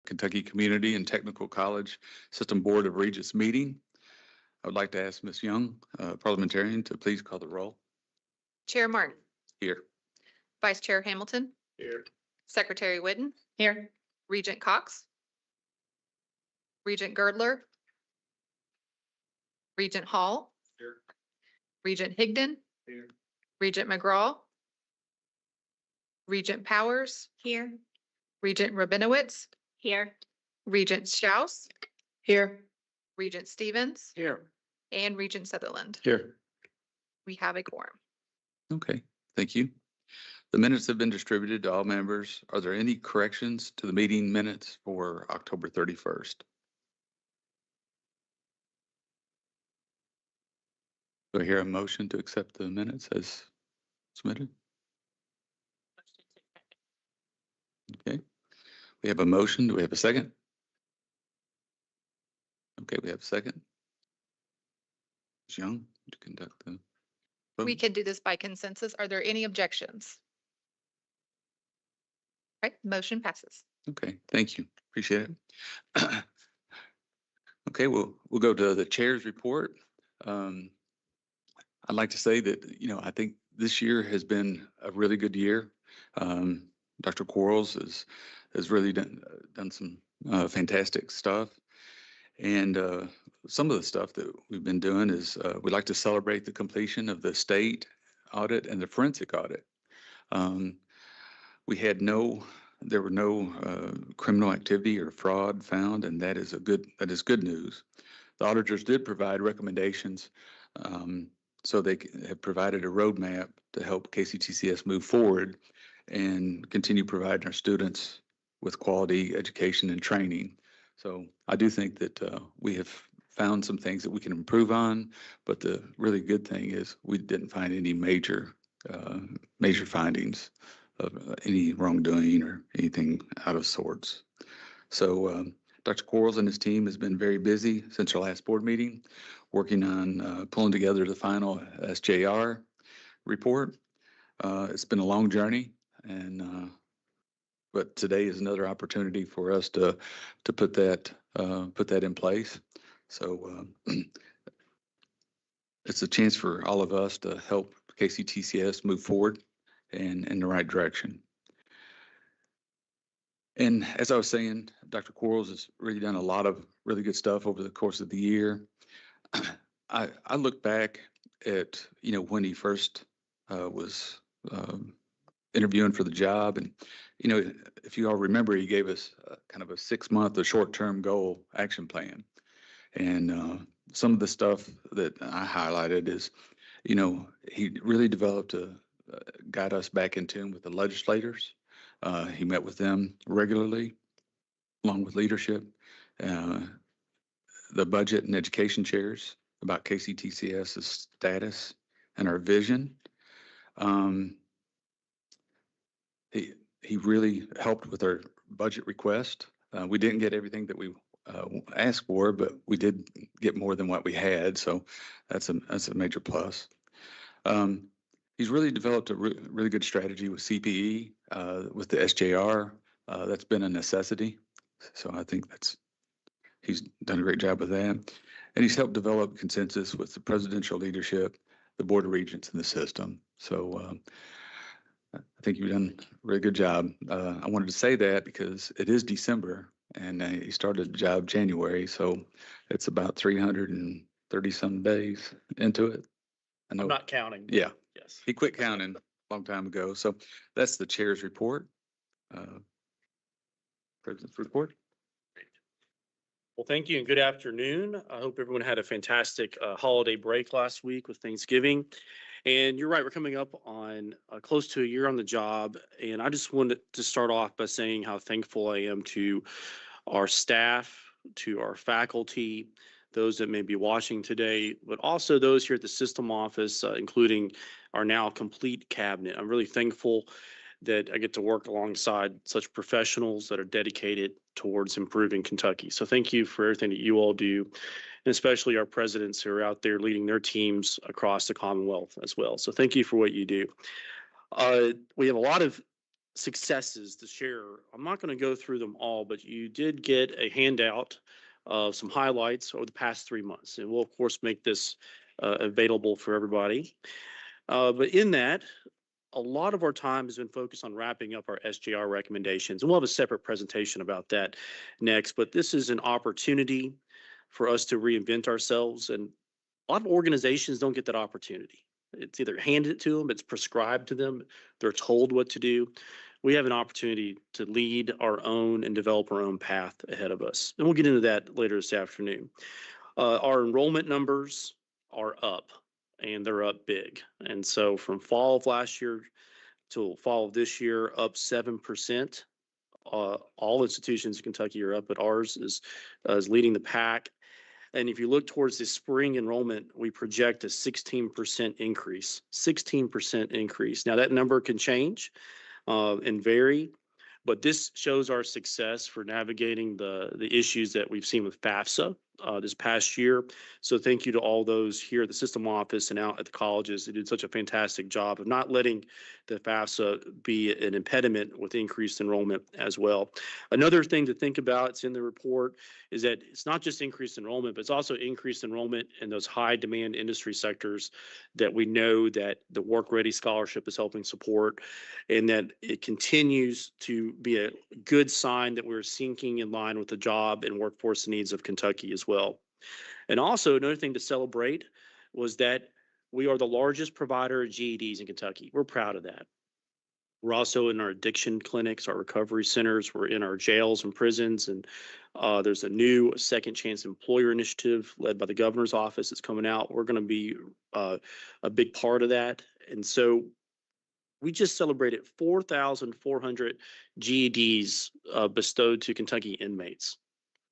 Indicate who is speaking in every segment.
Speaker 1: Kentucky Community and Technical College System Board of Regents meeting. I would like to ask Ms. Young, parliamentarian, to please call the roll.
Speaker 2: Chair Martin.
Speaker 1: Here.
Speaker 2: Vice Chair Hamilton.
Speaker 1: Here.
Speaker 2: Secretary Whitten. Here. Regent Cox. Regent Girdler. Regent Hall.
Speaker 1: Here.
Speaker 2: Regent Higdon.
Speaker 1: Here.
Speaker 2: Regent McGraw. Regent Powers. Here. Regent Rabinowitz. Here. Regent Strauss. Here. Regent Stevens.
Speaker 1: Here.
Speaker 2: And Regent Sutherland.
Speaker 1: Here.
Speaker 2: We have a quorum.
Speaker 1: Okay, thank you. The minutes have been distributed to all members. Are there any corrections to the meeting minutes for October 31st? Do I hear a motion to accept the minutes as submitted? Okay, we have a motion. Do we have a second? Okay, we have a second. Ms. Young, to conduct the vote.
Speaker 2: We can do this by consensus. Are there any objections? Right, motion passes.
Speaker 1: Okay, thank you. Appreciate it. Okay, we'll go to the chair's report. I'd like to say that, I think this year has been a really good year. Dr. Quarles has really done some fantastic stuff. And some of the stuff that we've been doing is we'd like to celebrate the completion of the state audit and the forensic audit. There were no criminal activity or fraud found, and that is good news. The auditors did provide recommendations, so they have provided a roadmap to help KCTCS move forward and continue providing our students with quality education and training. So I do think that we have found some things that we can improve on, but the really good thing is we didn't find any major findings of any wrongdoing or anything out of sorts. So Dr. Quarles and his team has been very busy since our last board meeting, working on pulling together the final SJR report. It's been a long journey, but today is another opportunity for us to put that in place. So it's a chance for all of us to help KCTCS move forward and in the right direction. And as I was saying, Dr. Quarles has really done a lot of really good stuff over the course of the year. I look back at, when he first was interviewing for the job. And, if you all remember, he gave us kind of a 6-month, a short-term goal action plan. And some of the stuff that I highlighted is, he really developed got us back in tune with the legislators. He met with them regularly, along with leadership, the budget and education chairs about KCTCS's status and our vision. He really helped with our budget request. We didn't get everything that we asked for, but we did get more than what we had, so that's a major plus. He's really developed a really good strategy with CPE, with the SJR. That's been a necessity, so I think he's done a great job with that. And he's helped develop consensus with the presidential leadership, the Board of Regents, and the system. So I think you've done a really good job. I wanted to say that because it is December, and he started the job January, so it's about 330 some days into it. I know.
Speaker 3: I'm not counting.
Speaker 1: Yeah.
Speaker 3: Yes.
Speaker 1: He quit counting a long time ago. So that's the chair's report. President's report.
Speaker 3: Well, thank you and good afternoon. I hope everyone had a fantastic holiday break last week with Thanksgiving. And you're right, we're coming up on close to a year on the job. And I just wanted to start off by saying how thankful I am to our staff, to our faculty, those that may be watching today, but also those here at the system office, including our now complete cabinet. I'm really thankful that I get to work alongside such professionals that are dedicated towards improving Kentucky. So thank you for everything that you all do, and especially our presidents who are out there leading their teams across the Commonwealth as well. So thank you for what you do. We have a lot of successes to share. I'm not going to go through them all, but you did get a handout of some highlights over the past 3 months. And we'll, of course, make this available for everybody. But in that, a lot of our time has been focused on wrapping up our SJR recommendations. And we'll have a separate presentation about that next. But this is an opportunity for us to reinvent ourselves. And a lot of organizations don't get that opportunity. It's either handed to them, it's prescribed to them, they're told what to do. We have an opportunity to lead our own and develop our own path ahead of us. And we'll get into that later this afternoon. Our enrollment numbers are up, and they're up big. And so from fall of last year to fall of this year, up 7%. All institutions in Kentucky are up, but ours is leading the pack. And if you look towards the spring enrollment, we project a 16% increase. 16% increase. Now that number can change and vary, but this shows our success for navigating the issues that we've seen with FAFSA this past year. So thank you to all those here at the system office and out at the colleges. They did such a fantastic job of not letting the FAFSA be an impediment with increased enrollment as well. Another thing to think about, it's in the report, is that it's not just increased enrollment, but it's also increased enrollment in those high demand industry sectors that we know that the Work Ready Scholarship is helping support, and that it continues to be a good sign that we're sinking in line with the job and workforce needs of Kentucky as well. And also another thing to celebrate was that we are the largest provider of GEDs in Kentucky. We're proud of that. We're also in our addiction clinics, our recovery centers. We're in our jails and prisons. And there's a new Second Chance Employer initiative led by the governor's office that's coming out. We're going to be a big part of that. And so we just celebrated 4,400 GEDs bestowed to Kentucky inmates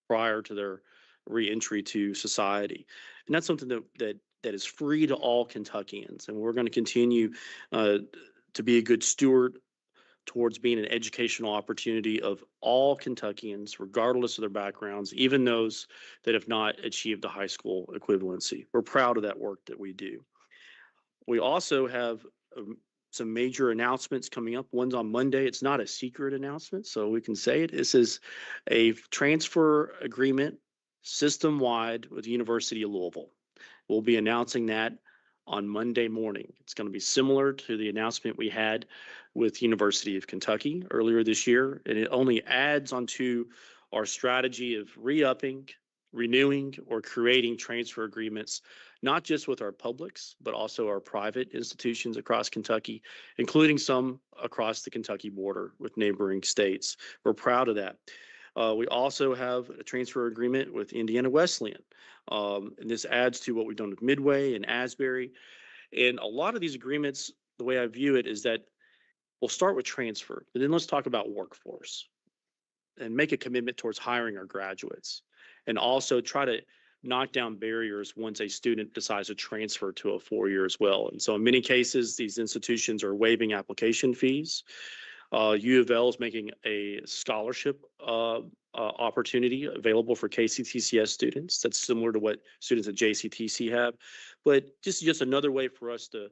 Speaker 3: prior to their reentry to society. And that's something that is free to all Kentuckians. And we're going to continue to be a good steward towards being an educational opportunity of all Kentuckians, regardless of their backgrounds, even those that have not achieved a high school equivalency. We're proud of that work that we do. We also have some major announcements coming up. One's on Monday. It's not a secret announcement, so we can say it. This is a transfer agreement system-wide with the University of Louisville. We'll be announcing that on Monday morning. It's going to be similar to the announcement we had with University of Kentucky earlier this year, and it only adds onto our strategy of re-upping, renewing, or creating transfer agreements, not just with our publics, but also our private institutions across Kentucky, including some across the Kentucky border with neighboring states. We're proud of that. We also have a transfer agreement with Indiana Wesleyan. And this adds to what we've done with Midway and Asbury. And a lot of these agreements, the way I view it is that we'll start with transfer, but then let's talk about workforce and make a commitment towards hiring our graduates, and also try to knock down barriers once a student decides to transfer to a 4-year as well. And so in many cases, these institutions are waiving application fees. U of L is making a scholarship opportunity available for KCTCS students. That's similar to what students at JCTC have, but just another way for us to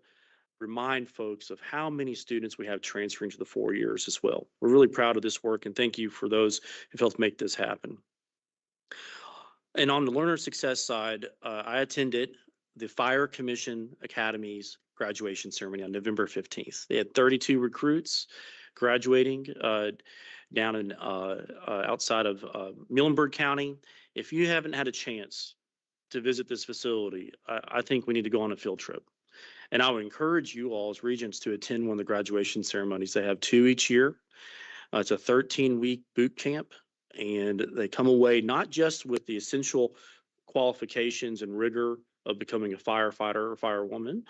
Speaker 3: remind folks of how many students we have transferring to the 4 years as well. We're really proud of this work, and thank you for those who've helped make this happen. And on the learner success side, I attended the Fire Commission Academy's graduation ceremony on November 15th. They had 32 recruits graduating down in outside of Muhlenberg County. If you haven't had a chance to visit this facility, I think we need to go on a field trip. And I would encourage you all as Regents to attend one of the graduation ceremonies. They have 2 each year. It's a 13-week boot camp, and they come away not just with the essential qualifications and rigor of becoming a firefighter or firewoman.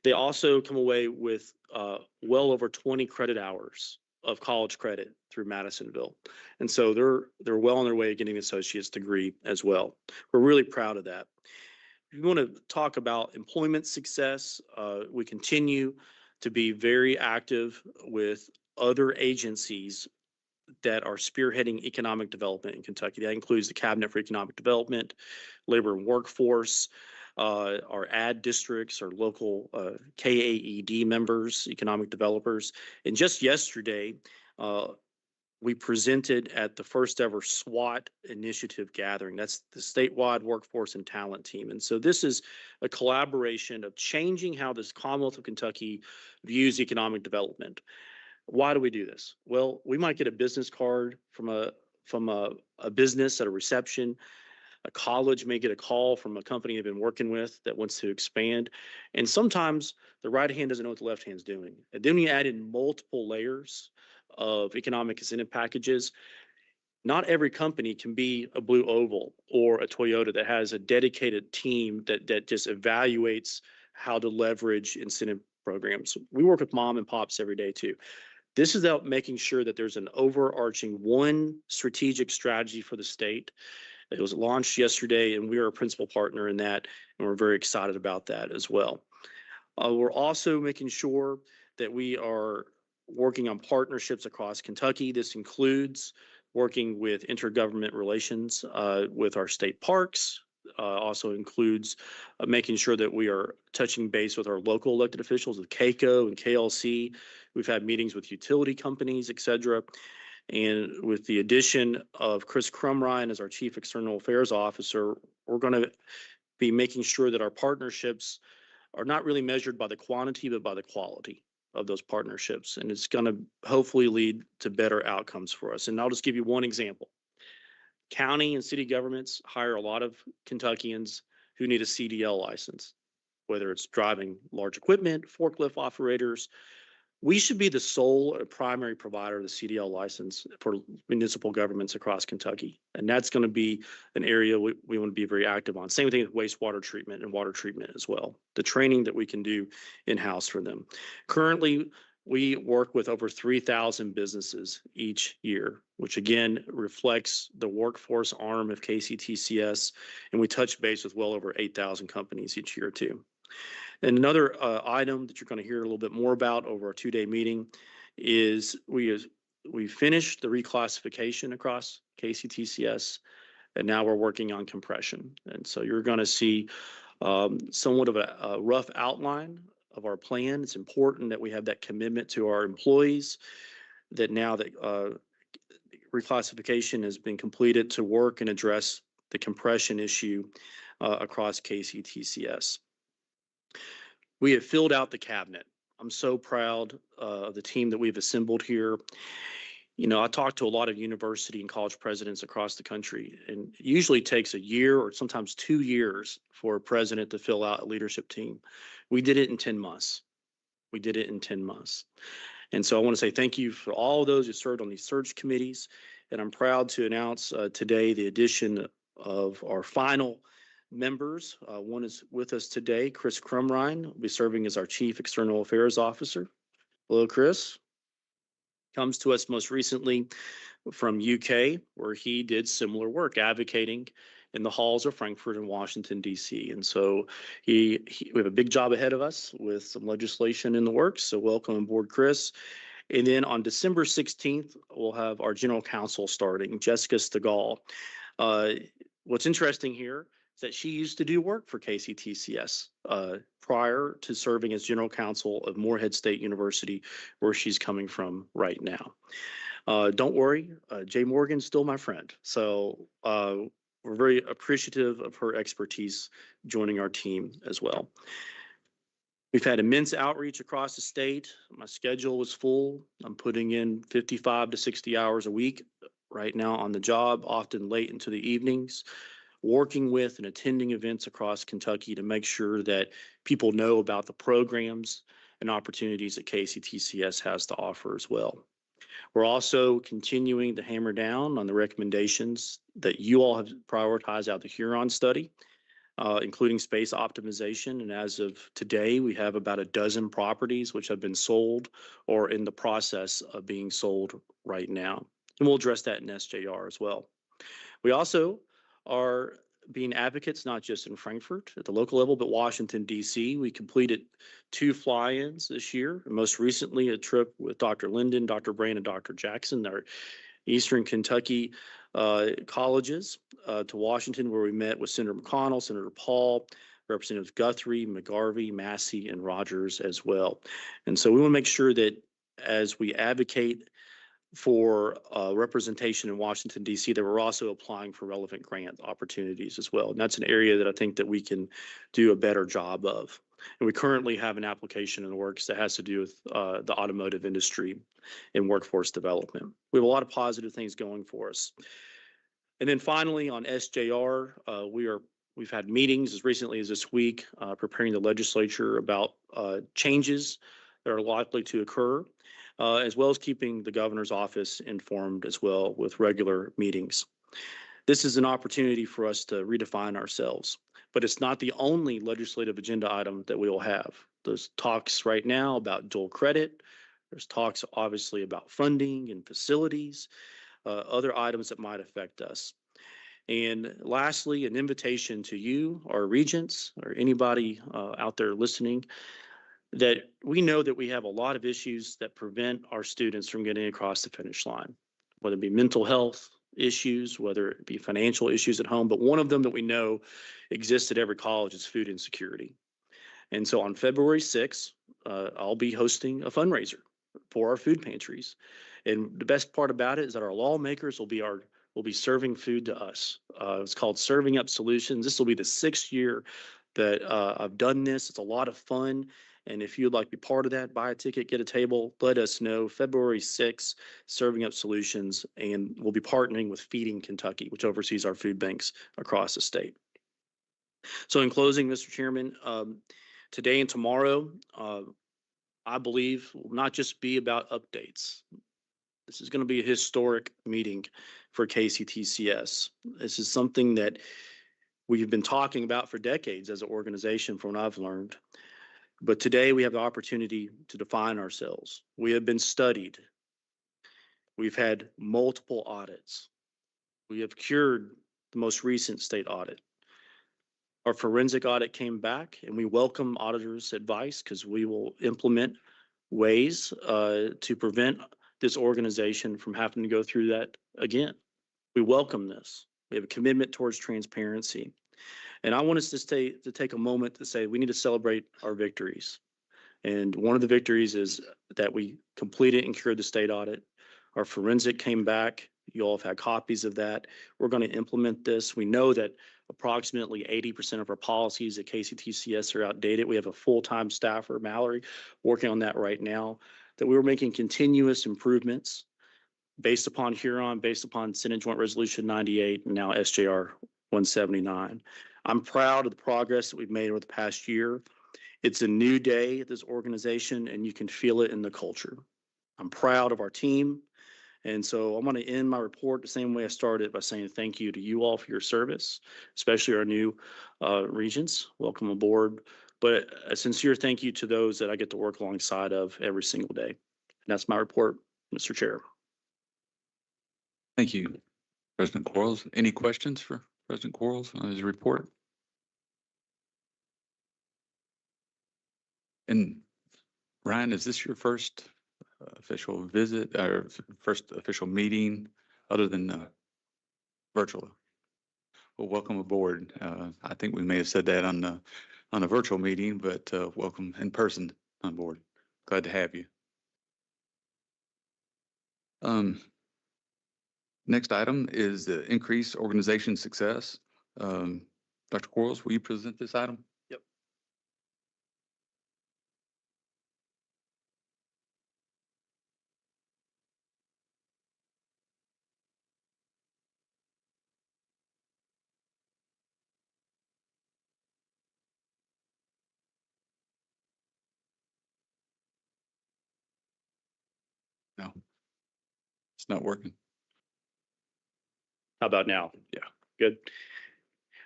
Speaker 3: They also come away with well over 20 credit hours of college credit through Madisonville. And so they're well on their way to getting an associate's degree as well. We're really proud of that. If you want to talk about employment success, we continue to be very active with other agencies that are spearheading economic development in Kentucky. That includes the Cabinet for Economic Development, Labor and Workforce. our ad districts, our local KAED members, economic developers. And just yesterday, we presented at the first ever SWAT initiative gathering. That's the statewide workforce and talent team. And so this is a collaboration of changing how this Commonwealth of Kentucky views economic development. Why do we do this? Well, we might get a business card from a business at a reception. A college may get a call from a company they've been working with that wants to expand. And sometimes the right hand doesn't know what the left hand's doing. And then we add in multiple layers of economic incentive packages. Not every company can be a Blue Oval or a Toyota that has a dedicated team that just evaluates how to leverage incentive programs. We work with mom and pops every day too. This is about making sure that there's an overarching one strategic strategy for the state. It was launched yesterday, and we are a principal partner in that, and we're very excited about that as well. We're also making sure that we are working on partnerships across Kentucky. This includes working with intergovernment relations with our state parks. Also includes making sure that we are touching base with our local elected officials, with KCO and KLC. We've had meetings with utility companies, et cetera. And with the addition of Chris Crumrine as our Chief External Affairs Officer, we're going to be making sure that our partnerships are not really measured by the quantity, but by the quality of those partnerships. And it's going to hopefully lead to better outcomes for us. And I'll just give you one example. County and city governments hire a lot of Kentuckians who need a CDL license, whether it's driving large equipment, forklift operators. We should be the sole or primary provider of the CDL license for municipal governments across Kentucky. And that's going to be an area we want to be very active on. Same thing with wastewater treatment and water treatment as well. The training that we can do in-house for them. Currently, we work with over 3,000 businesses each year, which again reflects the workforce arm of KCTCS. And we touch base with well over 8,000 companies each year too. And another item that you're going to hear a little bit more about over our two-day meeting is we finished the reclassification across KCTCS, and now we're working on compression. And so you're going to see somewhat of a rough outline of our plan. It's important that we have that commitment to our employees, that now that reclassification has been completed, to work and address the compression issue across KCTCS. We have filled out the cabinet. I'm so proud of the team that we've assembled here. You know, I talked to a lot of university and college presidents across the country, and it usually takes a year or sometimes 2 years for a president to fill out a leadership team. We did it in 10 months. We did it in 10 months. And so I want to say thank you for all of those who served on these search committees. And I'm proud to announce today the addition of our final members. One is with us today, Chris Crumrine, will be serving as our Chief External Affairs Officer. Hello, Chris. Comes to us most recently from UK, where he did similar work advocating in the halls of Frankfurt and Washington, D.C. And so we have a big job ahead of us with some legislation in the works. So welcome aboard, Chris. And then on December 16th, we'll have our general counsel starting, Jessica Stegall. What's interesting here is that she used to do work for KCTCS prior to serving as general counsel of Morehead State University, where she's coming from right now. Don't worry, Jay Morgan's still my friend. So we're very appreciative of her expertise joining our team as well. We've had immense outreach across the state. My schedule was full. I'm putting in 55 to 60 hours a week right now on the job, often late into the evenings, working with and attending events across Kentucky to make sure that people know about the programs and opportunities that KCTCS has to offer as well. We're also continuing to hammer down on the recommendations that you all have prioritized out the Huron study, including space optimization. And as of today, we have about a dozen properties which have been sold or in the process of being sold right now. And we'll address that in SJR as well. We also are being advocates, not just in Frankfurt at the local level, but Washington, D.C. We completed 2 fly-ins this year, and most recently a trip with Dr. Linden, Dr. Brand, and Dr. Jackson, our Eastern Kentucky colleges, to Washington, where we met with Senator McConnell, Senator Paul, Representatives Guthrie, McGarvey, Massey, and Rogers as well. And so we want to make sure that as we advocate for representation in Washington, D.C., that we're also applying for relevant grant opportunities as well. And that's an area that I think that we can do a better job of. And we currently have an application in the works that has to do with the automotive industry and workforce development. We have a lot of positive things going for us. And then finally, on SJR, we've had meetings as recently as this week, preparing the legislature about changes that are likely to occur, as well as keeping the governor's office informed as well with regular meetings. This is an opportunity for us to redefine ourselves, but it's not the only legislative agenda item that we will have. There's talks right now about dual credit. There's talks obviously about funding and facilities, other items that might affect us. And lastly, an invitation to you, our regents, or anybody out there listening, that we know that we have a lot of issues that prevent our students from getting across the finish line, whether it be mental health issues, whether it be financial issues at home. But one of them that we know exists at every college is food insecurity. And so on February 6th, I'll be hosting a fundraiser for our food pantries. And the best part about it is that our lawmakers will be serving food to us. It's called Serving Up Solutions. This will be the 6th year that I've done this. It's a lot of fun. And if you'd like to be part of that, buy a ticket, get a table, let us know. February 6th, Serving Up Solutions, and we'll be partnering with Feeding Kentucky, which oversees our food banks across the state. So in closing, Mr. Chairman, today and tomorrow, I believe will not just be about updates. This is going to be a historic meeting for KCTCS. This is something that we've been talking about for decades as an organization, from what I've learned. But today we have the opportunity to define ourselves. We have been studied. We've had multiple audits. We have cured the most recent state audit. Our forensic audit came back, and we welcome auditors' advice because we will implement ways to prevent this organization from having to go through that again. We welcome this. We have a commitment towards transparency. And I want us to take a moment to say we need to celebrate our victories. And one of the victories is that we completed and cured the state audit. Our forensic came back. You all have had copies of that. We're going to implement this. We know that approximately 80% of our policies at KCTCS are outdated. We have a full-time staffer, Mallory, working on that right now, that we were making continuous improvements based upon Huron, based upon Senate Joint Resolution 98, and now SJR 179. I'm proud of the progress that we've made over the past year. It's a new day at this organization, and you can feel it in the culture. I'm proud of our team. And so I'm going to end my report the same way I started, by saying thank you to you all for your service, especially our new regents. Welcome aboard. But a sincere thank you to those that I get to work alongside of every single day. And that's my report, Mr. Chair.
Speaker 1: Thank you, President Quarles. Any questions for President Quarles on his report? And Ryan, is this your first official visit or first official meeting other than virtual? Well, welcome aboard. I think we may have said that on a virtual meeting, but welcome in person on board. Glad to have you. Next item is the increase organization success. Dr. Quarles, will you present this item?
Speaker 3: Yep.
Speaker 1: No, it's not working.
Speaker 3: How about now?
Speaker 1: Yeah.
Speaker 3: Good.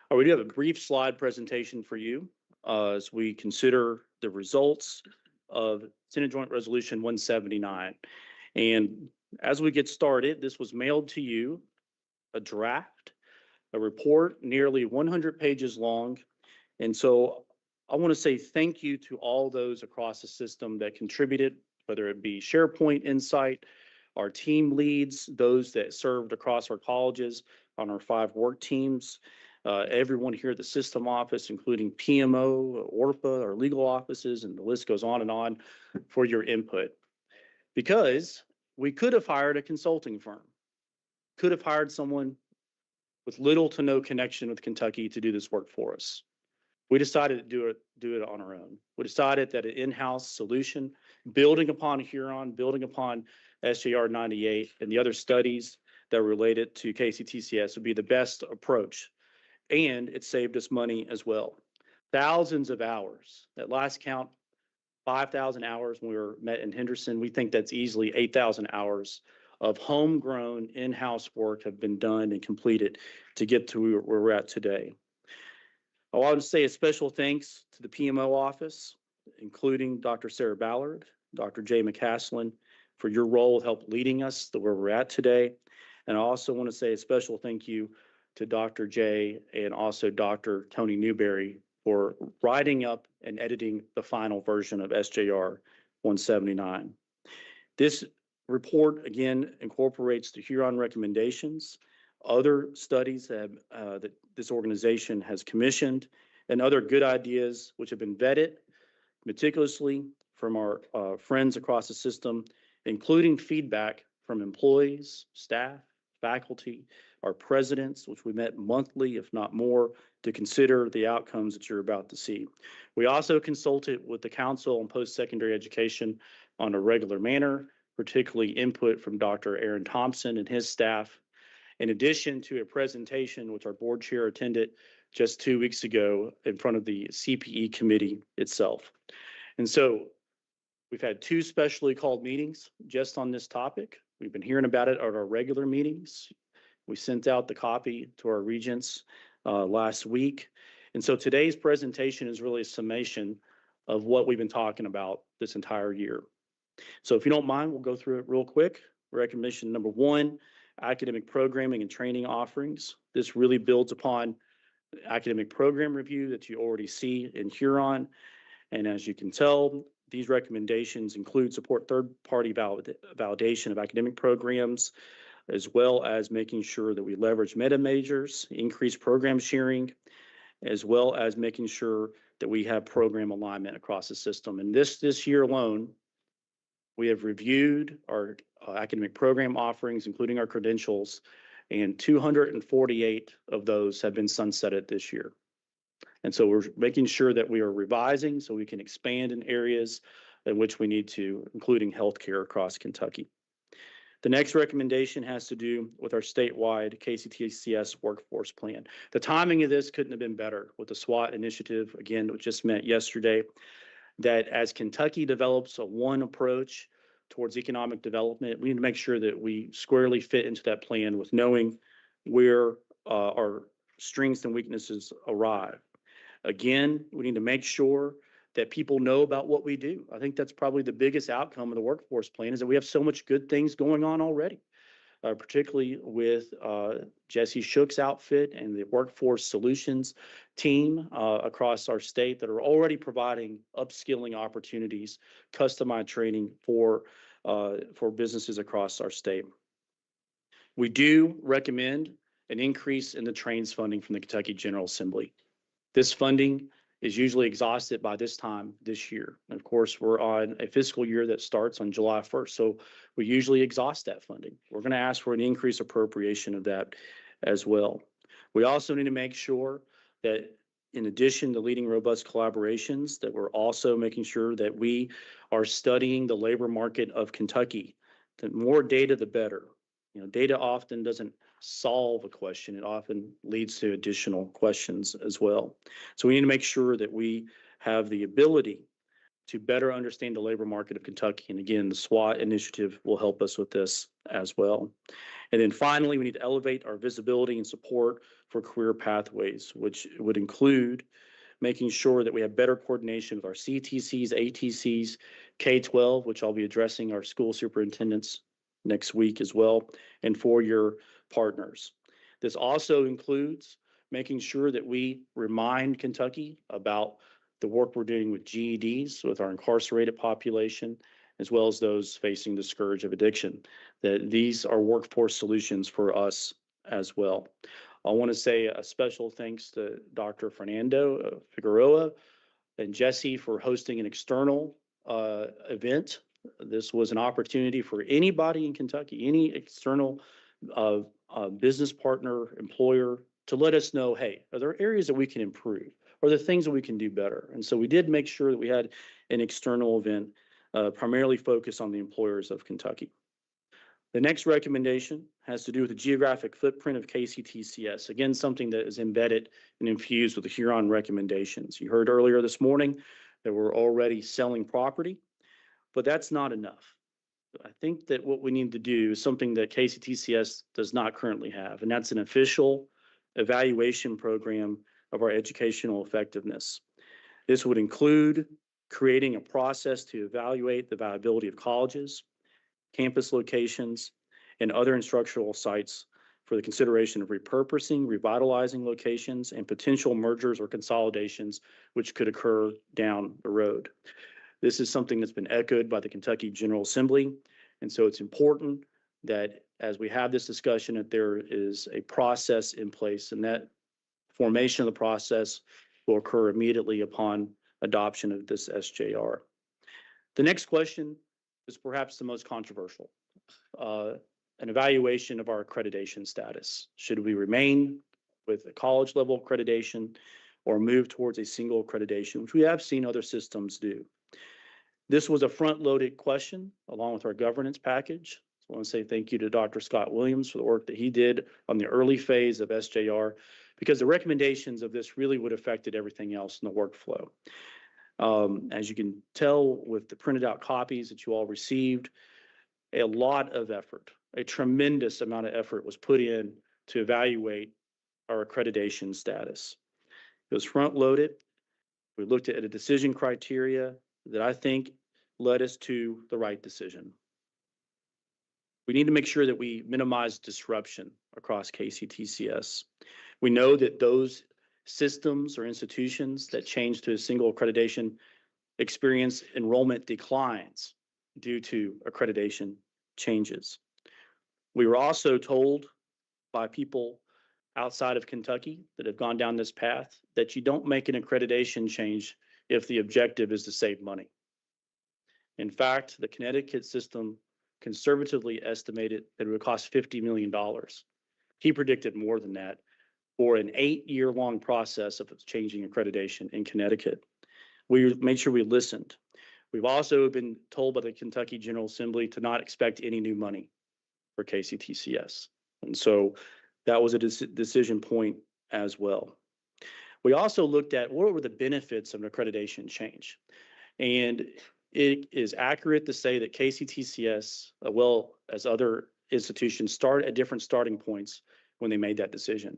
Speaker 3: We do have a brief slide presentation for you as we consider the results of Senate Joint Resolution 179. And as we get started, this was mailed to you, a draft, a report nearly 100 pages long. And so I want to say thank you to all those across the system that contributed, whether it be SharePoint Insight, our team leads, those that served across our colleges on our 5 work teams, everyone here at the system office, including PMO, ORPA, our legal offices, and the list goes on for your input. Because we could have hired a consulting firm, could have hired someone with little to no connection with Kentucky to do this work for us. We decided to do it on our own. We decided that an in-house solution, building upon Huron, building upon SJR 98 and the other studies that related to KCTCS would be the best approach. And it saved us money as well. Thousands of hours. At last count, 5,000 hours when we were met in Henderson. We think that's easily 8,000 hours of homegrown in-house work have been done and completed to get to where we're at today. I want to say a special thanks to the PMO office, including Dr. Sarah Ballard, Dr. Jay McCaslin, for your role of help leading us to where we're at today. And I also want to say a special thank you to Dr. Jay and also Dr. Tony Newberry for writing up and editing the final version of SJR 179. This report, again, incorporates the Huron recommendations, other studies that this organization has commissioned, and other good ideas which have been vetted meticulously from our friends across the system, including feedback from employees, staff, faculty, our presidents, which we met monthly, if not more, to consider the outcomes that you're about to see. We also consulted with the Council on Post-Secondary Education on a regular manner, particularly input from Dr. Aaron Thompson and his staff, in addition to a presentation which our board chair attended just 2 weeks ago in front of the CPE committee itself. And so we've had 2 specially called meetings just on this topic. We've been hearing about it at our regular meetings. We sent out the copy to our regents last week. And so today's presentation is really a summation of what we've been talking about this entire year. So if you don't mind, we'll go through it real quick. Recommendation number 1, academic programming and training offerings. This really builds upon academic program review that you already see in Huron. And as you can tell, these recommendations include support third-party validation of academic programs, as well as making sure that we leverage meta majors, increase program sharing, as well as making sure that we have program alignment across the system. And this year alone, we have reviewed our academic program offerings, including our credentials, and 248 of those have been sunsetted this year. And so we're making sure that we are revising so we can expand in areas in which we need to, including healthcare across Kentucky. The next recommendation has to do with our statewide KCTCS workforce plan. The timing of this couldn't have been better with the SWAT initiative, again, which just met yesterday, that as Kentucky develops a one approach towards economic development, we need to make sure that we squarely fit into that plan with knowing where our strengths and weaknesses arrive. Again, we need to make sure that people know about what we do. I think that's probably the biggest outcome of the workforce plan, is that we have so much good things going on already, particularly with Jesse Shook's outfit and the workforce solutions team across our state that are already providing upskilling opportunities, customized training for businesses across our state. We do recommend an increase in the trains funding from the Kentucky General Assembly. This funding is usually exhausted by this time this year. And of course, we're on a fiscal year that starts on July 1st. So we usually exhaust that funding. We're going to ask for an increased appropriation of that as well. We also need to make sure that in addition to leading robust collaborations, that we're also making sure that we are studying the labor market of Kentucky. The more data, the better. You know, data often doesn't solve a question. It often leads to additional questions as well. So we need to make sure that we have the ability to better understand the labor market of Kentucky. And again, the SWAT initiative will help us with this as well. And then finally, we need to elevate our visibility and support for career pathways, which would include making sure that we have better coordination with our CTCs, ATCs, K-12, which I'll be addressing our school superintendents next week as well, and for your partners. This also includes making sure that we remind Kentucky about the work we're doing with GEDs, with our incarcerated population, as well as those facing the scourge of addiction, that these are workforce solutions for us as well. I want to say a special thanks to Dr. Fernando Figueroa and Jesse for hosting an external event. This was an opportunity for anybody in Kentucky, any external business partner, employer, to let us know, hey, are there areas that we can improve? Are there things that we can do better? And so we did make sure that we had an external event primarily focused on the employers of Kentucky. The next recommendation has to do with the geographic footprint of KCTCS. Again, something that is embedded and infused with the Huron recommendations. You heard earlier this morning that we're already selling property, but that's not enough. I think that what we need to do is something that KCTCS does not currently have, and that's an official evaluation program of our educational effectiveness. This would include creating a process to evaluate the viability of colleges, campus locations, and other instructional sites for the consideration of repurposing, revitalizing locations, and potential mergers or consolidations which could occur down the road. This is something that's been echoed by the Kentucky General Assembly, and so it's important that as we have this discussion that there is a process in place, and that formation of the process will occur immediately upon adoption of this SJR. The next question is perhaps the most controversial. An evaluation of our accreditation status. Should we remain with a college level accreditation or move towards a single accreditation, which we have seen other systems do? This was a front-loaded question along with our governance package. So I want to say thank you to Dr. Scott Williams for the work that he did on the early phase of SJR, because the recommendations of this really would have affected everything else in the workflow. As you can tell with the printed out copies that you all received, a lot of effort, a tremendous amount of effort was put in to evaluate our accreditation status. It was front loaded. We looked at a decision criteria that I think led us to the right decision. We need to make sure that we minimize disruption across KCTCS. We know that those systems or institutions that change to a single accreditation experience enrollment declines due to accreditation changes. We were also told by people outside of Kentucky that have gone down this path that you don't make an accreditation change if the objective is to save money. In fact, the Connecticut system conservatively estimated that it would cost $50 million. He predicted more than that for an 8-year-long process of changing accreditation in Connecticut. We made sure we listened. We've also been told by the Kentucky General Assembly to not expect any new money for KCTCS. And so that was a decision point as well. We also looked at what were the benefits of an accreditation change. And it is accurate to say that KCTCS, well as other institutions, start at different starting points when they made that decision.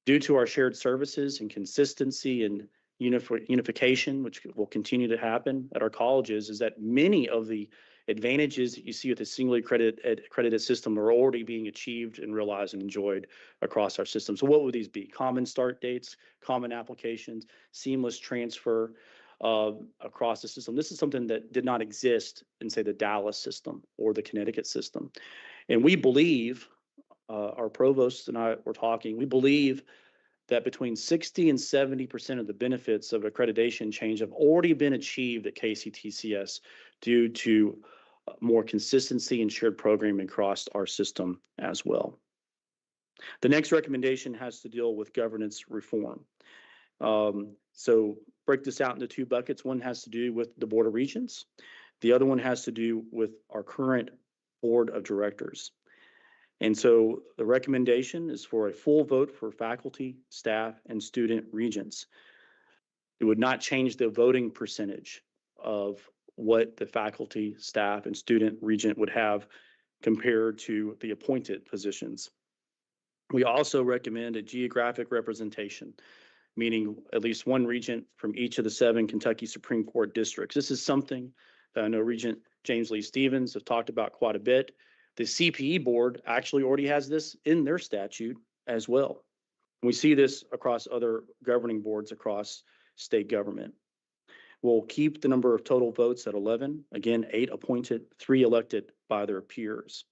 Speaker 3: Due to our shared services and consistency and unification, which will continue to happen at our colleges, is that many of the advantages that you see with a singly accredited system are already being achieved and realized and enjoyed across our system. So what would these be? Common start dates, common applications, seamless transfer across the system. This is something that did not exist in, say, the Dallas system or the Connecticut system. And we believe, our provost and I were talking, we believe that between 60 and 70% of the benefits of accreditation change have already been achieved at KCTCS due to more consistency and shared programming across our system as well. The next recommendation has to deal with governance reform. So break this out into two buckets. One has to do with the Board of Regents. The other one has to do with our current Board of Directors. And so the recommendation is for a full vote for faculty, staff, and student regents. It would not change the voting percentage of what the faculty, staff, and student regent would have compared to the appointed positions. We also recommend a geographic representation, meaning at least one regent from each of the 7 Kentucky Supreme Court districts. This is something that I know Regent James Lee Stevens have talked about quite a bit. The CPE board actually already has this in their statute as well. We see this across other governing boards across state government. We'll keep the number of total votes at 11. Again, 8 appointed, 3 elected by their peers.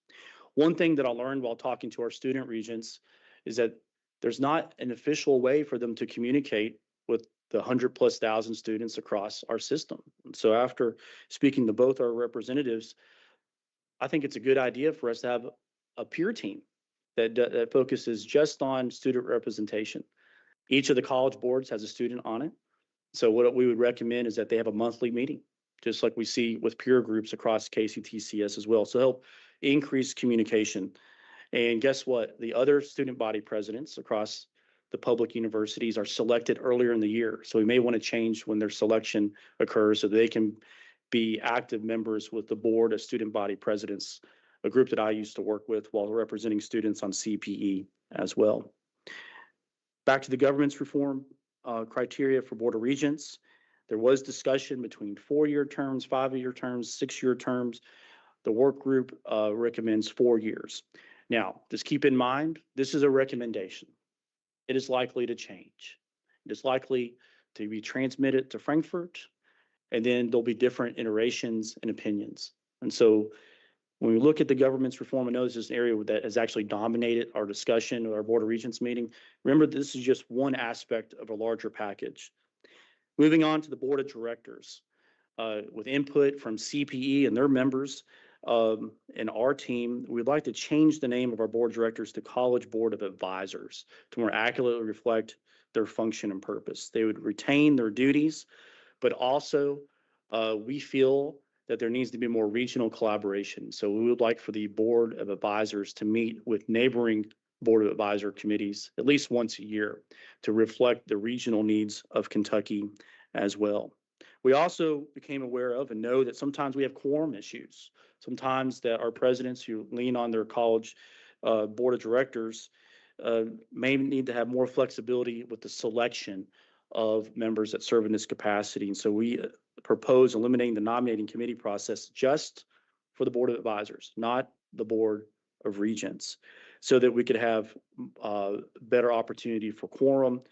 Speaker 3: One thing that I learned while talking to our student regents is that there's not an official way for them to communicate with the 100,000+ students across our system. And so after speaking to both our representatives, I think it's a good idea for us to have a peer team that focuses just on student representation. Each of the college boards has a student on it. So what we would recommend is that they have a monthly meeting, just like we see with peer groups across KCTCS as well. So help increase communication. And guess what? The other student body presidents across the public universities are selected earlier in the year. So we may want to change when their selection occurs so they can be active members with the board of student body presidents, a group that I used to work with while representing students on CPE as well. Back to the government's reform criteria for Board of Regents. There was discussion between 4-year terms, 5-year terms, 6-year terms. The work group recommends 4 years. Now, just keep in mind, this is a recommendation. It is likely to change. It is likely to be transmitted to Frankfurt, and then there'll be different iterations and opinions. And so when we look at the government's reform, I know this is an area that has actually dominated our discussion at our Board of Regents meeting. Remember, this is just one aspect of a larger package. Moving on to the Board of Directors, with input from CPE and their members and our team, we'd like to change the name of our Board of Directors to College Board of Advisors to more accurately reflect their function and purpose. They would retain their duties, but also we feel that there needs to be more regional collaboration. So we would like for the Board of Advisors to meet with neighboring Board of Advisor committees at least once a year to reflect the regional needs of Kentucky as well. We also became aware of and know that sometimes we have quorum issues. Sometimes that our presidents who lean on their college Board of Directors may need to have more flexibility with the selection of members that serve in this capacity. And so we propose eliminating the nominating committee process just for the Board of Advisors, not the Board of Regents, so that we could have better opportunity for quorum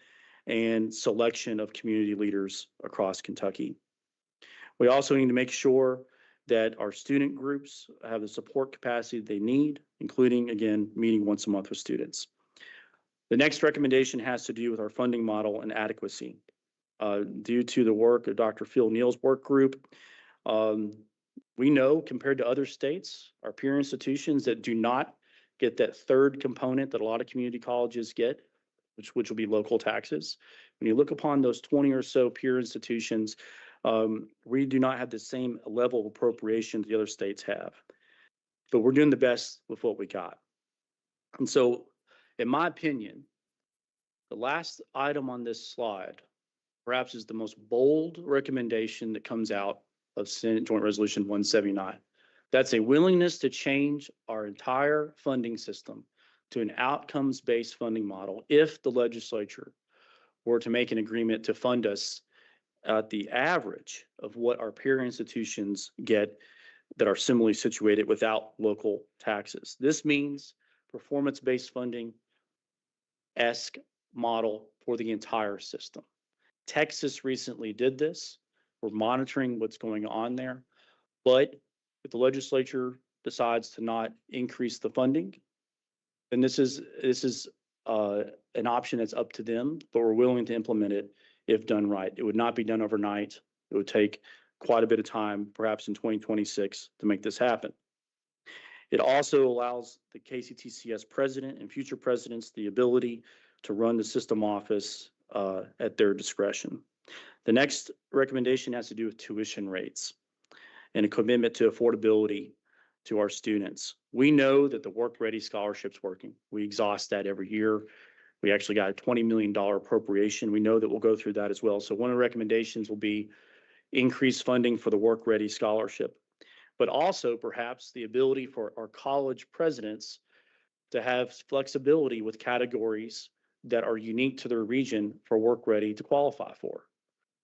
Speaker 3: and selection of community leaders across Kentucky. We also need to make sure that our student groups have the support capacity they need, including, again, meeting once a month with students. The next recommendation has to do with our funding model and adequacy. Due to the work of Dr. Phil Neal's work group, we know compared to other states, our peer institutions that do not get that third component that a lot of community colleges get, which will be local taxes. When you look upon those 20 or so peer institutions, we do not have the same level of appropriation the other states have. But we're doing the best with what we got. And so, in my opinion, the last item on this slide perhaps is the most bold recommendation that comes out of Senate Joint Resolution 179. That's a willingness to change our entire funding system to an outcomes-based funding model if the legislature were to make an agreement to fund us at the average of what our peer institutions get that are similarly situated without local taxes. This means performance-based funding-esque model for the entire system. Texas recently did this. We're monitoring what's going on there. But if the legislature decides to not increase the funding, then this is an option that's up to them, but we're willing to implement it if done right. It would not be done overnight. It would take quite a bit of time, perhaps in 2026, to make this happen. It also allows the KCTCS president and future presidents the ability to run the system office at their discretion. The next recommendation has to do with tuition rates and a commitment to affordability to our students. We know that the Work Ready Scholarship's working. We exhaust that every year. We actually got a $20 million appropriation. We know that we'll go through that as well. So one of the recommendations will be increased funding for the Work Ready Scholarship, but also perhaps the ability for our college presidents to have flexibility with categories that are unique to their region for Work Ready to qualify for.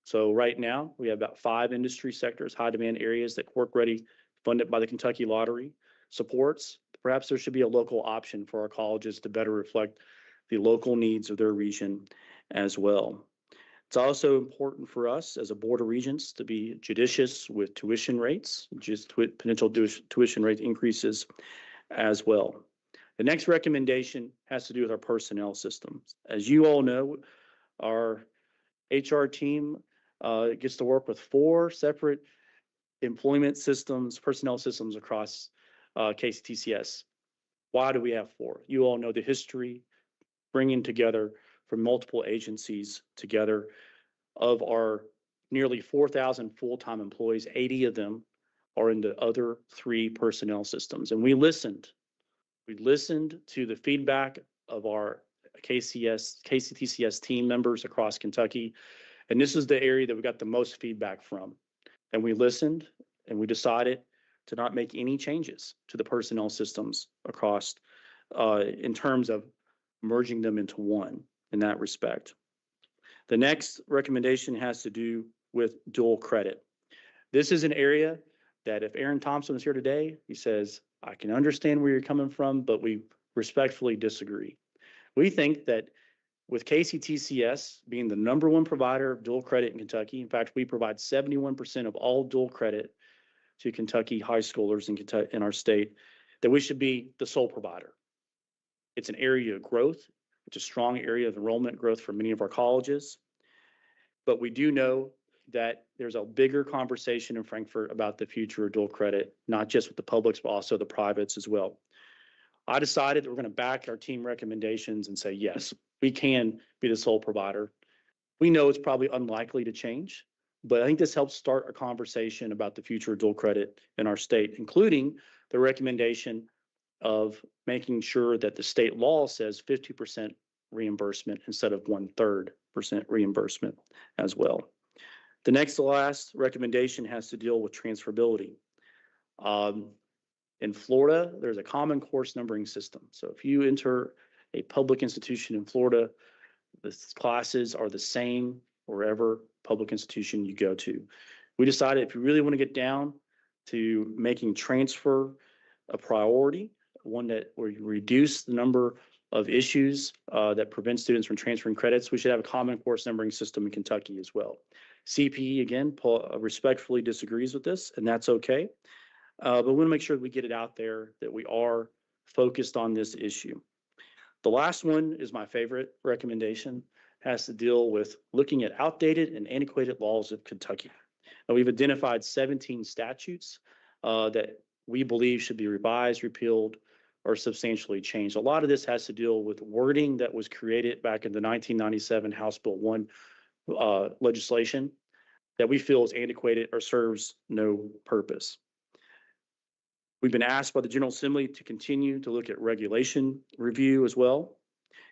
Speaker 3: So right now, we have about 5 industry sectors, high demand areas that Work Ready, funded by the Kentucky Lottery, supports. Perhaps there should be a local option for our colleges to better reflect the local needs of their region as well. It's also important for us as a Board of Regents to be judicious with tuition rates, just potential tuition rate increases as well. The next recommendation has to do with our personnel systems. As you all know, our HR team gets to work with 4 separate employment systems, personnel systems across KCTCS. Why do we have 4? You all know the history, bringing together from multiple agencies together. Of our nearly 4,000 full-time employees, 80 of them are in the other 3 personnel systems. And we listened to the feedback of our KCTCS team members across Kentucky. And this is the area that we got the most feedback from. And we listened and we decided to not make any changes to the personnel systems across in terms of merging them into one in that respect. The next recommendation has to do with dual credit. This is an area that if Aaron Thompson was here today, he says, I can understand where you're coming from, but we respectfully disagree. We think that with KCTCS being the #1 provider of dual credit in Kentucky, in fact, we provide 71% of all dual credit to Kentucky high schoolers in our state, that we should be the sole provider. It's an area of growth. It's a strong area of enrollment growth for many of our colleges. But we do know that there's a bigger conversation in Frankfort about the future of dual credit, not just with the publics, but also the privates as well. I decided that we're going to back our team recommendations and say, yes, we can be the sole provider. We know it's probably unlikely to change, but I think this helps start a conversation about the future of dual credit in our state, including the recommendation of making sure that the state law says 50% reimbursement instead of 1/3% reimbursement as well. The next to last recommendation has to deal with transferability. In Florida, there's a common course numbering system. So if you enter a public institution in Florida, the classes are the same wherever public institution you go to. We decided if you really want to get down to making transfer a priority, one that where you reduce the number of issues that prevent students from transferring credits, we should have a common course numbering system in Kentucky as well. CPE, again, respectfully disagrees with this, and that's okay. But we want to make sure that we get it out there that we are focused on this issue. The last one is my favorite recommendation, has to deal with looking at outdated and antiquated laws of Kentucky. And we've identified 17 statutes that we believe should be revised, repealed, or substantially changed. A lot of this has to deal with wording that was created back in the 1997 House Bill 1 legislation that we feel is antiquated or serves no purpose. We've been asked by the General Assembly to continue to look at regulation review as well.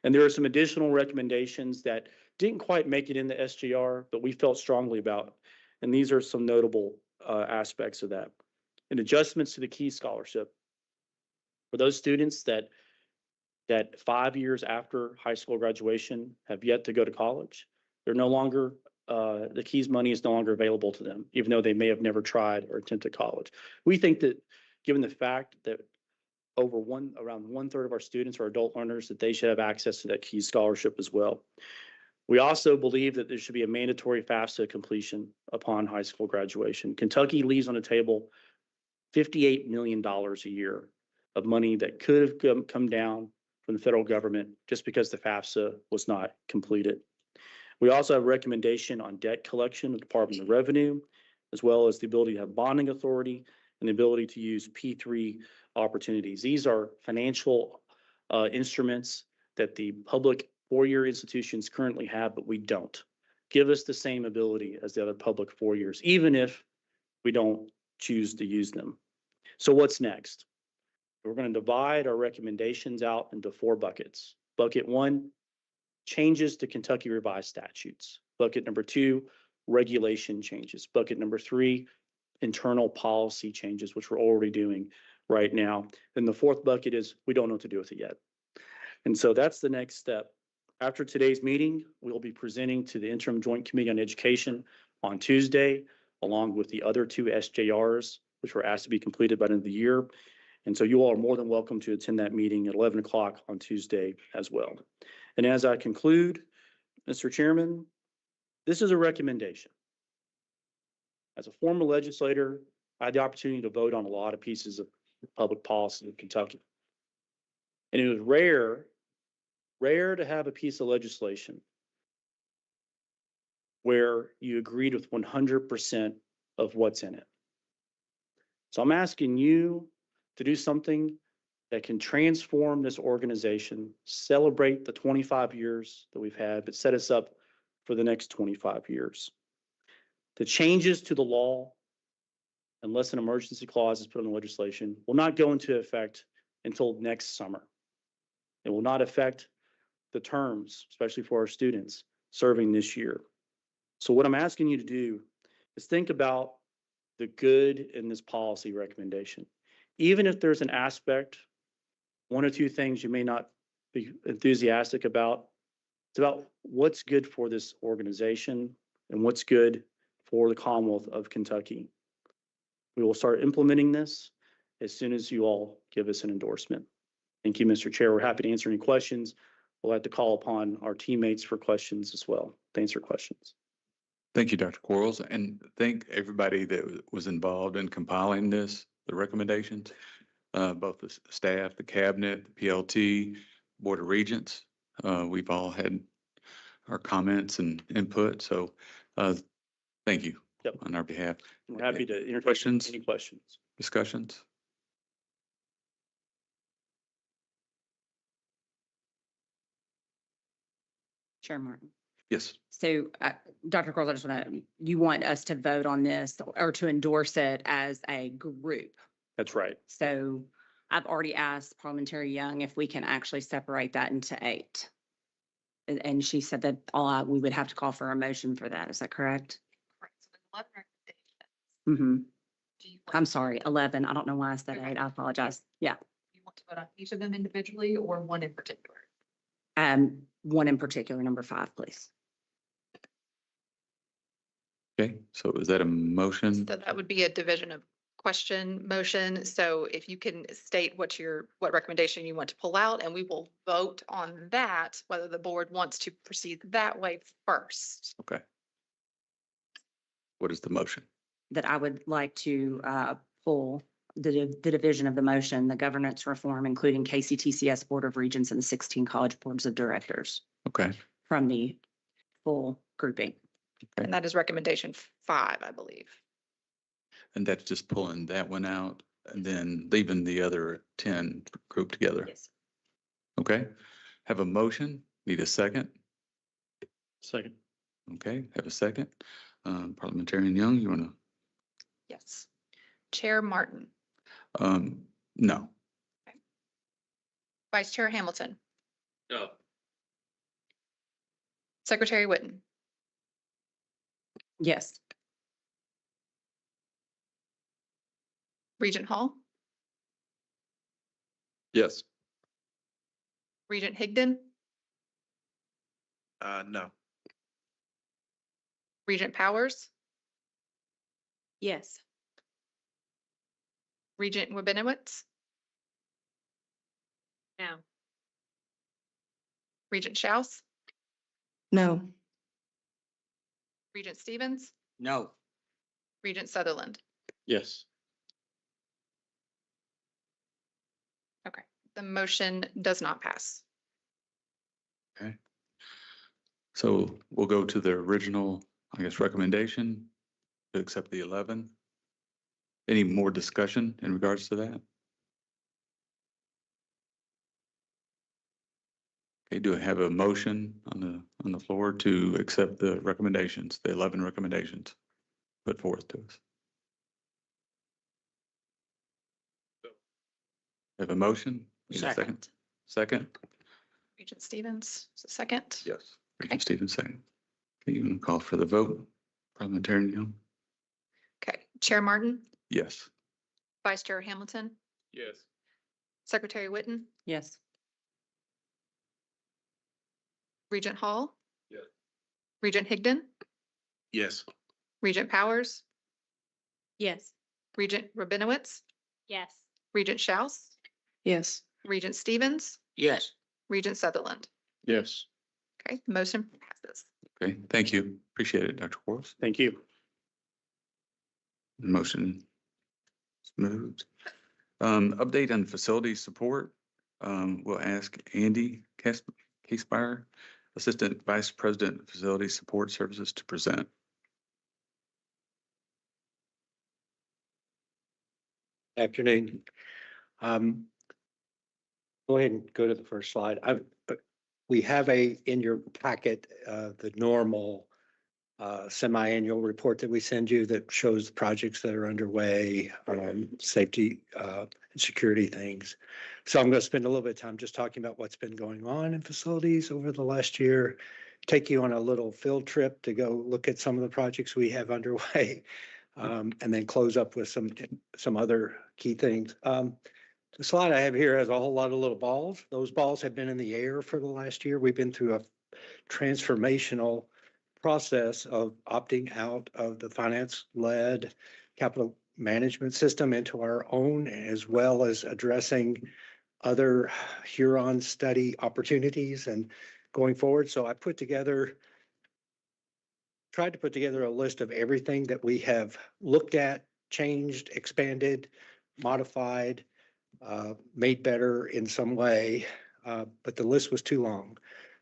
Speaker 3: And there are some additional recommendations that didn't quite make it in the SJR, but we felt strongly about. And these are some notable aspects of that. And adjustments to the Key Scholarship. For those students that 5 years after high school graduation have yet to go to college, they're no longer, the Keys money is no longer available to them, even though they may have never tried or attempted college. We think that given the fact that around 1/3 of our students are adult learners, that they should have access to that Key Scholarship as well. We also believe that there should be a mandatory FAFSA completion upon high school graduation. Kentucky leaves on the table $58 million a year of money that could have come down from the federal government just because the FAFSA was not completed. We also have a recommendation on debt collection with the Department of Revenue, as well as the ability to have bonding authority and the ability to use P3 opportunities. These are financial instruments that the public four-year institutions currently have, but we don't. Give us the same ability as the other public 4 years, even if we don't choose to use them. So what's next? We're going to divide our recommendations out into 4 buckets. Bucket 1, changes to Kentucky revised statutes. Bucket number 2, regulation changes. Bucket number 3, internal policy changes, which we're already doing right now. And the 4th bucket is we don't know what to do with it yet. And so that's the next step. After today's meeting, we'll be presenting to the Interim Joint Committee on Education on Tuesday, along with the other 2 SJRs, which were asked to be completed by the end of the year. And so you all are more than welcome to attend that meeting at 11 o'clock on Tuesday as well. And as I conclude, Mr. Chairman, this is a recommendation. As a former legislator, I had the opportunity to vote on a lot of pieces of public policy in Kentucky. And it was rare to have a piece of legislation where you agreed with 100% of what's in it. So I'm asking you to do something that can transform this organization, celebrate the 25 years that we've had, but set us up for the next 25 years. The changes to the law, unless an emergency clause is put in the legislation, will not go into effect until next summer. It will not affect the terms, especially for our students serving this year. So what I'm asking you to do is think about the good in this policy recommendation. Even if there's an aspect, one or two things you may not be enthusiastic about, it's about what's good for this organization and what's good for the Commonwealth of Kentucky. We will start implementing this as soon as you all give us an endorsement. Thank you, Mr. Chair. We're happy to answer any questions. We'll have to call upon our teammates for questions as well, to answer questions.
Speaker 1: Thank you, Dr. Quarles, and thank everybody that was involved in compiling this, the recommendations, both the staff, the cabinet, the PLT, Board of Regents. We've all had our comments and input, so thank you
Speaker 3: Yep.
Speaker 1: on our behalf.
Speaker 3: We're happy to entertain
Speaker 1: Questions?
Speaker 3: any questions.
Speaker 1: Discussions?
Speaker 4: Chair Martin.
Speaker 1: Yes.
Speaker 4: So, Dr. Quarles, I just you want us to vote on this or to endorse it as a group.
Speaker 3: That's right.
Speaker 4: So I've already asked Parliamentary Young if we can actually separate that into 8. And she said that we would have to call for a motion for that. Is that correct?
Speaker 2: Correct. So 11 recommendations.
Speaker 4: Mm-hmm.
Speaker 2: Do you want
Speaker 4: I'm sorry, 11. I don't know why I said
Speaker 2: Okay.
Speaker 4: 8. I apologize. Yeah.
Speaker 2: you want to vote on each of them individually or one in particular?
Speaker 4: One in particular, number 5, please.
Speaker 1: Okay, so is that a motion?
Speaker 2: So that would be a division of question motion. So if you can state what recommendation you want to pull out, and we will vote on that, whether the board wants to proceed that way first.
Speaker 1: Okay. What is the motion?
Speaker 4: That I would like to pull the division of the motion, the governance reform, including KCTCS Board of Regents and the 16 college boards of directors
Speaker 1: Okay,
Speaker 4: from the full grouping.
Speaker 2: And that is recommendation 5, I believe.
Speaker 1: and that's just pulling that one out and then leaving the other 10 grouped together.
Speaker 4: Yes.
Speaker 1: Okay, have a motion, need a second?
Speaker 3: Second.
Speaker 1: Okay, have a second. Parliamentarian Young, you want
Speaker 2: Yes. Chair Martin,
Speaker 1: to, no.
Speaker 2: Vice Chair Hamilton,
Speaker 3: No.
Speaker 2: Secretary Whitten,
Speaker 4: Yes.
Speaker 2: Regent Hall,
Speaker 1: Yes.
Speaker 2: Regent Higdon,
Speaker 5: No.
Speaker 2: Regent Powers,
Speaker 4: Yes.
Speaker 2: Regent Wabinowitz,
Speaker 4: No.
Speaker 2: Regent Schaus,
Speaker 4: No.
Speaker 2: Regent Stevens,
Speaker 5: No.
Speaker 2: Regent Sutherland.
Speaker 3: Yes.
Speaker 2: Okay, the motion does not pass.
Speaker 1: Okay. So we'll go to the original, I guess, recommendation to accept the 11. Any more discussion in regards to that? Okay, do I have a motion on the floor to accept the recommendations, the 11 recommendations put forth to us? Have a motion? Need a second? Second?
Speaker 2: Regent Stevens, is it second?
Speaker 1: Yes. Regent Stevens, second. Okay, you can call for the vote. Parliamentarian Young?
Speaker 2: Okay, Chair Martin,
Speaker 1: Yes.
Speaker 2: Vice Chair Hamilton,
Speaker 3: Yes.
Speaker 2: Secretary Whitten,
Speaker 4: Yes.
Speaker 2: Regent Hall.
Speaker 3: Yes.
Speaker 2: Regent Higdon,
Speaker 5: Yes.
Speaker 2: Regent Powers,
Speaker 4: Yes.
Speaker 2: Regent Rabinowitz,
Speaker 4: Yes.
Speaker 2: Regent Schaus,
Speaker 4: Yes.
Speaker 2: Regent Stevens,
Speaker 5: Yes.
Speaker 2: Regent Sutherland.
Speaker 3: Yes.
Speaker 2: Okay, motion passes.
Speaker 1: Okay, thank you. Appreciate it, Dr. Quarles.
Speaker 3: Thank you.
Speaker 1: Motion is moved. Update on facility support. we'll ask Andy Casper, Assistant Vice President of Facility Support Services, to present.
Speaker 5: Afternoon. Go ahead and go to the first slide. We have in your packet, the normal semi-annual report that we send you that shows the projects that are underway, safety and security things. So I'm going to spend a little bit of time just talking about what's been going on in facilities over the last year, take you on a little field trip to go look at some of the projects we have underway, and then close up with some other key things. The slide I have here has a whole lot of little balls. Those balls have been in the air for the last year. We've been through a transformational process of opting out of the finance-led capital management system into our own, as well as addressing other Huron study opportunities and going forward. So I tried to put together a list of everything that we have looked at, changed, expanded, modified, made better in some way, but the list was too long.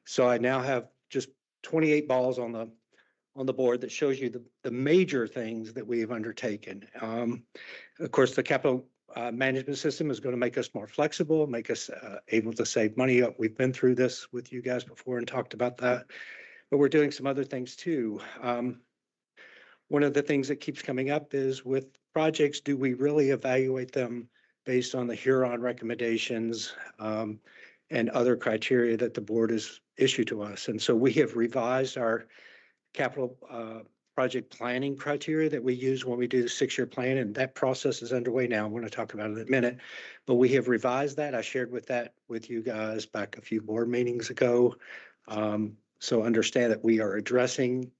Speaker 5: So I now have just 28 balls on the board that shows you the major things that we have undertaken. Of course, the capital management system is going to make us more flexible, make us able to save money. We've been through this with you guys before and talked about that, but we're doing some other things too. One of the things that keeps coming up is with projects, do we really evaluate them based on the Huron recommendations and other criteria that the board has issued to us? And so we have revised our capital project planning criteria that we use when we do the 6-year plan, and that process is underway now. I'm going to talk about it in a minute, but we have revised that. I shared with you guys back a few board meetings ago. So understand that we are addressing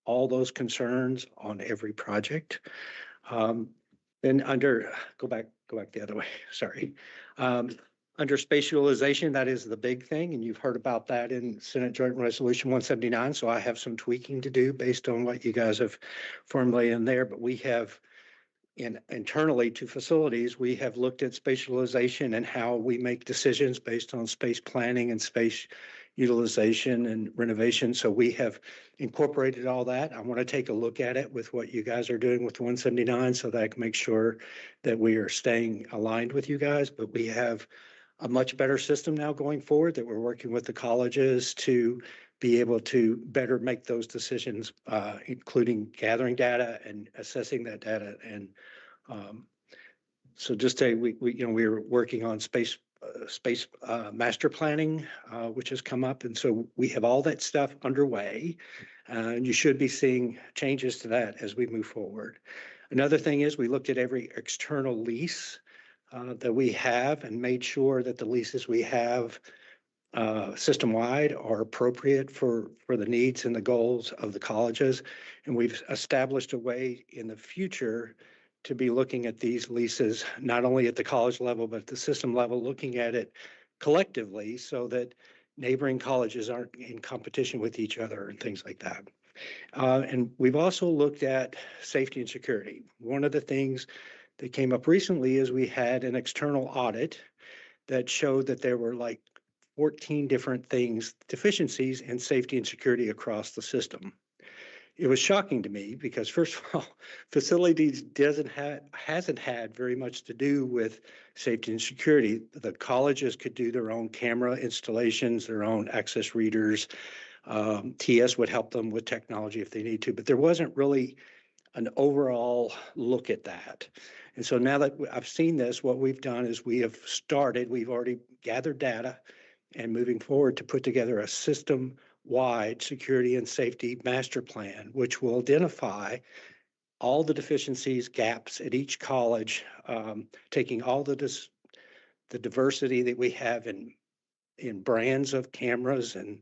Speaker 5: all those concerns on every project. Then go back the other way, sorry. Under spatialization, that is the big thing, and you've heard about that in Senate Joint Resolution 179. So I have some tweaking to do based on what you guys have formulated in there. But we have, internally to facilities, we have looked at spatialization and how we make decisions based on space planning and space utilization and renovation. So we have incorporated all that. I want to take a look at it with what you guys are doing with 179 so that I can make sure that we are staying aligned with you guys. But we have a much better system now going forward that we're working with the colleges to be able to better make those decisions, including gathering data and assessing that data. And so just say we're working on space master planning, which has come up. And so we have all that stuff underway, and you should be seeing changes to that as we move forward. Another thing is we looked at every external lease that we have and made sure that the leases we have system-wide are appropriate for the needs and the goals of the colleges. And we've established a way in the future to be looking at these leases, not only at the college level, but at the system level, looking at it collectively so that neighboring colleges aren't in competition with each other and things like that. And we've also looked at safety and security. One of the things that came up recently is we had an external audit that showed that there were like 14 different deficiencies in safety and security across the system. It was shocking to me because, first of all, facilities hasn't had very much to do with safety and security. The colleges could do their own camera installations, their own access readers. TS would help them with technology if they need to, but there wasn't really an overall look at that. And so now that I've seen this, what we've done is we've already gathered data and moving forward to put together a system-wide security and safety master plan, which will identify all the deficiencies, gaps at each college, taking all the diversity that we have in brands of cameras and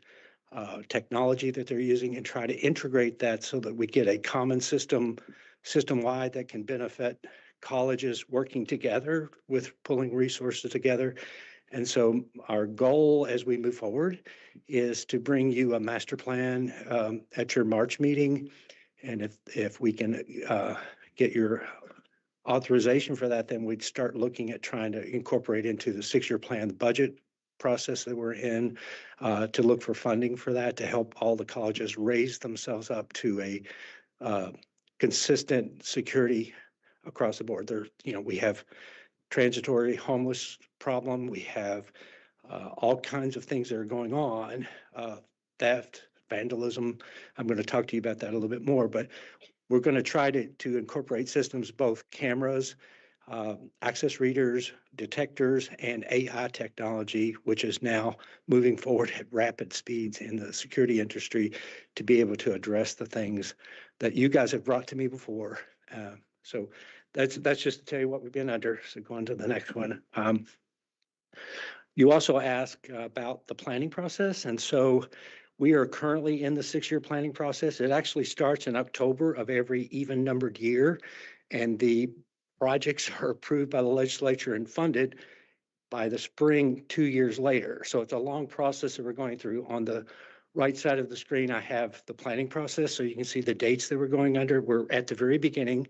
Speaker 5: technology that they're using and try to integrate that so that we get a common system-wide that can benefit colleges working together with pulling resources together. And so our goal as we move forward is to bring you a master plan at your March meeting. And if we can get your authorization for that, then we'd start looking at trying to incorporate into the 6-year plan, the budget process that we're in, to look for funding for that to help all the colleges raise themselves up to a consistent security across the board. There, we have transitory homeless problem. We have all kinds of things that are going on, theft, vandalism. I'm going to talk to you about that a little bit more, but we're going to try to incorporate systems, both cameras, access readers, detectors, and AI technology, which is now moving forward at rapid speeds in the security industry to be able to address the things that you guys have brought to me before. So that's just to tell you what we've been under. So going to the next one. You also asked about the planning process. And so we are currently in the 6-year planning process. It actually starts in October of every even numbered year. And the projects are approved by the legislature and funded by the spring 2 years later. So it's a long process that we're going through. On the right side of the screen, I have the planning process. So you can see the dates that we're going under. We're at the very beginning.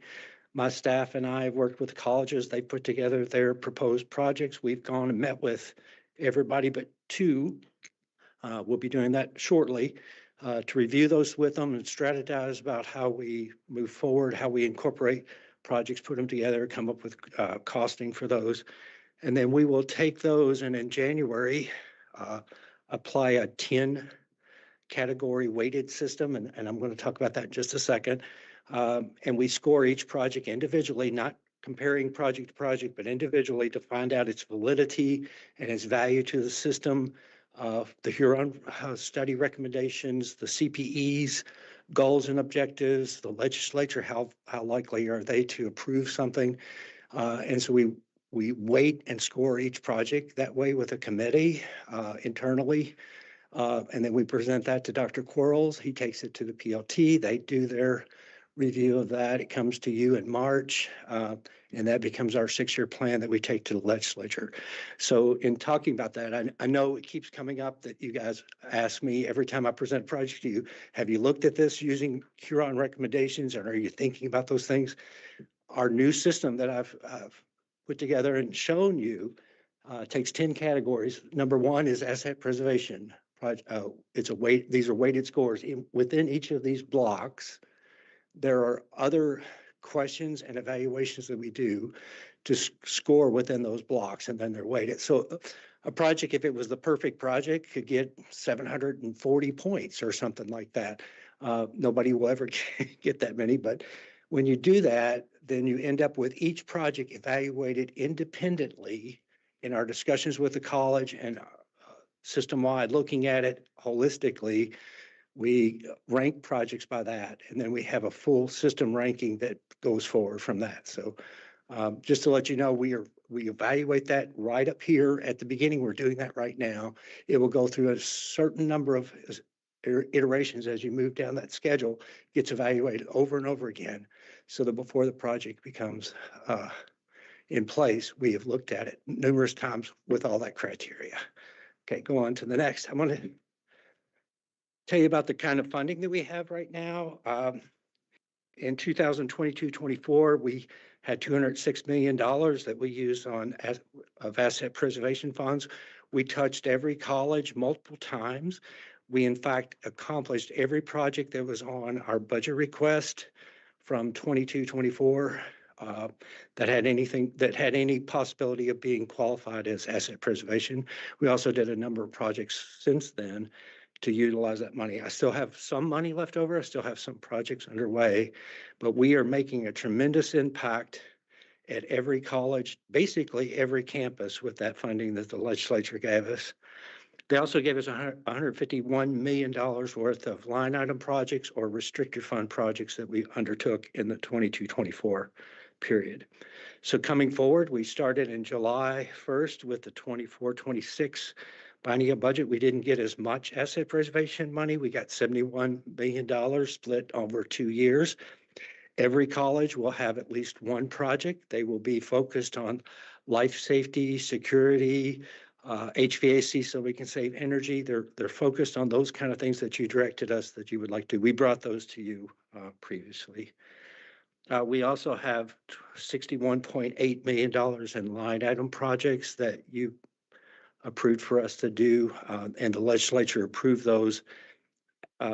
Speaker 5: My staff and I have worked with colleges. They put together their proposed projects. We've gone and met with everybody but 2. We'll be doing that shortly to review those with them and strategize about how we move forward, how we incorporate projects, put them together, come up with costing for those. And then we will take those and in January, apply a 10 category weighted system. And I'm going to talk about that in just a second. And we score each project individually, not comparing project to project, but individually to find out its validity and its value to the system, the Huron study recommendations, the CPEs, goals and objectives, the legislature, how likely are they to approve something? And so we weight and score each project that way with a committee internally. And then we present that to Dr. Quarles. He takes it to the PLT. They do their review of that. It comes to you in March, and that becomes our 6-year plan that we take to the legislature. So in talking about that, I know it keeps coming up that you guys ask me every time I present a project to you, have you looked at this using Huron recommendations, and are you thinking about those things? Our new system that I've put together and shown you takes 10 categories. Number 1 is asset preservation. These are weighted scores. Within each of these blocks, there are other questions and evaluations that we do to score within those blocks, and then they're weighted. So a project, if it was the perfect project, could get 740 points or something like that. Nobody will ever get that many, but when you do that, then you end up with each project evaluated independently in our discussions with the college and system-wide, looking at it holistically. We rank projects by that, and then we have a full system ranking that goes forward from that. So just to let you know, we evaluate that right up here at the beginning. We're doing that right now. It will go through a certain number of iterations as you move down that schedule, gets evaluated over and over again, so that before the project becomes in place, we have looked at it numerous times with all that criteria. Okay, go on to the next. I'm going to tell you about the kind of funding that we have right now. In 2022-24, we had $206 million that we used of asset preservation funds. We touched every college multiple times. We, in fact, accomplished every project that was on our budget request from 22-24 that had any possibility of being qualified as asset preservation. We also did a number of projects since then to utilize that money. I still have some money left over. I still have some projects underway, but we are making a tremendous impact at every college, basically every campus, with that funding that the legislature gave us. They also gave us $151 million worth of line item projects or restricted fund projects that we undertook in the 22-24 period. So coming forward, we started in July 1st with the 24-26 biennial budget. We didn't get as much asset preservation money. We got $71 million split over 2 years. Every college will have at least one project. They will be focused on life safety, security, HVAC, so we can save energy. They're focused on those kind of things that you directed us that you would like to. We brought those to you previously. We also have $61.8 million in line item projects that you approved for us to do, and the legislature approved those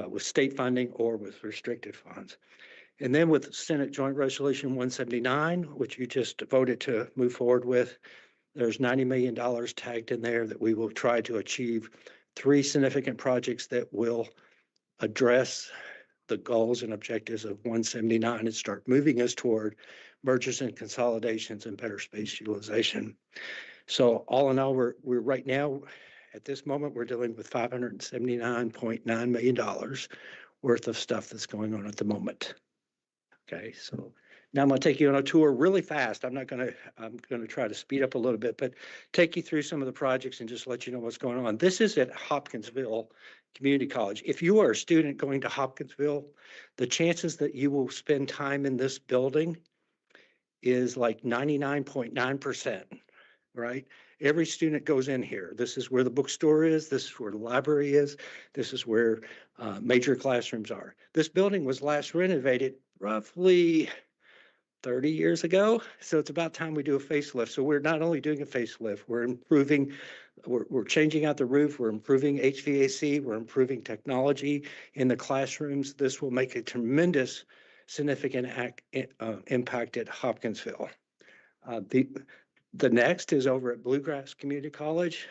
Speaker 5: with state funding or with restricted funds. And then with Senate Joint Resolution 179, which you just voted to move forward with, there's $90 million tagged in there that we will try to achieve 3 significant projects that will address the goals and objectives of 179 and start moving us toward mergers and consolidations and better space utilization. So all in all, we're right now, at this moment, we're dealing with $579.9 million worth of stuff that's going on at the moment. Okay, so now I'm going to take you on a tour really fast. I'm going to try to speed up a little bit, but take you through some of the projects and just let you know what's going on. This is at Hopkinsville Community College. If you are a student going to Hopkinsville, the chances that you will spend time in this building is like 99.9%, right? Every student goes in here. This is where the bookstore is. This is where the library is. This is where major classrooms are. This building was last renovated roughly 30 years ago. So it's about time we do a facelift. So we're not only doing a facelift, we're improving, we're changing out the roof, we're improving HVAC, we're improving technology in the classrooms. This will make a tremendous significant impact at Hopkinsville. The next is over at Bluegrass Community College.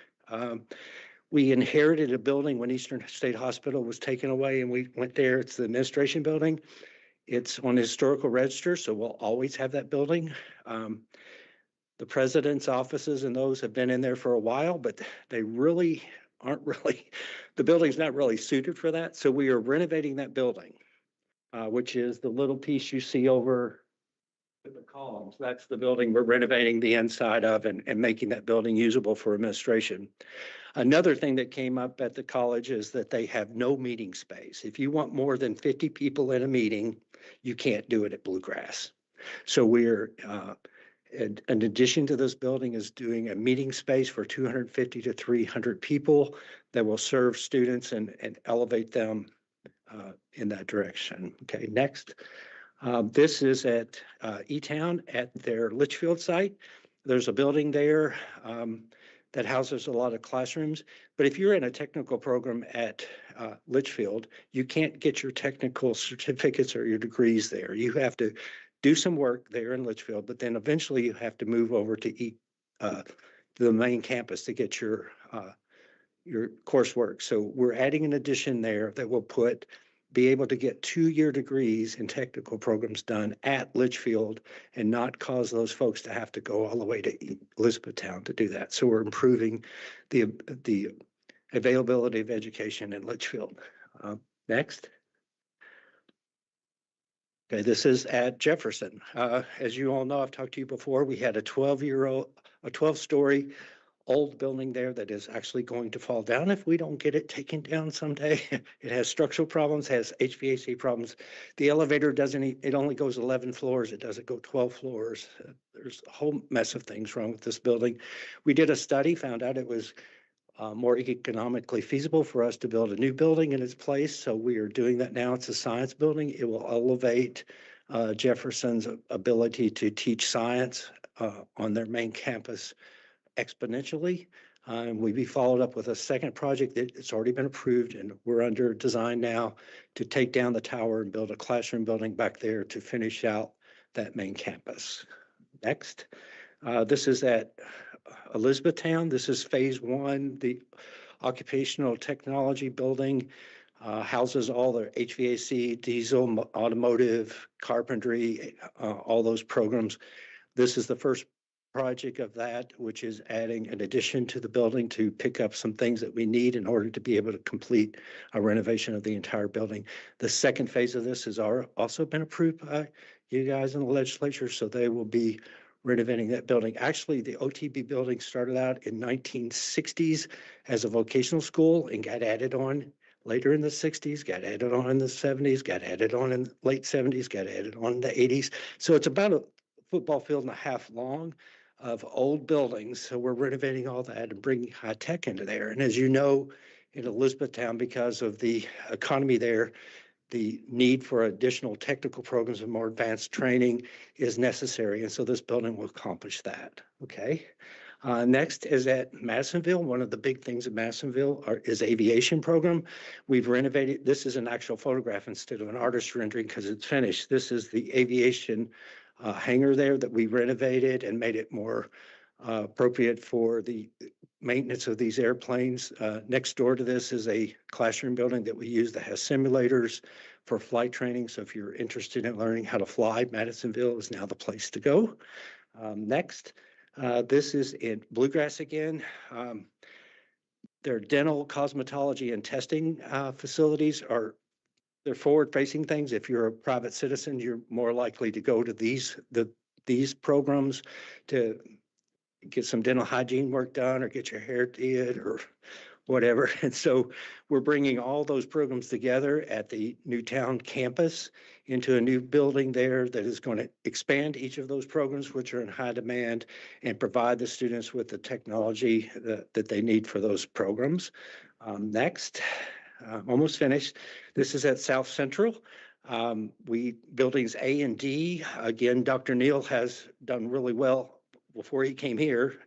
Speaker 5: We inherited a building when Eastern State Hospital was taken away, and we went there. It's the administration building. It's on the historical register, so we'll always have that building. The president's offices and those have been in there for a while, but they really aren't really, the building's not really suited for that. So we are renovating that building, which is the little piece you see over the columns. That's the building we're renovating the inside of and making that building usable for administration. Another thing that came up at the college is that they have no meeting space. If you want more than 50 people in a meeting, you can't do it at Bluegrass. So we're, in addition to this building, is doing a meeting space for 250 to 300 people that will serve students and elevate them in that direction. Okay, next. This is at E-Town at their Litchfield site. There's a building there that houses a lot of classrooms. But if you're in a technical program at Litchfield, you can't get your technical certificates or your degrees there. You have to do some work there in Litchfield, but then eventually you have to move over to the main campus to get your coursework. So we're adding an addition there that will be able to get 2-year degrees in technical programs done at Litchfield and not cause those folks to have to go all the way to Elizabethtown to do that. So we're improving the availability of education in Litchfield. Next. Okay, this is at Jefferson. As you all know, I've talked to you before, we had a 12-story old building there that is actually going to fall down if we don't get it taken down someday. It has structural problems, has HVAC problems. The elevator it only goes 11 floors. It doesn't go 12 floors. There's a whole mess of things wrong with this building. We did a study, found out it was more economically feasible for us to build a new building in its place. So we are doing that now. It's a science building. It will elevate Jefferson's ability to teach science on their main campus exponentially. We'll be followed up with a second project that it's already been approved, and we're under design now to take down the tower and build a classroom building back there to finish out that main campus. Next, this is at Elizabethtown. This is phase 1. The occupational technology building houses all the HVAC, diesel, automotive, carpentry, all those programs. This is the first project of that, which is adding an addition to the building to pick up some things that we need in order to be able to complete a renovation of the entire building. The second phase of this has also been approved by you guys in the legislature, so they will be renovating that building. Actually, the OTB building started out in 1960s as a vocational school and got added on later in the 60s, got added on in the 70s, got added on in the late 70s, got added on in the 80s. So it's about a football field and a half long of old buildings. So we're renovating all that and bringing high tech into there. And as you know, in Elizabethtown, because of the economy there, the need for additional technical programs and more advanced training is necessary. And so this building will accomplish that. Okay. Next is at Madisonville. One of the big things at Madisonville is aviation program. We've renovated. This is an actual photograph instead of an artist rendering because it's finished. This is the aviation hangar there that we renovated and made it more appropriate for the maintenance of these airplanes. Next door to this is a classroom building that we use that has simulators for flight training. So if you're interested in learning how to fly, Madisonville is now the place to go. Next, this is in Bluegrass again. Their dental, cosmetology, and testing facilities they're forward-facing things. If you're a private citizen, you're more likely to go to these programs to get some dental hygiene work done or get your hair did or whatever. And so we're bringing all those programs together at the Newtown campus into a new building there that is going to expand each of those programs, which are in high demand, and provide the students with the technology that they need for those programs. Next, almost finished. This is at South Central. Buildings A and D, again, Dr. Neal has done really well before he came here,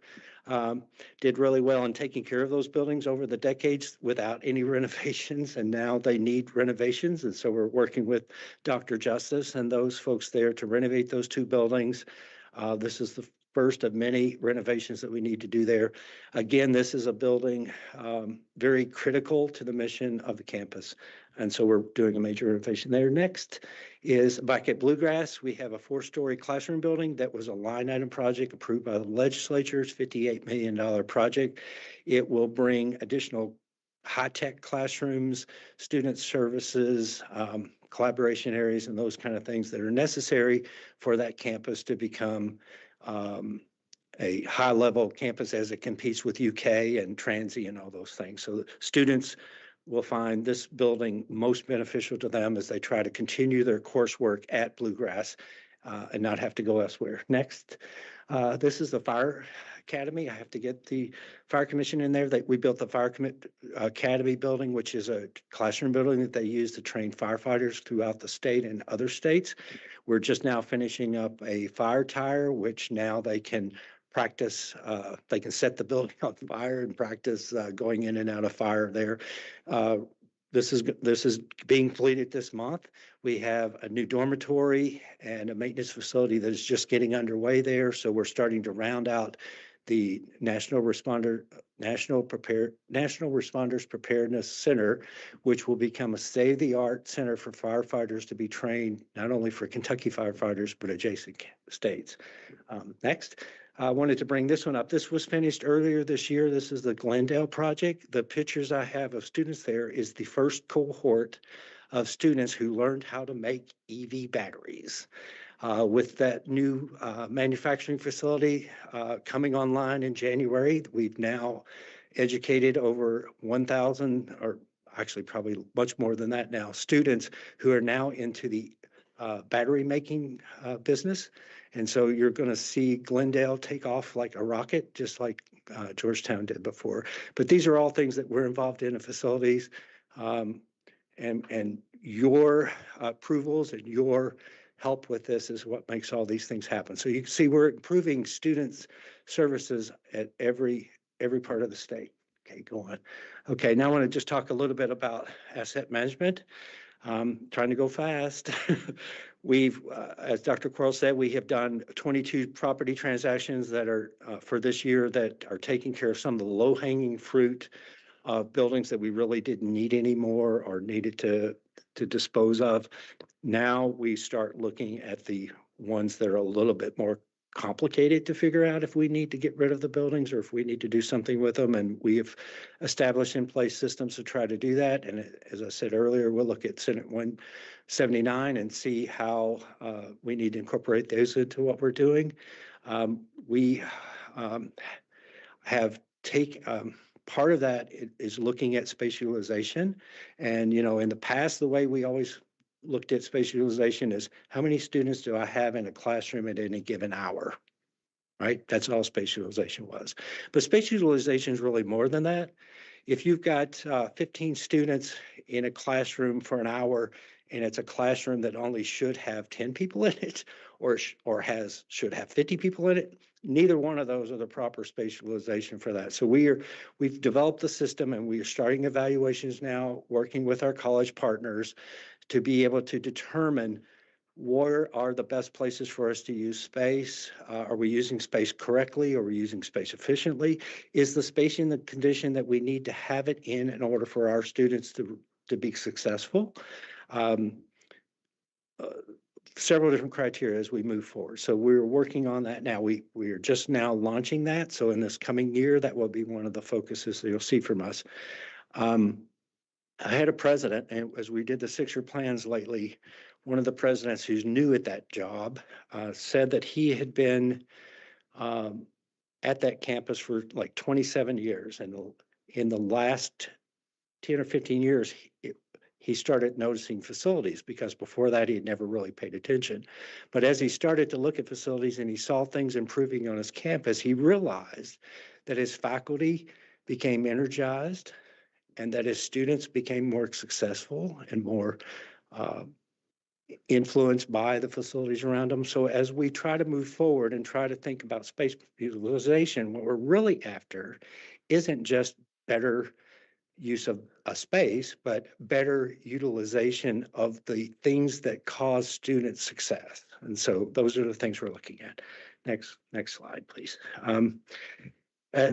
Speaker 5: did really well in taking care of those buildings over the decades without any renovations, and now they need renovations. And so we're working with Dr. Justice and those folks there to renovate those two buildings. This is the first of many renovations that we need to do there. Again, this is a building very critical to the mission of the campus. And so we're doing a major renovation there. Next is back at Bluegrass. We have a 4-story classroom building that was a line item project approved by the legislature's $58 million project. It will bring additional high-tech classrooms, student services, collaboration areas, and those kind of things that are necessary for that campus to become a high-level campus as it competes with UK and Transy and all those things. So students will find this building most beneficial to them as they try to continue their coursework at Bluegrass and not have to go elsewhere. Next, this is the Fire Academy. I have to get the Fire Commission in there. We built the Fire Academy building, which is a classroom building that they use to train firefighters throughout the state and other states. We're just now finishing up a fire tire, which now they can practice, they can set the building on fire and practice going in and out of fire there. This is being completed this month. We have a new dormitory and a maintenance facility that is just getting underway there. So we're starting to round out the National Responders Preparedness Center, which will become a state-of-the-art center for firefighters to be trained, not only for Kentucky firefighters, but adjacent states. Next. I wanted to bring this one up. This was finished earlier this year. This is the Glendale project. The pictures I have of students there is the first cohort of students who learned how to make EV batteries. With that new manufacturing facility coming online in January, we've now educated over 1,000, or actually probably much more than that now, students who are now into the battery making business. And so you're going to see Glendale take off like a rocket, just like Georgetown did before. But these are all things that we're involved in facilities, and your approvals and your help with this is what makes all these things happen. So you can see we're improving students' services at every part of the state. Okay, go on. Okay, now I want to just talk a little bit about asset management. Trying to go fast. We've, as Dr. Quarles said, we have done 22 property transactions that are for this year that are taking care of some of the low-hanging fruit of buildings that we really didn't need anymore or needed to dispose of. Now we start looking at the ones that are a little bit more complicated to figure out if we need to get rid of the buildings or if we need to do something with them. And we have established in place systems to try to do that. And as I said earlier, we'll look at Senate 179 and see how we need to incorporate those into what we're doing. We have part of that is looking at space utilization. And, you know, in the past, the way we always looked at space utilization is how many students do I have in a classroom at any given hour, right? That's all space utilization was. But space utilization is really more than that. If you've got 15 students in a classroom for an hour and it's a classroom that only should have 10 people in it or should have 50 people in it. Neither one of those are the proper space utilization for that. So we've developed the system, and we are starting evaluations now, working with our college partners to be able to determine where are the best places for us to use space? Are we using space correctly? Are we using space efficiently? Is the space in the condition that we need to have it in order for our students to be successful? Several different criteria as we move forward. So we're working on that now. We are just now launching that. So in this coming year, that will be one of the focuses that you'll see from us. I had a president, and as we did the 6-year plans lately, one of the presidents who's new at that job said that he had been at that campus for like 27 years. And in the last 10 or 15 years, he started noticing facilities, because before that, he had never really paid attention. But as he started to look at facilities and he saw things improving on his campus, he realized that his faculty became energized and that his students became more successful and more influenced by the facilities around them. So as we try to move forward and try to think about space utilization, what we're really after isn't just better use of a space, but better utilization of the things that cause student success. And so those are the things we're looking at. Next slide, please.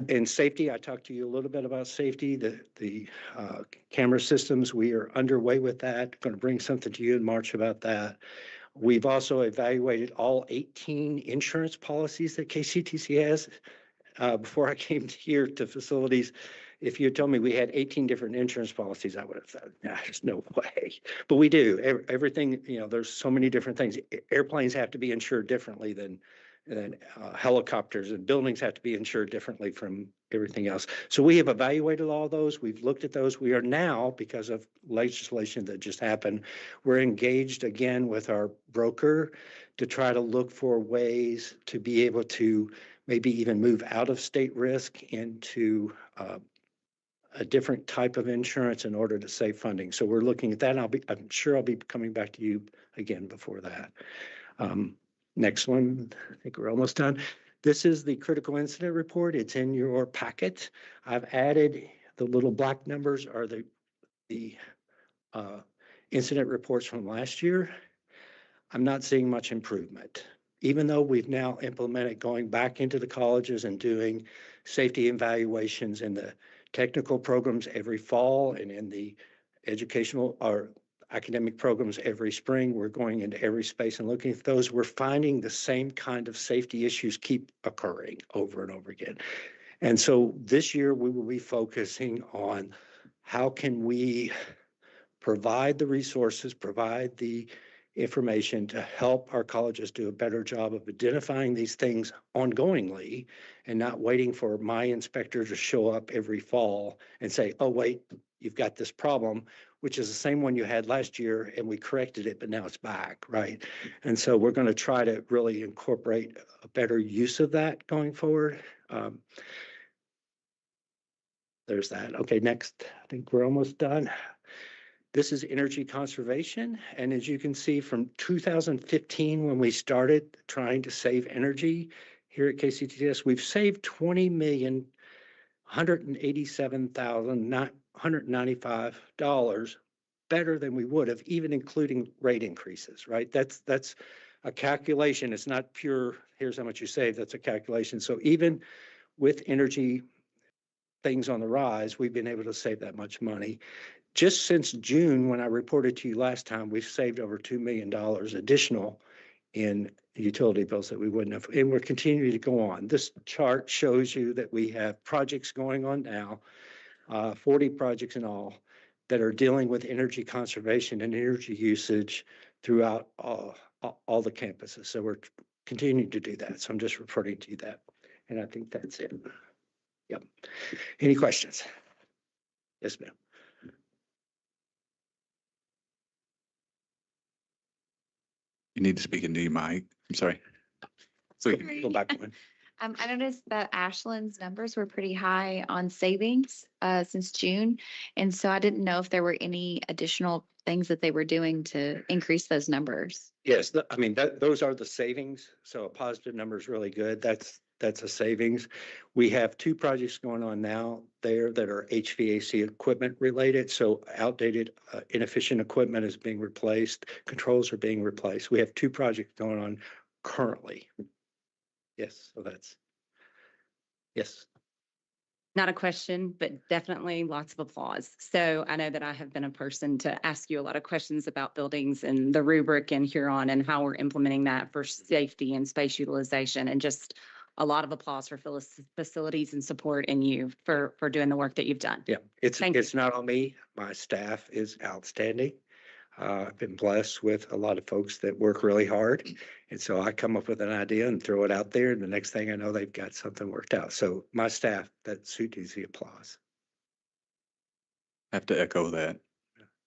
Speaker 5: In safety, I talked to you a little bit about safety, the camera systems. We are underway with that. Going to bring something to you in March about that. We've also evaluated all 18 insurance policies that KCTC has. Before I came here to facilities, if you had told me we had 18 different insurance policies, I would have said, nah, there's no way. But we do. Everything, there's so many different things. Airplanes have to be insured differently than helicopters, and buildings have to be insured differently from everything else. So we have evaluated all those. We've looked at those. We are now, because of legislation that just happened, we're engaged again with our broker to try to look for ways to be able to maybe even move out of state risk into a different type of insurance in order to save funding. So we're looking at that. And I'm sure I'll be coming back to you again before that. Next one, I think we're almost done. This is the critical incident report. It's in your packet. I've added the little black numbers are the incident reports from last year. I'm not seeing much improvement. Even though we've now implemented going back into the colleges and doing safety evaluations in the technical programs every fall and in the educational or academic programs every spring, we're going into every space and looking at those. We're finding the same kind of safety issues keep occurring over and over again. And so this year we will be focusing on how can we provide the resources, provide the information to help our colleges do a better job of identifying these things ongoingly and not waiting for my inspector to show up every fall and say, oh, wait, you've got this problem, which is the same one you had last year and we corrected it, but now it's back, right? And so we're going to try to really incorporate a better use of that going forward. There's that. Okay, next, I think we're almost done. This is energy conservation. And as you can see from 2015, when we started trying to save energy here at KCTCS, we've saved $20,187,995 better than we would have, even including rate increases, right? That's a calculation. It's not pure, here's how much you save. That's a calculation. So even with energy things on the rise, we've been able to save that much money. Just since June, when I reported to you last time, we've saved over $2 million additional in utility bills that we wouldn't have, and we're continuing to go on. This chart shows you that we have projects going on now, 40 projects in all, that are dealing with energy conservation and energy usage throughout all the campuses. So we're continuing to do that. So I'm just reporting to you that. And I think that's it. Yep. Any questions? Yes, ma'am.
Speaker 1: You need to speak into your mic. I'm sorry. So
Speaker 5: Go back one.
Speaker 6: I noticed that Ashland's numbers were pretty high on savings since June. And so I didn't know if there were any additional things that they were doing to increase those numbers.
Speaker 5: Yes, I mean, those are the savings. So a positive number is really good. That's a savings. We have two projects going on now there that are HVAC equipment related. So outdated, inefficient equipment is being replaced. Controls are being replaced. We have two projects going on currently. Yes, so yes.
Speaker 4: Not a question, but definitely lots of applause. So I know that I have been a person to ask you a lot of questions about buildings and the rubric in Huron and how we're implementing that for safety and space utilization, and just a lot of applause for facilities and support in you for doing the work that you've done.
Speaker 5: Yeah,
Speaker 4: Thank you.
Speaker 5: it's not on me. My staff is outstanding. I've been blessed with a lot of folks that work really hard. And so I come up with an idea and throw it out there. And the next thing I know, they've got something worked out. So my staff, that suits the applause.
Speaker 1: I have to echo that.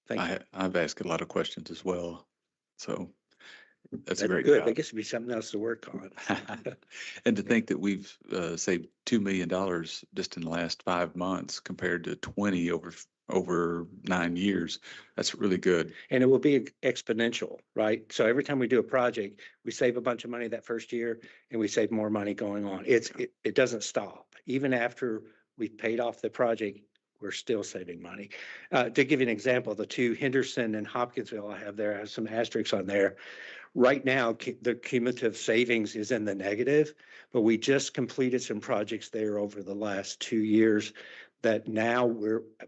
Speaker 5: Thank you.
Speaker 1: I've asked a lot of questions as well. So that's a
Speaker 5: That's
Speaker 1: great
Speaker 5: good.
Speaker 1: job.
Speaker 5: That gets to be something else to work on.
Speaker 1: And to think that we've saved $2 million just in the last 5 months compared to 20 over 9 years, that's really good.
Speaker 5: And it will be exponential, right? So every time we do a project, we save a bunch of money that first year and we save more money going on. It doesn't stop. Even after we've paid off the project, we're still saving money. To give you an example, the two Henderson and Hopkinsville I have some asterisks on there. Right now, the cumulative savings is in the negative, but we just completed some projects there over the last 2 years that now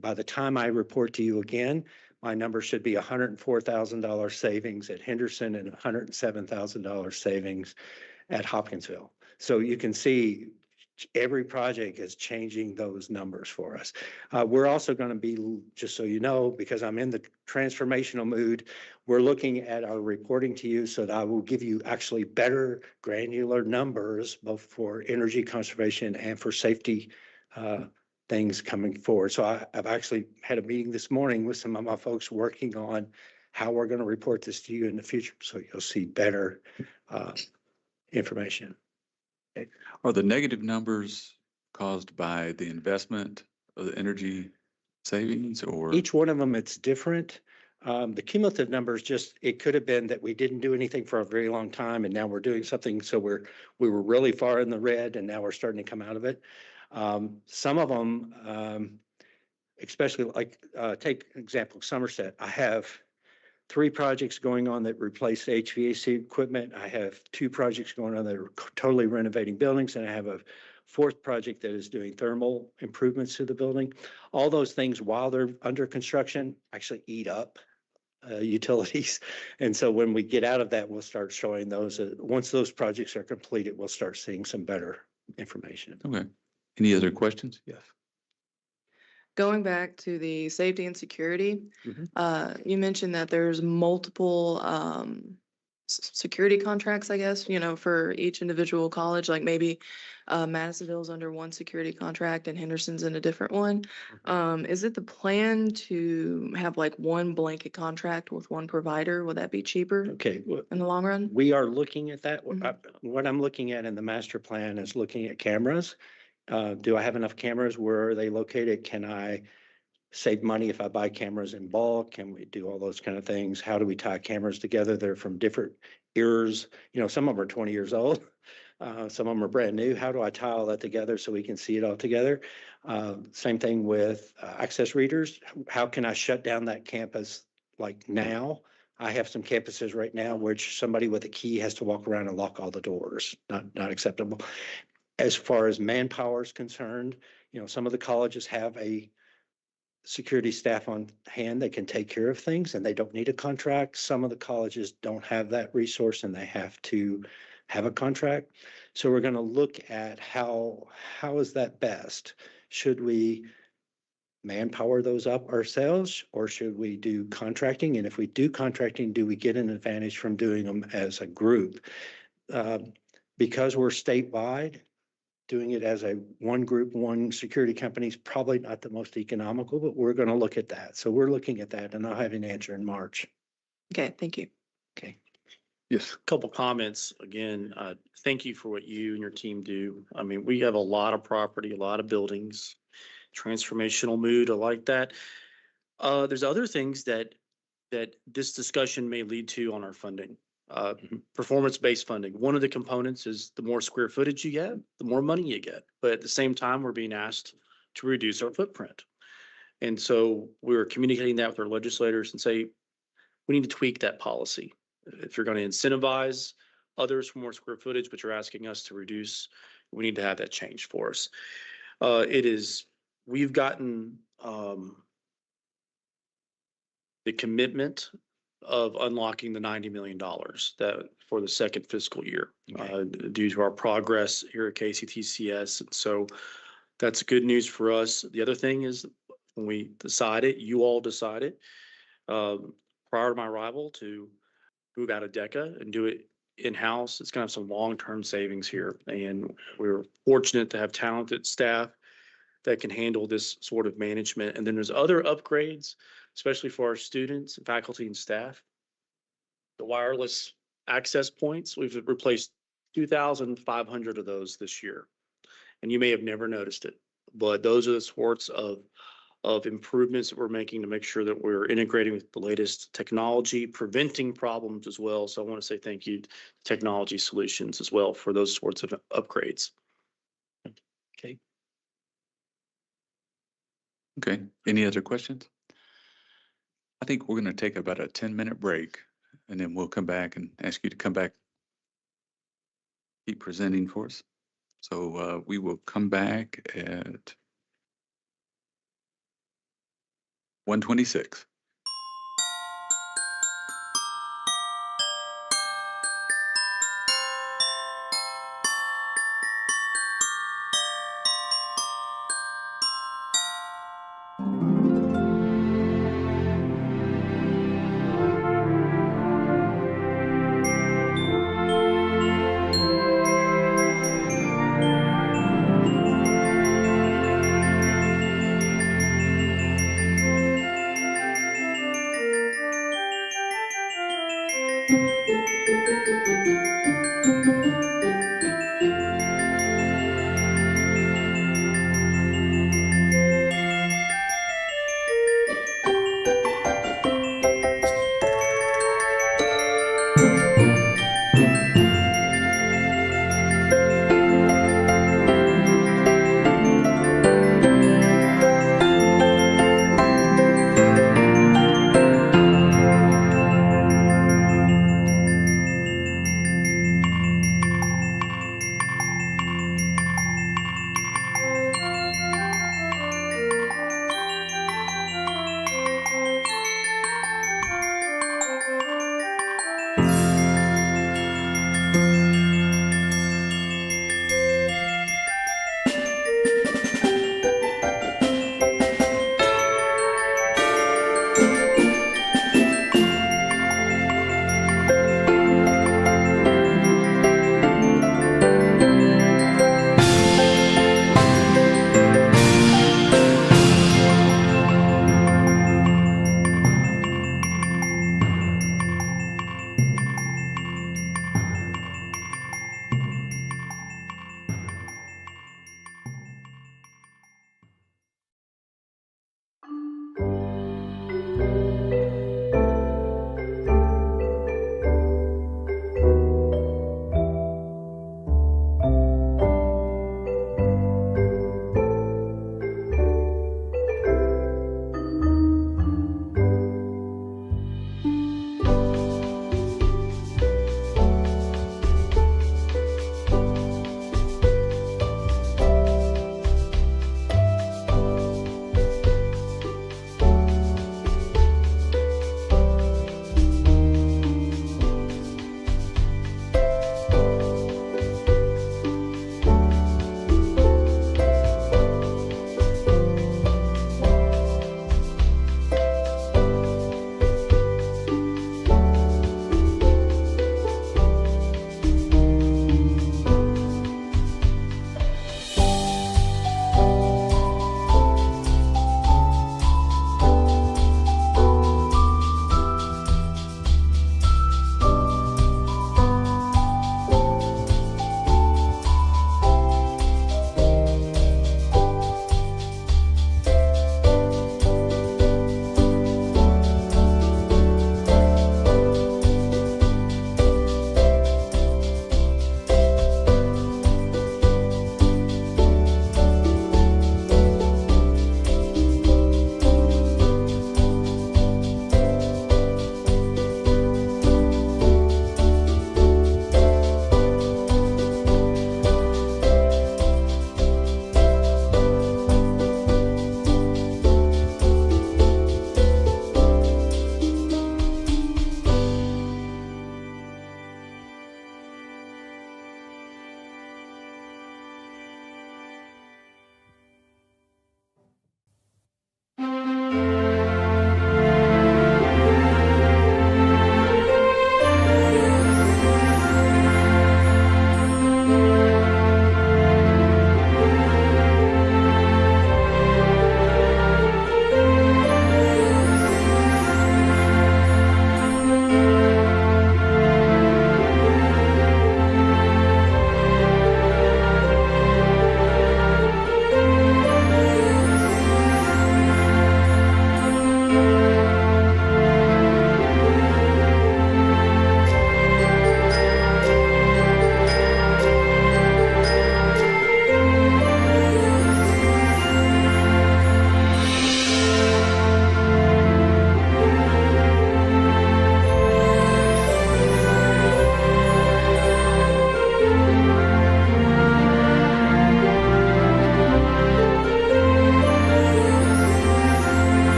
Speaker 5: by the time I report to you again, my number should be $104,000 savings at Henderson and $107,000 savings at Hopkinsville. So you can see every project is changing those numbers for us. We're also going to be, just so you know, because I'm in the transformational mood, we're looking at our reporting to you so that I will give you actually better granular numbers, both for energy conservation and for safety things coming forward. So I've actually had a meeting this morning with some of my folks working on how we're going to report this to you in the future. So you'll see better information.
Speaker 1: Are the negative numbers caused by the investment of the energy savings, or?
Speaker 5: Each one of them, it's different. The cumulative numbers it could have been that we didn't do anything for a very long time and now we're doing something. So we were really far in the red and now we're starting to come out of it. Some of them, especially like, take example, Somerset. I have 3 projects going on that replace HVAC equipment. I have 2 projects going on that are totally renovating buildings. And I have a 4th project that is doing thermal improvements to the building. All those things, while they're under construction, actually eat up utilities. And so when we get out of that, we'll start showing those. Once those projects are completed, we'll start seeing some better information.
Speaker 1: Okay. Any other questions? Yes.
Speaker 7: Going back to the safety and security,
Speaker 5: Mhm.
Speaker 7: you mentioned that there's multiple security contracts, I guess, for each individual college, like maybe Madisonville's under one security contract and Henderson's in a different one. Is it the plan to have like one blanket contract with one provider? Would that be cheaper
Speaker 5: Okay. Well,
Speaker 7: in the long run?
Speaker 5: we are looking at that.
Speaker 7: Mhm.
Speaker 5: What I'm looking at in the master plan is looking at cameras. Do I have enough cameras? Where are they located? Can I save money if I buy cameras in bulk? Can we do all those kind of things? How do we tie cameras together? They're from different eras. Some of them are 20 years old. Some of them are brand new. How do I tie all that together so we can see it all together? Same thing with access readers. How can I shut down that campus like now? I have some campuses right now which somebody with a key has to walk around and lock all the doors. Not acceptable. As far as manpower is concerned, some of the colleges have a security staff on hand that can take care of things and they don't need a contract. Some of the colleges don't have that resource and they have to have a contract. So we're going to look at how is that best? Should we manpower those up ourselves or should we do contracting? And if we do contracting, do we get an advantage from doing them as a group? Because we're statewide, doing it as a one group, one security company is probably not the most economical, but we're going to look at that. So we're looking at that and I'll have an answer in March.
Speaker 7: Okay, thank you.
Speaker 5: Okay.
Speaker 1: Yes.
Speaker 3: Couple comments. Again, thank you for what you and your team do. I mean, we have a lot of property, a lot of buildings, transformational mood. I like that. There's other things that this discussion may lead to on our funding. Performance-based funding. One of the components is the more square footage you get, the more money you get. But at the same time, we're being asked to reduce our footprint. And so we're communicating that with our legislators and say, we need to tweak that policy. If you're going to incentivize others for more square footage, but you're asking us to reduce, we need to have that change for us. We've gotten the commitment of unlocking the $90 million that for the second fiscal year due to our progress here at KCTCS. And so that's good news for us. The other thing is when we decided, you all decided prior to my arrival to move out of DECA and do it in-house, it's going to have some long-term savings here. And we're fortunate to have talented staff that can handle this sort of management. And then there's other upgrades, especially for our students, faculty, and staff. The wireless access points, we've replaced 2,500 of those this year. And you may have never noticed it, but those are the sorts of improvements that we're making to make sure that we're integrating with the latest technology, preventing problems as well. So I want to say thank you to Technology Solutions as well for those sorts of upgrades.
Speaker 5: Okay.
Speaker 1: Okay. Any other questions? I think we're going to take about a 10-minute break, and then we'll come back and ask you to come back, keep presenting for us. So we will come back at 1:26.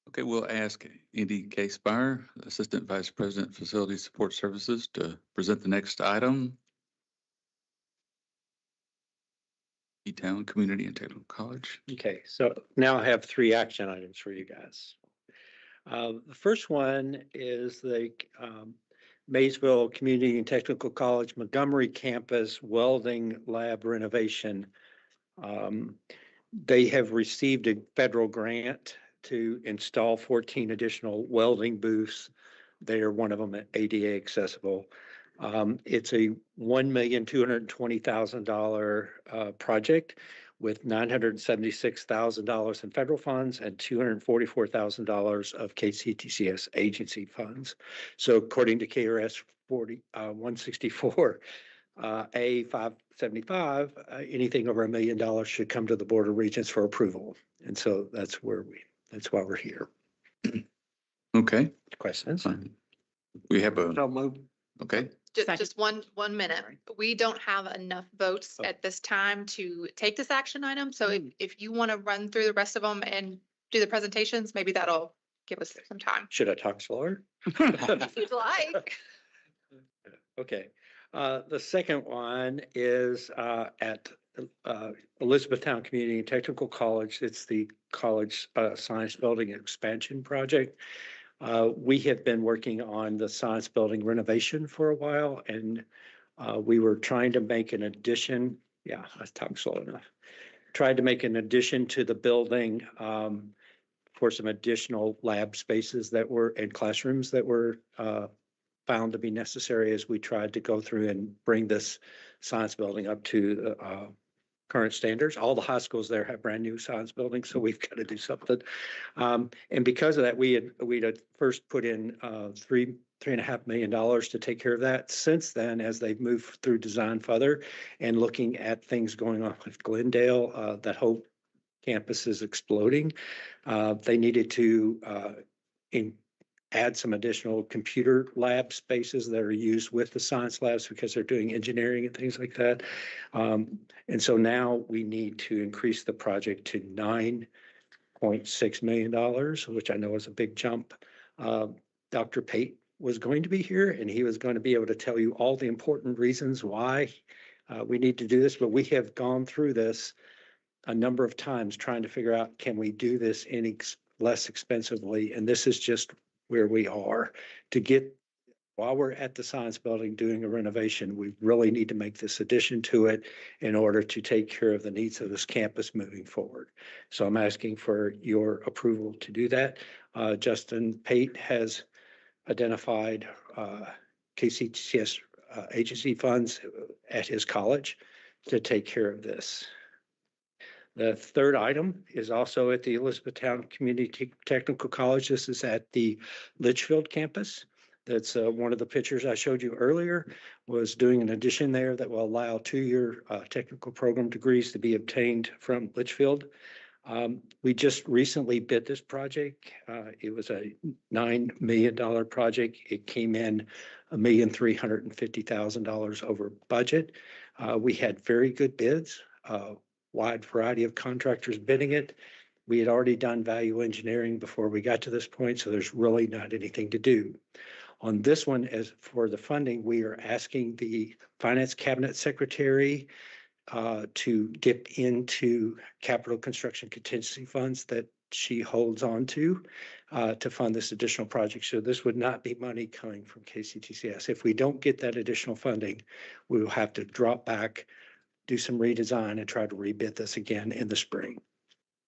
Speaker 1: Okay, we'll ask Andy K. Spire, Assistant Vice President, Facility Support Services, to present the next item. E-Town Community and Technical College.
Speaker 5: Okay, so now I have three action items for you guys. The first one is the Maysville Community and Technical College Montgomery Campus Welding Lab renovation. They have received a federal grant to install 14 additional welding booths. They are one of them ADA accessible. It's a $1,220,000 project with $976,000 in federal funds and $244,000 of KCTCS agency funds. So according to KRS 164, A 575, anything over $1 million should come to the Board of Regents for approval. And so that's why we're here.
Speaker 1: Okay,
Speaker 5: Questions?
Speaker 1: fine. We have a,
Speaker 5: move.
Speaker 1: okay,
Speaker 2: Just,
Speaker 4: Second.
Speaker 2: just one minute. We don't have enough votes
Speaker 5: Oh.
Speaker 2: at this time to take this action item. So if you want to run through the rest of them and do the presentations, maybe that'll give us some time.
Speaker 5: Should I talk slower?
Speaker 2: If you'd like.
Speaker 5: Okay, the second one is at Elizabethtown Community and Technical College. It's the college science building expansion project. We have been working on the science building renovation for a while, and we were trying to make an addition. Yeah, I talked slow enough. Tried to make an addition to the building for some additional lab spaces that were and classrooms that were found to be necessary as we tried to go through and bring this science building up to the current standards. All the high schools there have brand new science buildings, so we've got to do something. And because of that, we'd first put in $3.5 million to take care of that. Since then, as they've moved through design further and looking at things going on with Glendale, that whole campus is exploding. They needed to add some additional computer lab spaces that are used with the science labs because they're doing engineering and things like that. And so now we need to increase the project to $9.6 million, which I know is a big jump. Dr. Pate was going to be here and he was going to be able to tell you all the important reasons why we need to do this, but we have gone through this a number of times trying to figure out, can we do this any less expensively? And this is just where we are to get, while we're at the science building doing a renovation, we really need to make this addition to it in order to take care of the needs of this campus moving forward. So I'm asking for your approval to do that. Justin Pate has identified KCTCS agency funds at his college to take care of this. The third item is also at the Elizabethtown Community Technical College. This is at the Litchfield campus. That's one of the pictures I showed you earlier, was doing an addition there that will allow 2-year technical program degrees to be obtained from Litchfield. We just recently bid this project. It was a $9 million project. It came in $1,350,000 over budget. We had very good bids. Wide variety of contractors bidding it. We had already done value engineering before we got to this point, so there's really not anything to do. On this one, as for the funding, we are asking the Finance Cabinet Secretary to dip into capital construction contingency funds that she holds on to fund this additional project. So this would not be money coming from KCTCS. If we don't get that additional funding, we will have to drop back, do some redesign and try to rebid this again in the spring.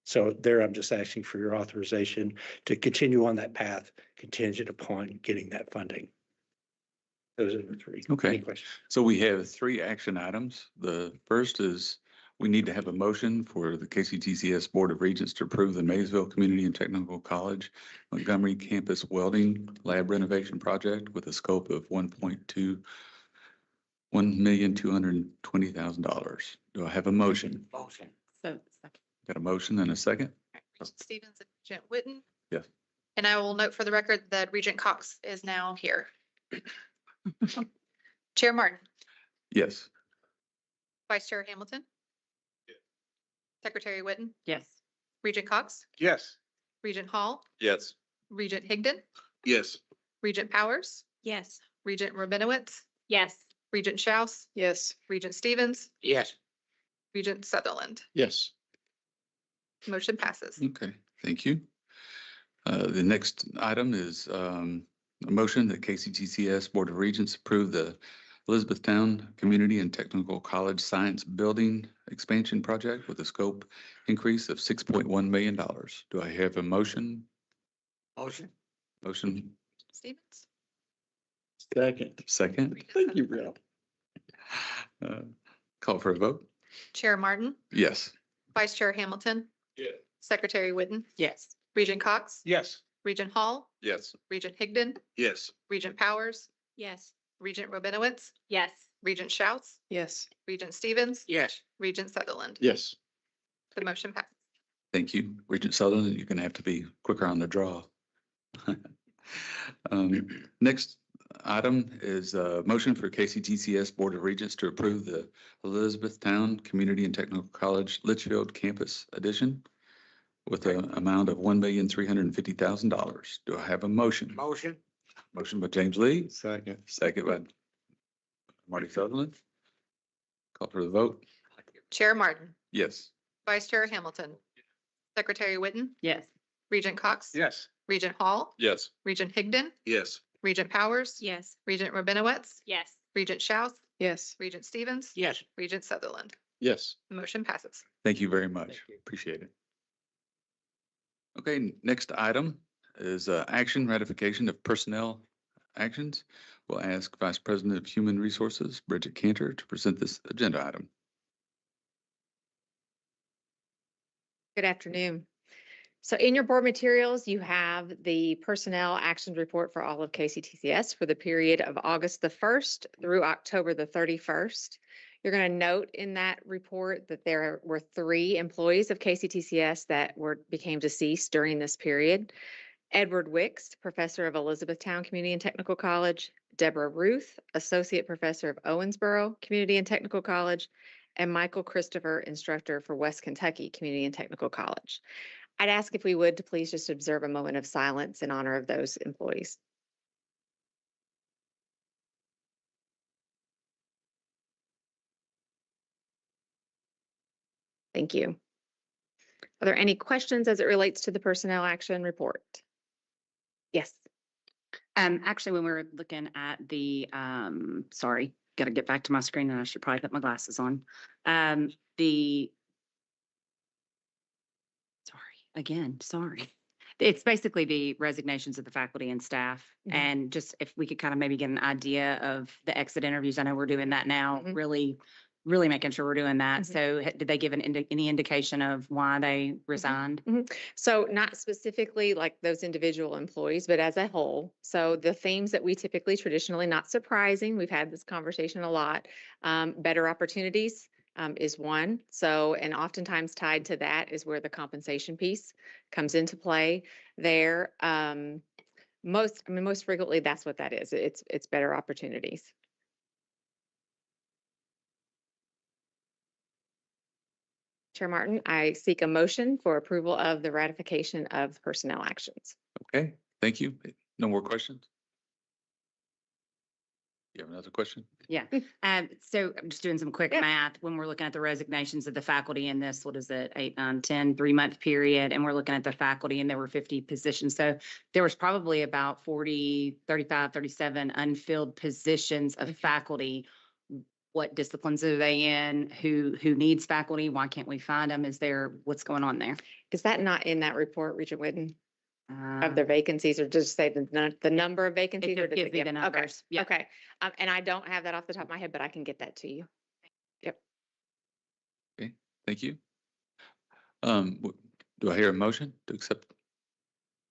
Speaker 5: So there, I'm just asking for your authorization to continue on that path contingent upon getting that funding. Those are the three.
Speaker 1: Okay.
Speaker 5: Any questions?
Speaker 1: so we have 3 action items. The first is we need to have a motion for the KCTCS Board of Regents to approve the Maysville Community and Technical College Montgomery Campus Welding Lab Renovation Project with a scope of $1,220,000. Do I have a motion?
Speaker 5: Motion.
Speaker 4: So, second.
Speaker 1: Got a motion and a second?
Speaker 2: Regent Stevens and Regent Whitten.
Speaker 1: Yes.
Speaker 2: And I will note for the record that Regent Cox is now here. Chair Martin,
Speaker 1: Yes.
Speaker 2: Vice Chair Hamilton. Secretary Whitten,
Speaker 4: Yes.
Speaker 2: Regent Cox,
Speaker 5: Yes.
Speaker 2: Regent Hall,
Speaker 1: Yes.
Speaker 2: Regent Higdon,
Speaker 1: Yes.
Speaker 2: Regent Powers,
Speaker 6: Yes.
Speaker 2: Regent Rabinowitz,
Speaker 6: Yes.
Speaker 2: Regent Schaus,
Speaker 7: Yes.
Speaker 2: Regent Stevens,
Speaker 3: Yes.
Speaker 2: Regent Sutherland.
Speaker 1: Yes.
Speaker 2: Motion passes.
Speaker 1: Okay, thank you. The next item is a motion that KCTCS Board of Regents approve the Elizabethtown Community and Technical College Science Building Expansion Project with a scope increase of $6.1 million. Do I have a motion?
Speaker 3: Motion.
Speaker 1: Motion,
Speaker 2: Stevens?
Speaker 3: Second.
Speaker 1: second.
Speaker 3: Thank you, Bill.
Speaker 1: Call for a vote?
Speaker 2: Chair Martin,
Speaker 1: Yes.
Speaker 2: Vice Chair Hamilton,
Speaker 3: Yeah.
Speaker 2: Secretary Whitten,
Speaker 7: Yes.
Speaker 2: Regent Cox,
Speaker 3: Yes.
Speaker 2: Regent Hall,
Speaker 1: Yes.
Speaker 2: Regent Higdon,
Speaker 1: Yes.
Speaker 2: Regent Powers,
Speaker 6: Yes.
Speaker 2: Regent Rabinowitz,
Speaker 6: Yes.
Speaker 2: Regent Schaus,
Speaker 7: Yes.
Speaker 2: Regent Stevens,
Speaker 3: Yes.
Speaker 2: Regent Sutherland.
Speaker 1: Yes.
Speaker 2: The motion passes.
Speaker 1: Thank you. Regent Sutherland, you're going to have to be quicker on the draw. Next item is a motion for KCTCS Board of Regents to approve the Elizabethtown Community and Technical College Litchfield Campus Addition with an amount of $1,350,000. Do I have a motion?
Speaker 3: Motion.
Speaker 1: Motion by James Lee,
Speaker 5: Second.
Speaker 1: second by Marty Sutherland. Call for the vote?
Speaker 2: Chair Martin,
Speaker 1: Yes.
Speaker 2: Vice Chair Hamilton, Secretary Whitten,
Speaker 4: Yes.
Speaker 2: Regent Cox,
Speaker 3: Yes.
Speaker 2: Regent Hall,
Speaker 1: Yes.
Speaker 2: Regent Higdon,
Speaker 1: Yes.
Speaker 2: Regent Powers,
Speaker 6: Yes.
Speaker 2: Regent Rabinowitz,
Speaker 6: Yes.
Speaker 2: Regent Schaus,
Speaker 7: Yes.
Speaker 2: Regent Stevens,
Speaker 3: Yes.
Speaker 2: Regent Sutherland.
Speaker 1: Yes.
Speaker 2: The motion passes.
Speaker 1: Thank you very much. Appreciate it. Okay, next item is action ratification of personnel actions. We'll ask Vice President of Human Resources, Bridget Cantor, to present this agenda item.
Speaker 8: Good afternoon. So in your board materials, you have the personnel actions report for all of KCTCS for the period of August the 1st through October the 31st. You're going to note in that report that there were 3 employees of KCTCS that became deceased during this period. Edward Wicks, professor of Elizabethtown Community and Technical College, Deborah Ruth, associate professor of Owensboro Community and Technical College, and Michael Christopher, instructor for West Kentucky Community and Technical College. I'd ask if we would to please just observe a moment of silence in honor of those employees. Thank you. Are there any questions as it relates to the personnel action report? Yes.
Speaker 4: Actually, when we were looking at the, sorry, got to get back to my screen and I should probably put my glasses on. Sorry. It's basically the resignations of the faculty and staff.
Speaker 8: Mhm.
Speaker 4: And just if we could kind of maybe get an idea of the exit interviews. I know we're doing that now,
Speaker 8: Mhm.
Speaker 4: really making sure we're doing that.
Speaker 8: Mhm.
Speaker 4: So did they give any indication of why they resigned?
Speaker 8: So not specifically like those individual employees, but as a whole. So the themes that we typically traditionally, not surprising, we've had this conversation a lot. Better opportunities is one. So, and oftentimes tied to that is where the compensation piece comes into play there. Most frequently, that's what that is. It's better opportunities. Chair Martin, I seek a motion for approval of the ratification of personnel actions.
Speaker 1: Okay, thank you. No more questions? You have another question?
Speaker 4: Yeah. So I'm just doing some quick math. When we're looking at the resignations of the faculty in this, what is it, 8, 9, 10, 3-month period, and we're looking at the faculty and there were 50 positions. So there was probably about 40, 35, 37 unfilled positions of faculty. What disciplines are they in? Who needs faculty? Why can't we find them? What's going on there?
Speaker 8: Is that not in that report, Regent Whitten, of the vacancies, or just say the number of vacancies?
Speaker 4: It
Speaker 8: or does
Speaker 4: gives me
Speaker 8: give-
Speaker 4: the numbers. Yeah.
Speaker 8: Okay, and I don't have that off the top of my head, but I can get that to you.
Speaker 1: Okay, thank you. Do I hear a motion to accept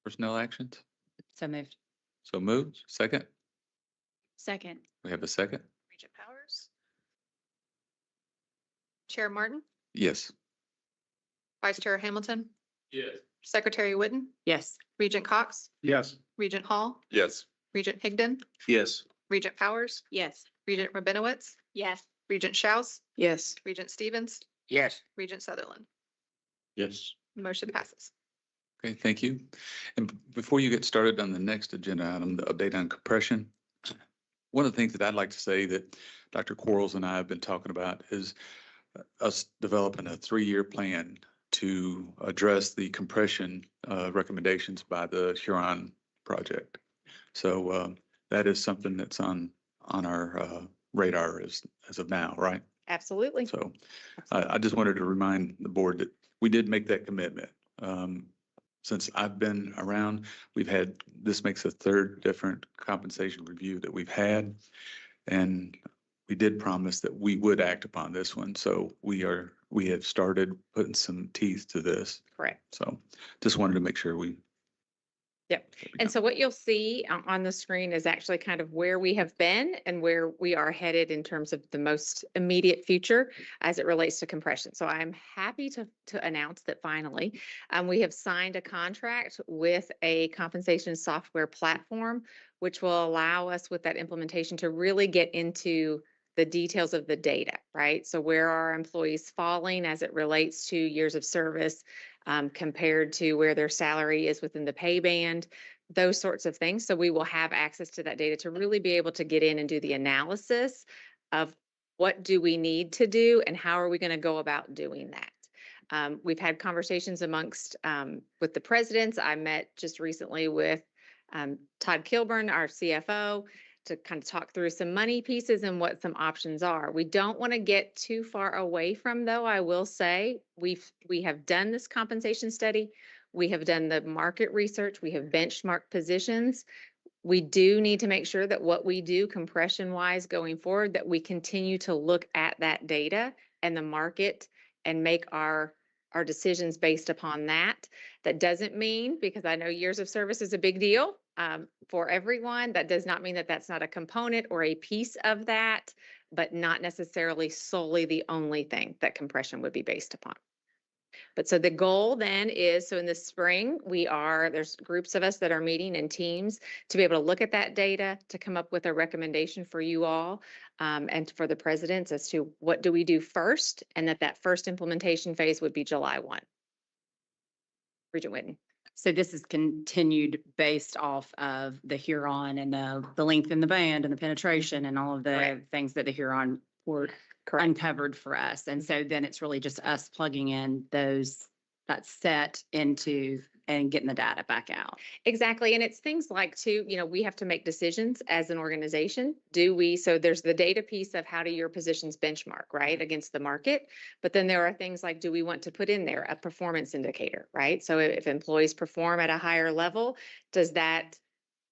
Speaker 1: personnel actions?
Speaker 4: So moved.
Speaker 1: So moved. Second?
Speaker 6: Second.
Speaker 1: We have a second?
Speaker 2: Regent Powers? Chair Martin,
Speaker 1: Yes.
Speaker 2: Vice Chair Hamilton,
Speaker 3: Yes.
Speaker 2: Secretary Whitten,
Speaker 4: Yes.
Speaker 2: Regent Cox,
Speaker 3: Yes.
Speaker 2: Regent Hall,
Speaker 1: Yes.
Speaker 2: Regent Higdon,
Speaker 3: Yes.
Speaker 2: Regent Powers,
Speaker 6: Yes.
Speaker 2: Regent Rabinowitz,
Speaker 6: Yes.
Speaker 2: Regent Schaus,
Speaker 7: Yes.
Speaker 2: Regent Stevens,
Speaker 3: Yes.
Speaker 2: Regent Sutherland.
Speaker 3: Yes.
Speaker 2: Motion passes.
Speaker 1: Okay, thank you. And before you get started on the next agenda item, the update on compression, one of the things that I'd like to say that Dr. Quarles and I have been talking about is us developing a 3-year plan to address the compression recommendations by the Huron project. So that is something that's on our radar as of now, right?
Speaker 8: Absolutely.
Speaker 1: So I just wanted to remind the board that we did make that commitment. Since I've been around, this makes a third different compensation review that we've had. And we did promise that we would act upon this one. So we have started putting some teeth to this.
Speaker 8: Correct.
Speaker 1: So just wanted to make sure we.
Speaker 8: Yep. And so what you'll see on the screen is actually kind of where we have been and where we are headed in terms of the most immediate future as it relates to compression. So I'm happy to announce that finally we have signed a contract with a compensation software platform, which will allow us with that implementation to really get into the details of the data, right? So where are our employees falling as it relates to years of service, compared to where their salary is within the pay band, those sorts of things. So we will have access to that data to really be able to get in and do the analysis of what do we need to do and how are we going to go about doing that. We've had conversations amongst with the presidents. I met just recently with Todd Kilburn, our CFO, to kind of talk through some money pieces and what some options are. We don't want to get too far away from, though, I will say, we have done this compensation study. We have done the market research. We have benchmarked positions. We do need to make sure that what we do compression wise going forward, that we continue to look at that data and the market and make our decisions based upon that. That doesn't mean, because I know years of service is a big deal for everyone, that does not mean that that's not a component or a piece of that, but not necessarily solely the only thing that compression would be based upon. But so the goal then is, so in the spring, there's groups of us that are meeting in teams to be able to look at that data, to come up with a recommendation for you all and for the presidents as to what do we do first, and that first implementation phase would be July 1. Regent Whitten.
Speaker 4: So this is continued based off of the Huron and the length in the band and the penetration and all of the
Speaker 8: Correct.
Speaker 4: things that the Huron report uncovered for us. And so then it's really just us plugging in that set into and getting the data back out.
Speaker 8: Exactly. And it's things like too, we have to make decisions as an organization. So there's the data piece of how do your positions benchmark, right, against the market. But then there are things like, do we want to put in there a performance indicator, right? So if employees perform at a higher level, do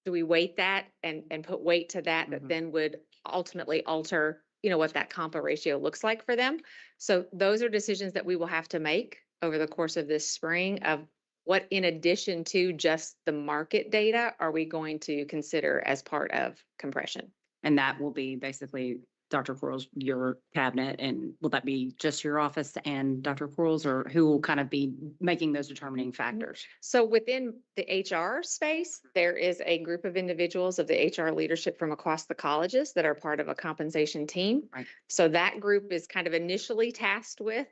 Speaker 8: we weight that and put weight to that then would ultimately alter, what that compa ratio looks like for them. So those are decisions that we will have to make over the course of this spring of what, in addition to just the market data, are we going to consider as part of compression?
Speaker 4: And that will be basically Dr. Quarles, your cabinet, and will that be just your office and Dr. Quarles, or who will kind of be making those determining factors?
Speaker 8: So within the HR space, there is a group of individuals of the HR leadership from across the colleges that are part of a compensation team.
Speaker 4: Right.
Speaker 8: So that group is kind of initially tasked with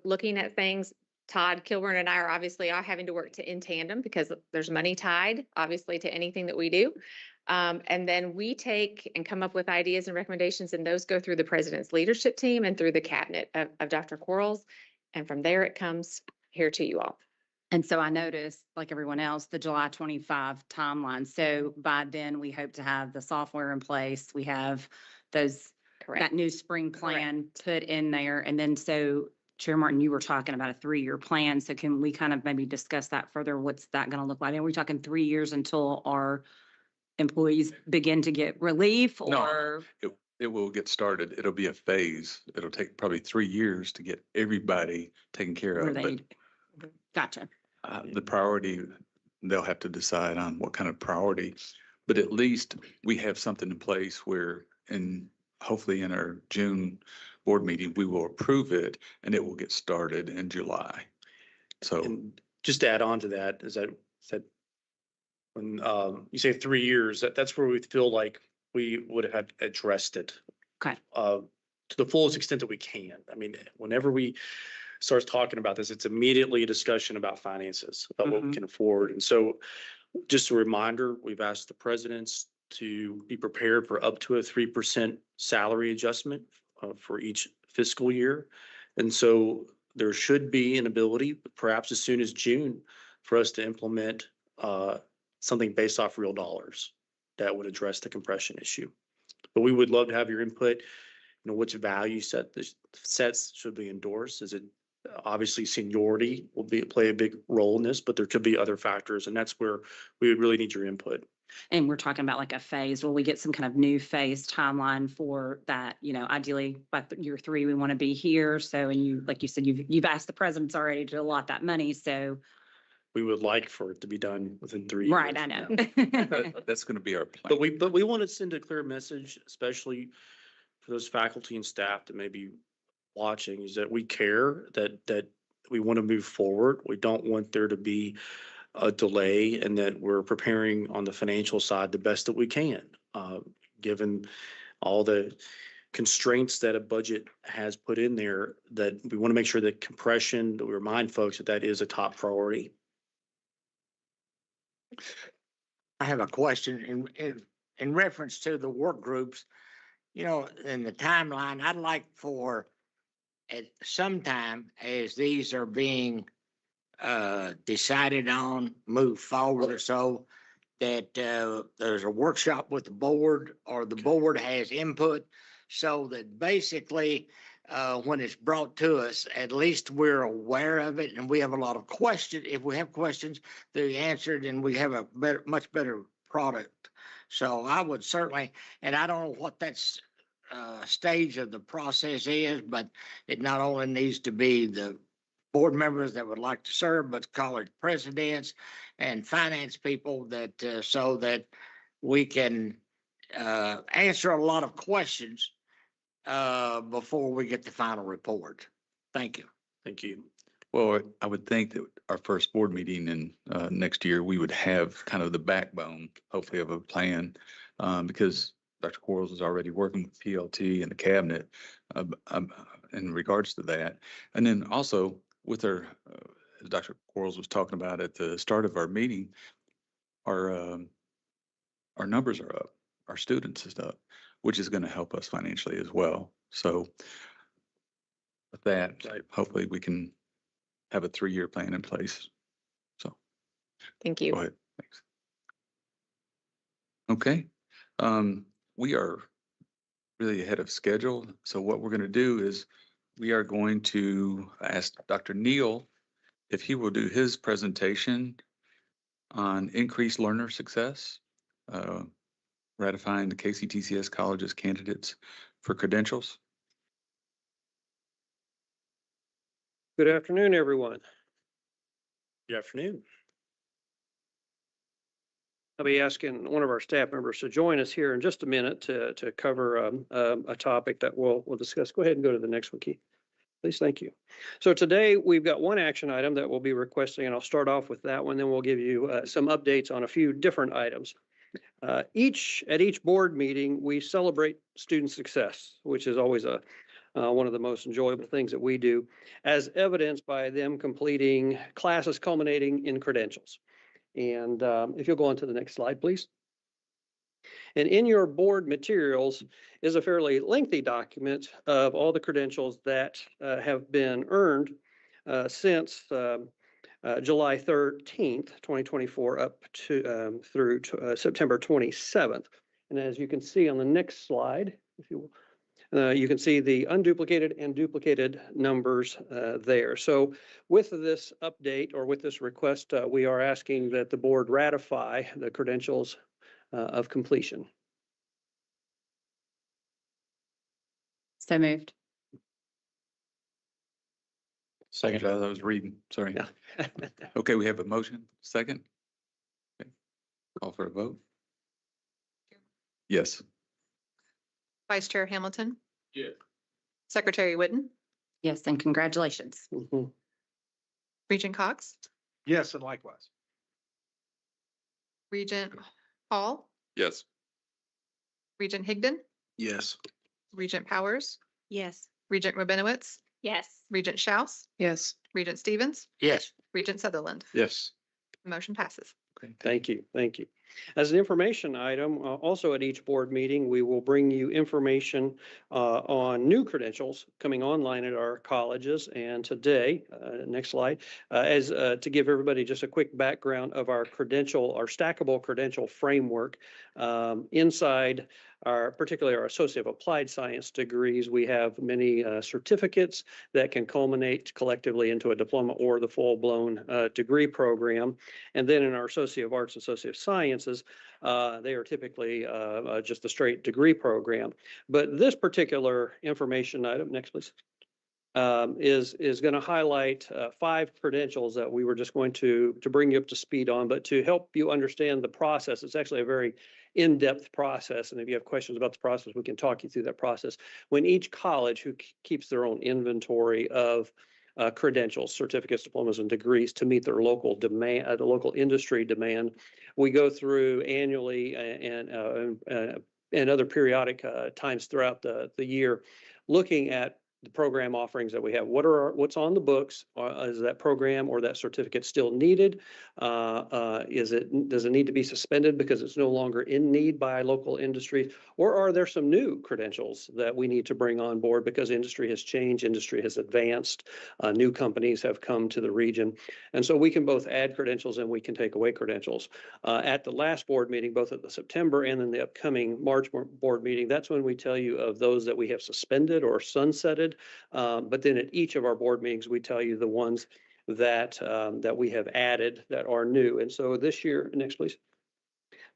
Speaker 8: looking at things. Todd Kilburn and I are having to work in tandem because there's money tied, obviously, to anything that we do. And then we take and come up with ideas and recommendations, and those go through the president's leadership team and through the cabinet of Dr. Quarles. And from there, it comes here to you all.
Speaker 4: And so I noticed, like everyone else, the July 25 timeline. So by then, we hope to have the software in place. We have that new spring plan put in there. And then so Chair Martin, you were talking about a 3-year plan. So can we kind of maybe discuss that further? What's that going to look like? Are we talking 3 years until our employees begin to get relief, or?
Speaker 1: No, it will get started. It'll be a phase. It'll take probably 3 years to get everybody taken care of.
Speaker 4: Gotcha.
Speaker 1: The priority, they'll have to decide on what kind of priority, but at least we have something in place where, hopefully in our June board meeting, we will approve it and it will get started in July. So
Speaker 3: And just to add on to that, is that when you say 3 years, that's where we feel like we would have addressed it.
Speaker 4: Okay.
Speaker 3: To the fullest extent that we can. I mean, whenever we starts talking about this, it's immediately a discussion about finances, about what we can afford. And so just a reminder, we've asked the presidents to be prepared for up to a 3% salary adjustment for each fiscal year. And so there should be an ability, perhaps as soon as June, for us to implement something based off real dollars that would address the compression issue. But we would love to have your input. Which value sets should be endorsed? Is it obviously seniority will play a big role in this, but there could be other factors, and that's where we would really need your input.
Speaker 4: And we're talking about like a phase. Will we get some kind of new phase timeline for that? Ideally by year 3, we want to be here. So, and you, like you said, you've asked the presidents already to allot that money. So.
Speaker 3: We would like for it to be done within 3 years.
Speaker 4: Right, I know.
Speaker 1: That's going to be our plan.
Speaker 3: But we want to send a clear message, especially for those faculty and staff that may be watching, is that we care, that we want to move forward. We don't want there to be a delay, and that we're preparing on the financial side the best that we can, given all the constraints that a budget has put in there, that we want to make sure that compression, that we remind folks that that is a top priority.
Speaker 9: I have a question in reference to the work groups. In the timeline, I'd like for at some time, as these are being decided on, move forward, or so that there's a workshop with the board, or the board has input, so that basically when it's brought to us, at least we're aware of it, and we have a lot of questions. If we have questions, they're answered, and we have a much better product. So I would certainly, and I don't know what that's stage of the process is, but it not only needs to be the board members that would like to serve, but college presidents and finance people, that so that we can answer a lot of questions before we get the final report. Thank you.
Speaker 3: Thank you.
Speaker 1: Well, I would think that our first board meeting in next year, we would have kind of the backbone, hopefully, of a plan, because Dr. Quarles is already working with PLT and the cabinet in regards to that. And then also with our, as Dr. Quarles was talking about at the start of our meeting, our numbers are up, our students is up, which is going to help us financially as well. So with that, hopefully we can have a 3-year plan in place. So
Speaker 8: Thank you.
Speaker 1: go ahead. Thanks. Okay. We are really ahead of schedule. So what we're going to do is we are going to ask Dr. Neal if he will do his presentation on increased learner success, ratifying the KCTCS colleges candidates for credentials.
Speaker 10: Good afternoon, everyone.
Speaker 3: Good afternoon.
Speaker 10: I'll be asking one of our staff members to join us here in just a minute to cover a topic that we'll discuss. Go ahead and go to the next one, Keith. Please, thank you. So today we've got one action item that we'll be requesting, and I'll start off with that one, then we'll give you some updates on a few different items. At each board meeting, we celebrate student success, which is always one of the most enjoyable things that we do, as evidenced by them completing classes culminating in credentials. And if you'll go on to the next slide, please. And in your board materials is a fairly lengthy document of all the credentials that have been earned since July 13th, 2024, up to through September 27th. And as you can see on the next slide, if you will, you can see the unduplicated and duplicated numbers there. So with this update, or with this request, we are asking that the board ratify the credentials of completion.
Speaker 4: So moved.
Speaker 1: Second. I was reading, sorry.
Speaker 10: Yeah.
Speaker 1: Okay, we have a motion. Second. Okay. Call for a vote. Yes.
Speaker 2: Vice Chair Hamilton,
Speaker 3: Yeah.
Speaker 2: Secretary Whitten,
Speaker 4: Yes, and congratulations.
Speaker 10: Mhm.
Speaker 2: Regent Cox,
Speaker 5: Yes, and likewise.
Speaker 2: Regent Hall,
Speaker 1: Yes.
Speaker 2: Regent Higdon,
Speaker 3: Yes.
Speaker 2: Regent Powers,
Speaker 6: Yes.
Speaker 2: Regent Rabinowitz,
Speaker 8: Yes.
Speaker 2: Regent Schaus,
Speaker 7: Yes.
Speaker 2: Regent Stevens,
Speaker 9: Yes.
Speaker 2: Regent Sutherland.
Speaker 1: Yes.
Speaker 2: Motion passes.
Speaker 1: Okay.
Speaker 10: Thank you. Thank you. As an information item, also at each board meeting, we will bring you information on new credentials coming online at our colleges. And today, next slide, as to give everybody just a quick background of our stackable credential framework. Inside particularly our Associate of Applied Science degrees, we have many certificates that can culminate collectively into a diploma or the full-blown degree program. And then in our Associate of Arts and Associate of Sciences, they are typically just a straight degree program. But this particular information item, next please, is going to highlight 5 credentials that we were just going to bring you up to speed on, but to help you understand the process. It's actually a very in-depth process. And if you have questions about the process, we can talk you through that process. When each college who keeps their own inventory of credentials, certificates, diplomas, and degrees to meet their local demand, the local industry demand, we go through annually and other periodic times throughout the year, looking at the program offerings that we have. What's on the books? Is that program or that certificate still needed? Does it need to be suspended because it's no longer in need by local industries? Or are there some new credentials that we need to bring on board because industry has changed, industry has advanced, new companies have come to the region. And so we can both add credentials and we can take away credentials. At the last board meeting, both at the September and then the upcoming March board meeting, that's when we tell you of those that we have suspended or sunsetted. But then at each of our board meetings, we tell you the ones that we have added that are new. And so this year, next please.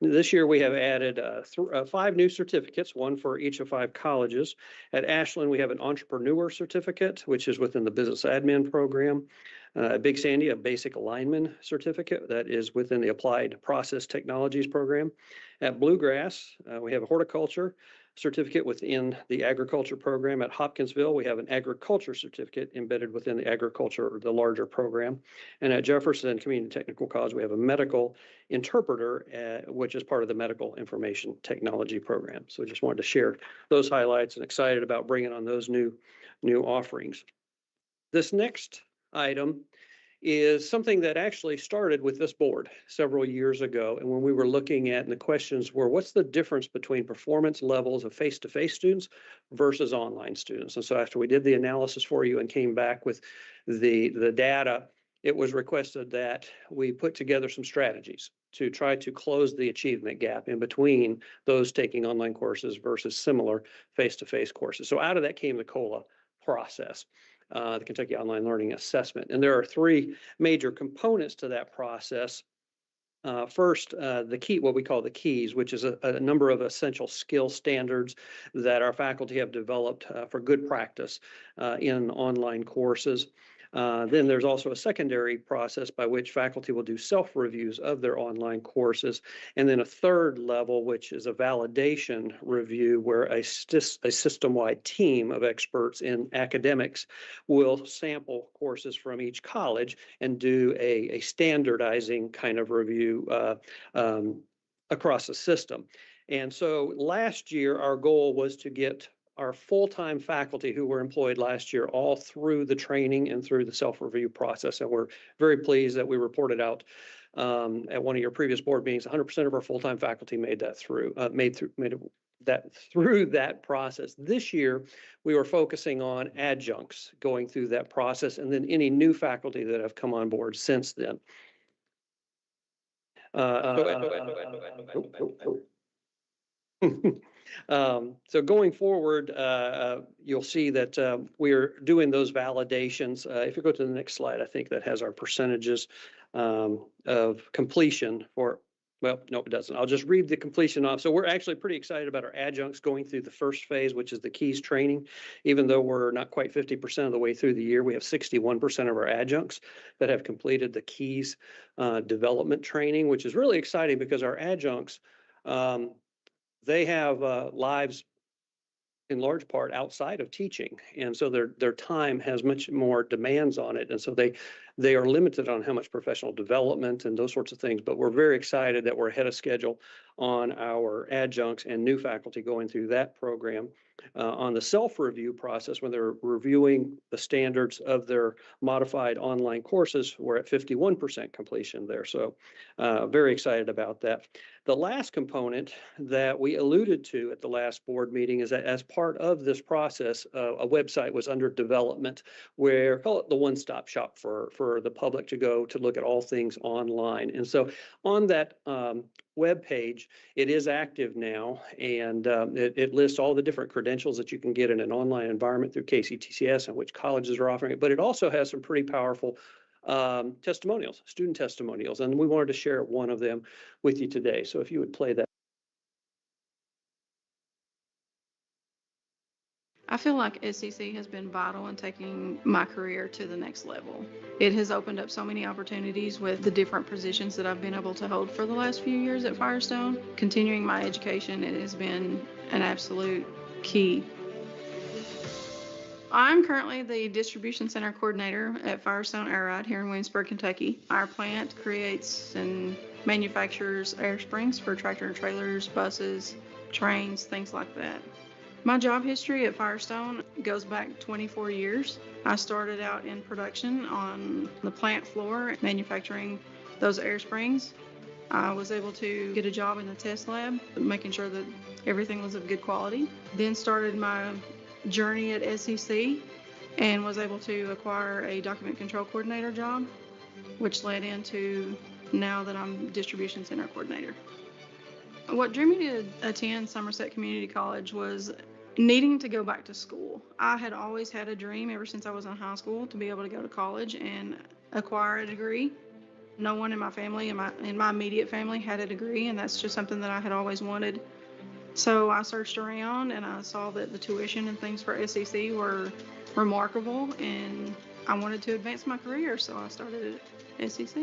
Speaker 10: This year we have added 5 new certificates, one for each of 5 colleges. At Ashland, we have an entrepreneur certificate, which is within the business admin program. At Big Sandy, a basic lineman certificate that is within the applied process technologies program. At Bluegrass, we have a horticulture certificate within the agriculture program. At Hopkinsville, we have an agriculture certificate embedded within the agriculture, or the larger program. And at Jefferson Community Technical College, we have a medical interpreter, which is part of the medical information technology program. So just wanted to share those highlights and excited about bringing on those new offerings. This next item is something that actually started with this board several years ago. And when we were looking at, and the questions were, what's the difference between performance levels of face-to-face students versus online students? And so after we did the analysis for you and came back with the data, it was requested that we put together some strategies to try to close the achievement gap in between those taking online courses versus similar face-to-face courses. So out of that came the COLA process. The Kentucky Online Learning Assessment. And there are 3 major components to that process. First, the key, what we call the keys, which is a number of essential skill standards that our faculty have developed for good practice in online courses. Then there's also a secondary process by which faculty will do self-reviews of their online courses. And then a third level, which is a validation review, where a system-wide team of experts in academics will sample courses from each college and do a standardizing kind of review across the system. And so last year, our goal was to get our full-time faculty who were employed last year all through the training and through the self-review process. And we're very pleased that we reported out at one of your previous board meetings, 100% of our full-time faculty made that through, through that process. This year, we were focusing on adjuncts going through that process, and then any new faculty that have come on board since then. So going forward, you'll see that we're doing those validations. If you go to the next slide, I think that has our percentages of completion for, well, no, it doesn't. I'll just read the completion off. So we're actually pretty excited about our adjuncts going through the first phase, which is the keys training. Even though we're not quite 50% of the way through the year, we have 61% of our adjuncts that have completed the keys development training, which is really exciting because our adjuncts, they have lives in large part outside of teaching. And so their time has much more demands on it. And so they are limited on how much professional development and those sorts of things. But we're very excited that we're ahead of schedule on our adjuncts and new faculty going through that program. on the self-review process, when they're reviewing the standards of their modified online courses, we're at 51% completion there. So very excited about that. The last component that we alluded to at the last board meeting is that as part of this process, a website was under development where, call it the one-stop shop for the public to go to look at all things online. And so on that web page, it is active now, and it lists all the different credentials that you can get in an online environment through KCTCS and which colleges are offering it. But it also has some pretty powerful testimonials, student testimonials, and we wanted to share one of them with you today. So if you would play that.
Speaker 11: I feel like SCC has been vital in taking my career to the next level. It has opened up so many opportunities with the different positions that I've been able to hold for the last few years at Firestone. Continuing my education, it has been an absolute key. I'm currently the distribution center coordinator at Firestone Air Ride here in Williamsburg, Kentucky. Our plant creates and manufactures air springs for tractor and trailers, buses, trains, things like that. My job history at Firestone goes back 24 years. I started out in production on the plant floor, manufacturing those air springs. I was able to get a job in the test lab, making sure that everything was of good quality. Then started my journey at SCC and was able to acquire a document control coordinator job, which led into now that I'm distribution center coordinator. What drew me to attend Somerset Community College was needing to go back to school. I had always had a dream ever since I was in high school to be able to go to college and acquire a degree. No one in my family, in my immediate family, had a degree, and that's just something that I had always wanted. So I searched around and I saw that the tuition and things for SEC were remarkable, and I wanted to advance my career, so I started at SEC.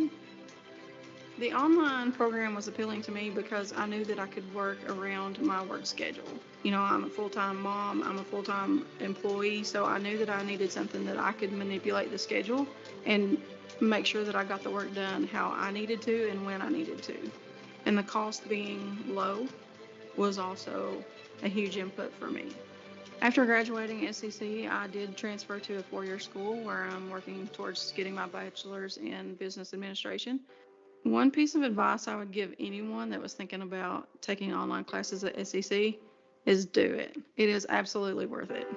Speaker 11: The online program was appealing to me because I knew that I could work around my work schedule. You know, I'm a full-time mom, I'm a full-time employee, so I knew that I needed something that I could manipulate the schedule and make sure that I got the work done how I needed to and when I needed to. And the cost being low was also a huge input for me. After graduating SCC, I did transfer to a 4-year school where I'm working towards getting my bachelor's in business administration. One piece of advice I would give anyone that was thinking about taking online classes at SCC is do it. It is absolutely worth it.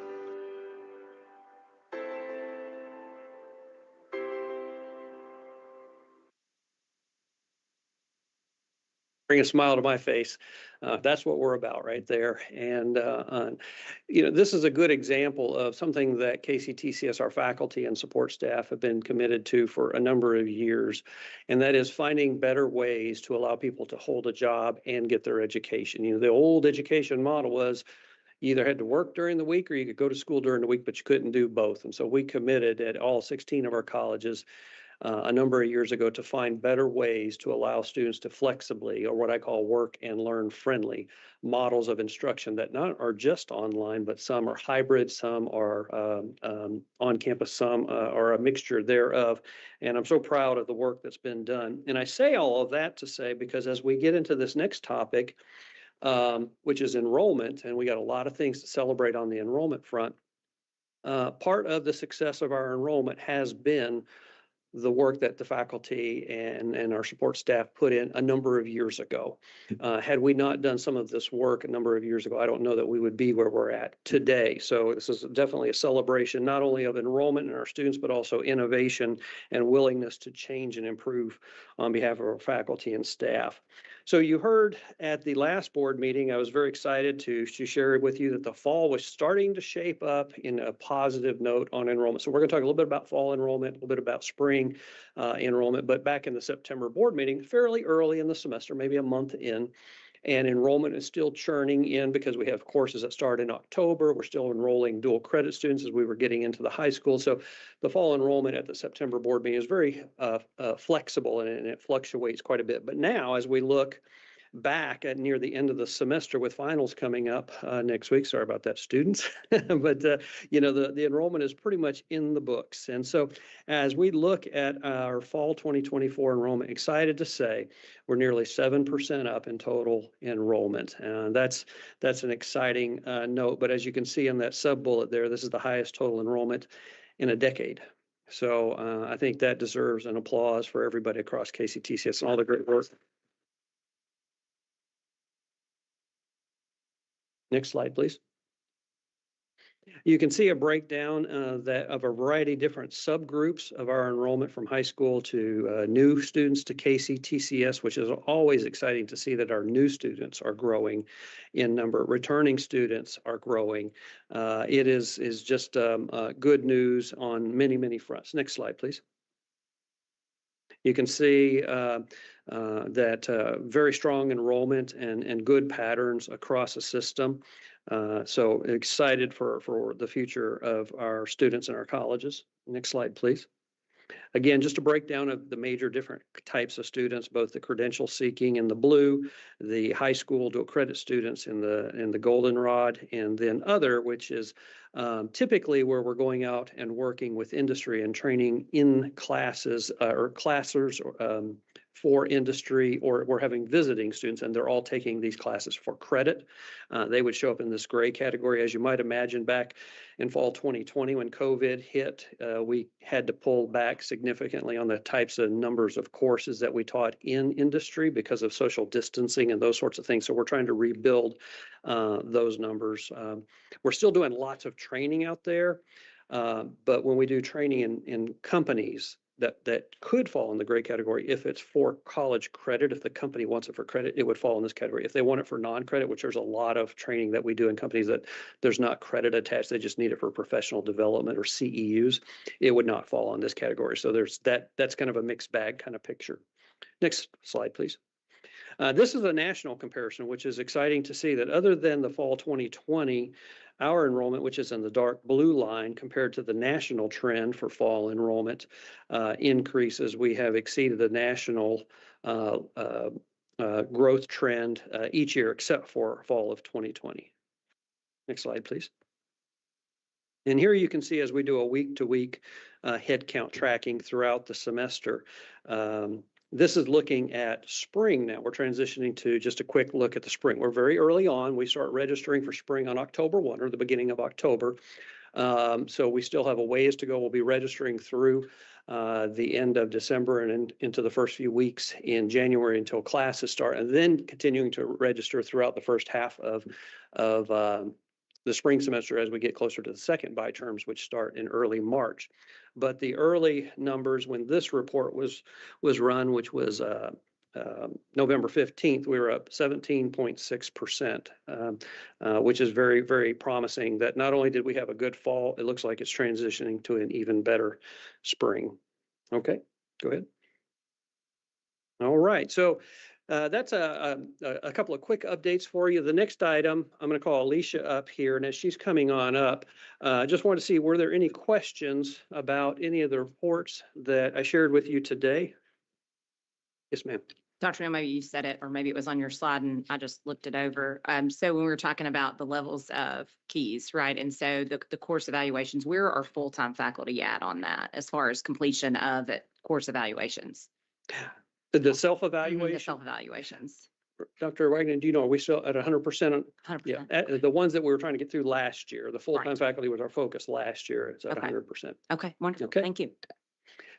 Speaker 10: Bring a smile to my face. That's what we're about right there. And, you know, this is a good example of something that KCTCS, our faculty and support staff have been committed to for a number of years. And that is finding better ways to allow people to hold a job and get their education. You know, the old education model was you either had to work during the week or you could go to school during the week, but you couldn't do both. And so we committed at all 16 of our colleges a number of years ago to find better ways to allow students to flexibly, or what I call work and learn friendly models of instruction that not are just online, but some are hybrid, some are on campus, some are a mixture thereof. And I'm so proud of the work that's been done. And I say all of that to say, because as we get into this next topic, which is enrollment, and we got a lot of things to celebrate on the enrollment front, part of the success of our enrollment has been the work that the faculty and our support staff put in a number of years ago. Had we not done some of this work a number of years ago, I don't know that we would be where we're at today. So this is definitely a celebration, not only of enrollment in our students, but also innovation and willingness to change and improve on behalf of our faculty and staff. So you heard at the last board meeting, I was very excited to share with you that the fall was starting to shape up in a positive note on enrollment. So we're going to talk a little bit about fall enrollment, a little bit about spring enrollment, but back in the September board meeting, fairly early in the semester, maybe a month in, and enrollment is still churning in because we have courses that start in October. We're still enrolling dual credit students as we were getting into the high school. So the fall enrollment at the September board meeting is very flexible and it fluctuates quite a bit. But now as we look back at near the end of the semester with finals coming up next week. Sorry about that, students. But, you know, the enrollment is pretty much in the books. And so as we look at our fall 2024 enrollment, excited to say we're nearly 7% up in total enrollment. And that's an exciting note. But as you can see in that sub bullet there, this is the highest total enrollment in a decade. So I think that deserves an applause for everybody across KCTCS and all the great work. Next slide, please. You can see a breakdown that of a variety of different subgroups of our enrollment from high school to new students to KCTCS, which is always exciting to see that our new students are growing in number. Returning students are growing. It is just good news on many, many fronts. Next slide, please. You can see that very strong enrollment and good patterns across the system. So excited for the future of our students in our colleges. Next slide, please. Again, just a breakdown of the major different types of students, both the credential seeking in the blue, the high school dual credit students in the goldenrod, and then other, which is typically where we're going out and working with industry and training in classes or classers for industry, or we're having visiting students and they're all taking these classes for credit. They would show up in this gray category. As you might imagine, back in fall 2020 when COVID hit, we had to pull back significantly on the types of numbers of courses that we taught in industry because of social distancing and those sorts of things. So we're trying to rebuild those numbers. We're still doing lots of training out there, but when we do training in companies, that could fall in the gray category. If it's for college credit, if the company wants it for credit, it would fall in this category. If they want it for non-credit, which there's a lot of training that we do in companies that there's not credit attached, they just need it for professional development or CEUs, it would not fall on this category. So there's that's kind of a mixed bag kind of picture. Next slide, please. This is a national comparison, which is exciting to see that other than the fall 2020, our enrollment, which is in the dark blue line, compared to the national trend for fall enrollment increases, we have exceeded the national growth trend each year except for fall of 2020. Next slide, please. And here you can see as we do a week-to-week head count tracking throughout the semester. This is looking at spring now. We're transitioning to just a quick look at the spring. We're very early on. We start registering for spring on October 1 or the beginning of October. So we still have a ways to go. We'll be registering through the end of December and into the first few weeks in January until classes start, and then continuing to register throughout the first half of the spring semester as we get closer to the second buy terms, which start in early March. But the early numbers when this report was run, which was November 15th, we were up 17.6%, which is very, very promising that not only did we have a good fall, it looks like it's transitioning to an even better spring. Okay, go ahead. All right, so that's a couple of quick updates for you. The next item, I'm going to call Alicia up here, and as she's coming on up, I just want to see, were there any questions about any of the reports that I shared with you today? Yes, ma'am.
Speaker 4: Dr. Neal, maybe you said it, or maybe it was on your slide and I just looked it over. So when we were talking about the levels of keys, right? And so the course evaluations, where are full-time faculty at on that as far as completion of course evaluations?
Speaker 10: The self-evaluation?
Speaker 4: The self-evaluations.
Speaker 10: Dr. Wagner, do you know, are we still at 100%?
Speaker 4: 100%.
Speaker 10: Yeah, the ones that we were trying to get through last year, the full-time
Speaker 4: Right.
Speaker 10: faculty was our focus last year. It's at
Speaker 4: Okay.
Speaker 10: 100%.
Speaker 4: Okay, wonderful.
Speaker 10: Okay.
Speaker 4: Thank you.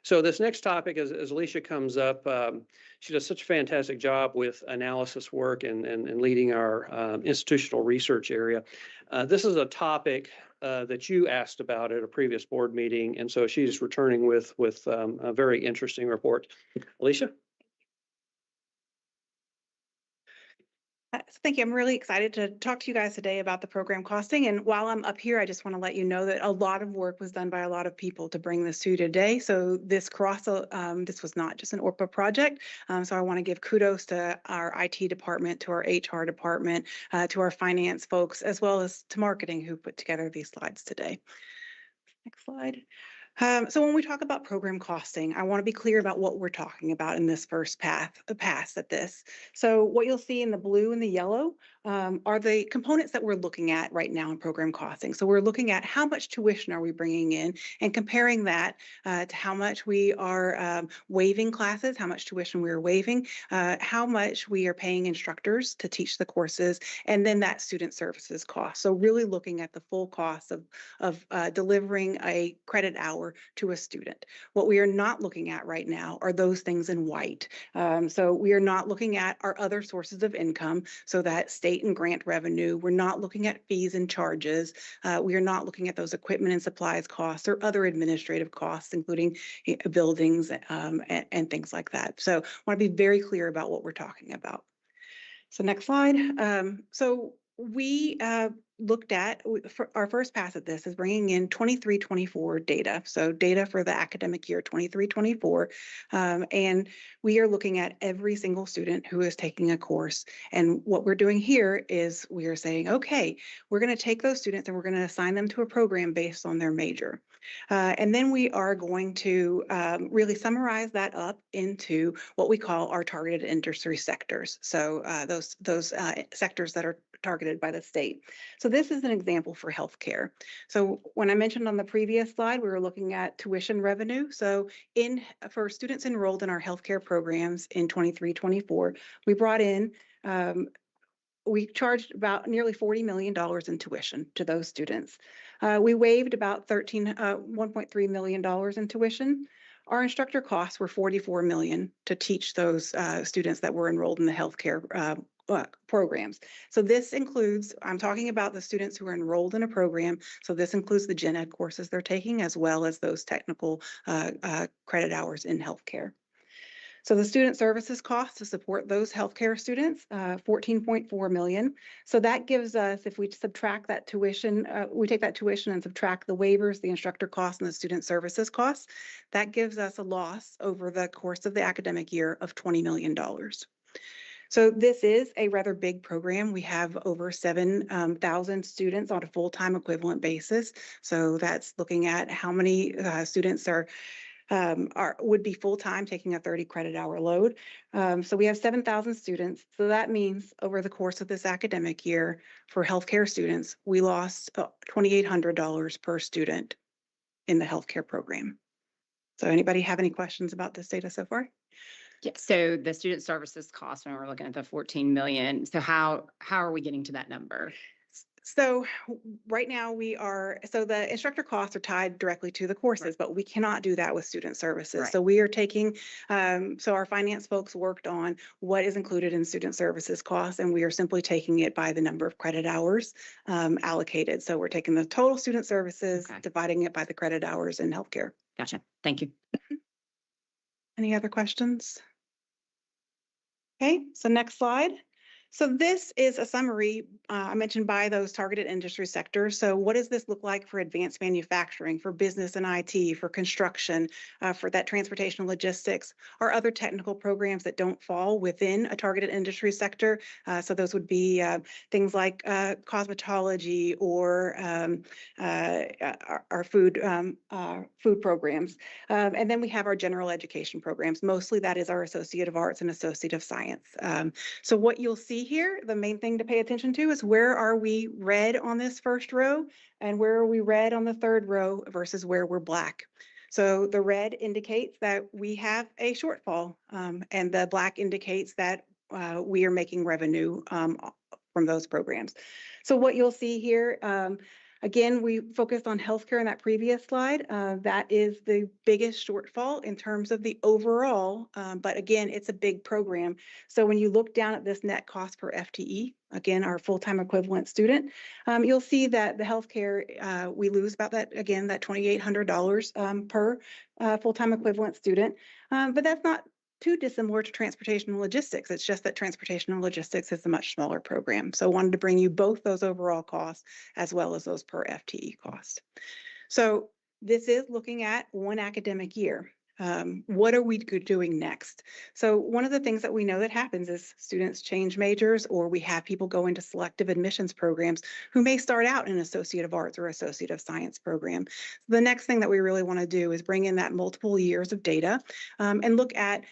Speaker 10: So this next topic, as Alicia comes up, she does such a fantastic job with analysis work and leading our institutional research area. This is a topic that you asked about at a previous board meeting, and so she's returning with a very interesting report. Alicia?
Speaker 12: Thank you. I'm really excited to talk to you guys today about the program costing. And while I'm up here, I just want to let you know that a lot of work was done by a lot of people to bring this to you today. So this was not just an ORPA project. So I want to give kudos to our IT department, to our HR department, to our finance folks, as well as to marketing who put together these slides today. Next slide. So when we talk about program costing, I want to be clear about what we're talking about in this first pass at this. So what you'll see in the blue and the yellow are the components that we're looking at right now in program costing. So we're looking at how much tuition are we bringing in and comparing that to how much we are waiving classes, how much tuition we are waiving, how much we are paying instructors to teach the courses, and then that student services cost. So really looking at the full cost of delivering a credit hour to a student. What we are not looking at right now are those things in white. So we are not looking at our other sources of income, so that state and grant revenue. We're not looking at fees and charges. We are not looking at those equipment and supplies costs or other administrative costs, including buildings and things like that. So I want to be very clear about what we're talking about. So next slide. So we looked at, for our first pass at this is bringing in 23-24 data. So data for the academic year 23-24. And we are looking at every single student who is taking a course. And what we're doing here is we are saying, okay, we're going to take those students and we're going to assign them to a program based on their major. And then we are going to really summarize that up into what we call our targeted industry sectors. So those sectors that are targeted by the state. So this is an example for healthcare. So when I mentioned on the previous slide, we were looking at tuition revenue. So for students enrolled in our healthcare programs in 23-24, we brought in we charged about nearly $40 million in tuition to those students. We waived about $1.3 million in tuition. Our instructor costs were $44 million to teach those students that were enrolled in the healthcare programs. So this includes, I'm talking about the students who are enrolled in a program. So this includes the gen ed courses they're taking, as well as those technical credit hours in healthcare. So the student services cost to support those healthcare students, $14.4 million. So that gives us, if we subtract that tuition, we take that tuition and subtract the waivers, the instructor costs, and the student services costs, that gives us a loss over the course of the academic year of $20 million. So this is a rather big program. We have over 7,000 students on a full-time equivalent basis. So that's looking at how many students would be full-time taking a 30 credit hour load. So we have 7,000 students. So that means over the course of this academic year for healthcare students, we lost $2,800 per student in the healthcare program. So anybody have any questions about this data so far?
Speaker 4: Yeah, so the student services cost, when we're looking at the 14 million, so how are we getting to that number?
Speaker 12: So right now so the instructor costs are tied directly to the courses, but we cannot do that with student services.
Speaker 4: Right.
Speaker 12: So we are taking, so our finance folks worked on what is included in student services costs, and we are simply taking it by the number of credit hours allocated. So we're taking the total student services,
Speaker 4: Okay.
Speaker 12: dividing it by the credit hours in healthcare.
Speaker 4: Gotcha. Thank you.
Speaker 12: Any other questions? Okay, so next slide. So this is a summary I mentioned by those targeted industry sectors. So what does this look like for advanced manufacturing, for business and IT, for construction, for that transportation logistics, or other technical programs that don't fall within a targeted industry sector? So those would be things like cosmetology or our food programs. And then we have our general education programs. Mostly that is our Associate of Arts and Associate of Science. So what you'll see here, the main thing to pay attention to is where are we red on this first row and where are we red on the third row versus where we're black. So the red indicates that we have a shortfall and the black indicates that we are making revenue from those programs. So what you'll see here, again, we focused on healthcare in that previous slide. That is the biggest shortfall in terms of the overall, but again, it's a big program. So when you look down at this net cost per FTE, again, our full-time equivalent student, you'll see that the healthcare, we lose about that, again, that $2,800 per full-time equivalent student. But that's not too dissimilar to transportation and logistics. It's just that transportation and logistics is a much smaller program. So I wanted to bring you both those overall costs as well as those per FTE costs. So this is looking at one academic year. What are we doing next? So one of the things that we know that happens is students change majors, or we have people go into selective admissions programs who may start out in an Associate of Arts or Associate of Science program. The next thing that we really want to do is bring in that multiple years of data and look at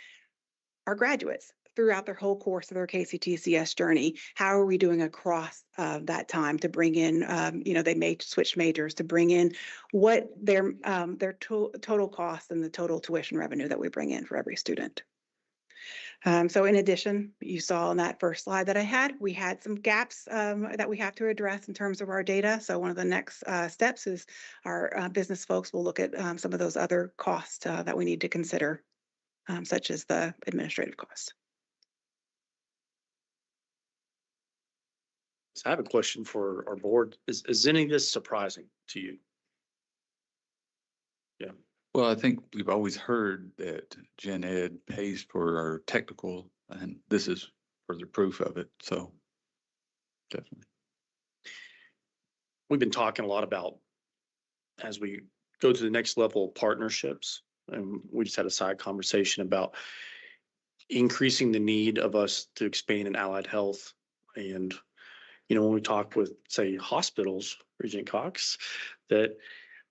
Speaker 12: our graduates throughout their whole course of their KCTCS journey. How are we doing across that time to bring in, they may switch majors, to bring in what their total cost and the total tuition revenue that we bring in for every student. So in addition, you saw on that first slide that I had, we had some gaps that we have to address in terms of our data. So one of the next steps is our business folks will look at some of those other costs that we need to consider, such as the administrative costs.
Speaker 3: So I have a question for our board. Is any of this surprising to you? Yeah.
Speaker 1: Well, I think we've always heard that Gen Ed pays for our technical, and this is further proof of it. So definitely.
Speaker 3: We've been talking a lot about as we go to the next level of partnerships, and we just had a side conversation about increasing the need of us to expand in allied health. And, when we talk with, say, hospitals, Regent Cox, that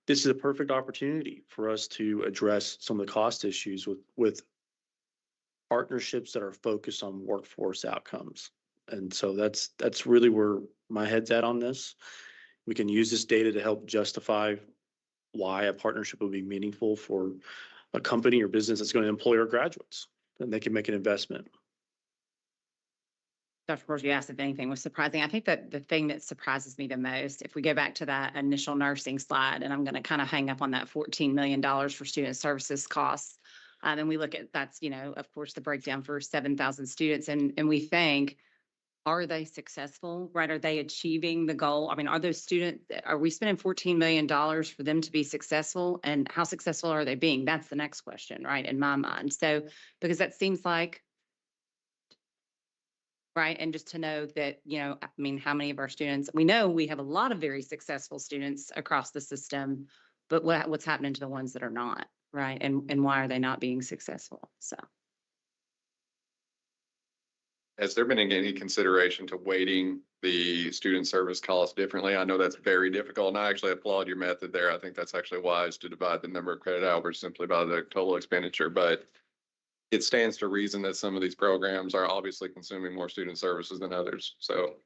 Speaker 3: this is a perfect opportunity for us to address some of the cost issues with partnerships that are focused on workforce outcomes. And so that's really where my head's at on this. We can use this data to help justify why a partnership would be meaningful for a company or business that's going to employ our graduates, and they can make an investment.
Speaker 4: Dr. Course, you asked if anything was surprising. I think that the thing that surprises me the most, if we go back to that initial nursing slide, and I'm going to kind of hang up on that $14 million for student services costs. And we look at that's, of course, the breakdown for 7,000 students. And we think, are they successful, right? Are they achieving the goal? I mean, are we spending $14 million for them to be successful? And how successful are they being? That's the next question, right? In my mind. So, because that seems like, right. And just to know that, how many of our students, we know we have a lot of very successful students across the system, but what's happening to the ones that are not, right? And why are they not being successful? So.
Speaker 13: Has there been any consideration to weighting the student service costs differently? I know that's very difficult, and I actually applaud your method there. I think that's actually wise to divide the number of credit hours simply by the total expenditure, but it stands to reason that some of these programs are obviously consuming more student services than others. So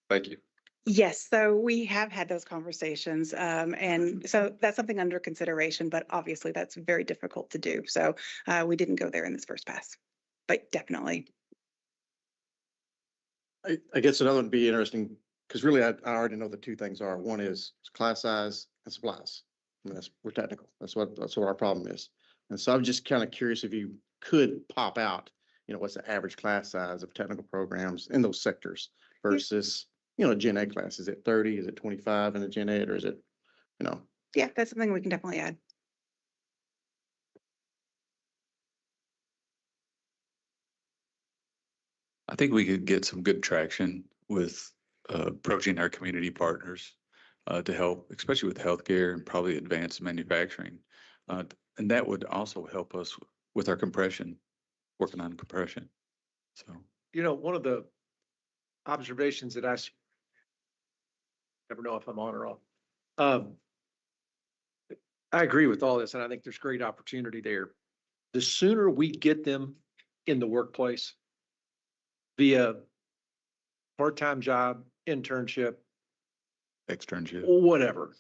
Speaker 13: thank you.
Speaker 12: Yes, so we have had those conversations, and so that's something under consideration, but obviously that's very difficult to do. So we didn't go there in this first pass, but definitely.
Speaker 14: I guess another one would be interesting, because really I already know the two things are. One is class size and supplies. I mean, we're technical. That's what our problem is. And so I'm just kind of curious if you could pop out, what's the average class size of technical programs in those sectors versus, Gen Ed class. Is it 30? Is it 25 in a Gen Ed, or is it,
Speaker 12: Yeah, that's something we can definitely add.
Speaker 1: I think we could get some good traction with approaching our community partners to help, especially with healthcare and probably advanced manufacturing. And that would also help us with our compression, working on compression. So,
Speaker 15: one of the observations that I never know if I'm on or off. I agree with all this, and I think there's great opportunity there. The sooner we get them in the workplace via part-time job, internship,
Speaker 1: externship,
Speaker 15: whatever,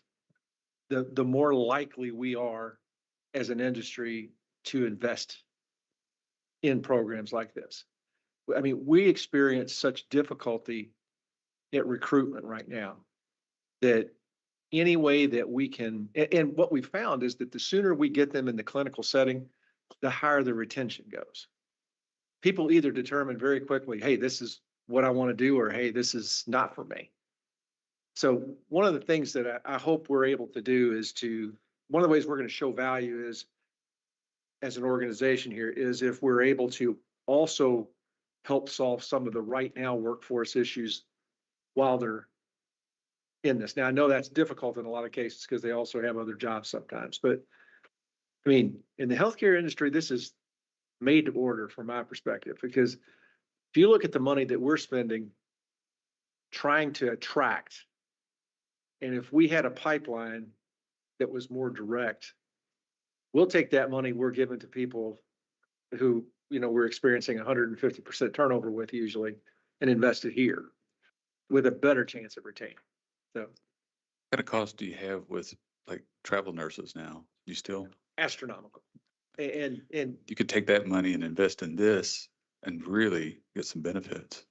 Speaker 15: the more likely we are as an industry to invest in programs like this. I mean, we experience such difficulty at recruitment right now that any way that we can, and what we found is that the sooner we get them in the clinical setting, the higher the retention goes. People either determine very quickly, hey, this is what I want to do, or hey, this is not for me. So one of the things that I hope we're able to do is one of the ways we're going to show value is, as an organization here, is if we're able to also help solve some of the right now workforce issues while they're in this. Now, I know that's difficult in a lot of cases because they also have other jobs sometimes, but I mean, in the healthcare industry, this is made to order from my perspective, because if you look at the money that we're spending trying to attract, and if we had a pipeline that was more direct, we'll take that money we're giving to people who, we're experiencing 150% turnover with usually, and invest it here with a better chance of retaining. So
Speaker 1: What kind of cost do you have with like travel nurses now? You still,
Speaker 15: astronomical. And
Speaker 1: you could take that money and invest in this and really get some benefits.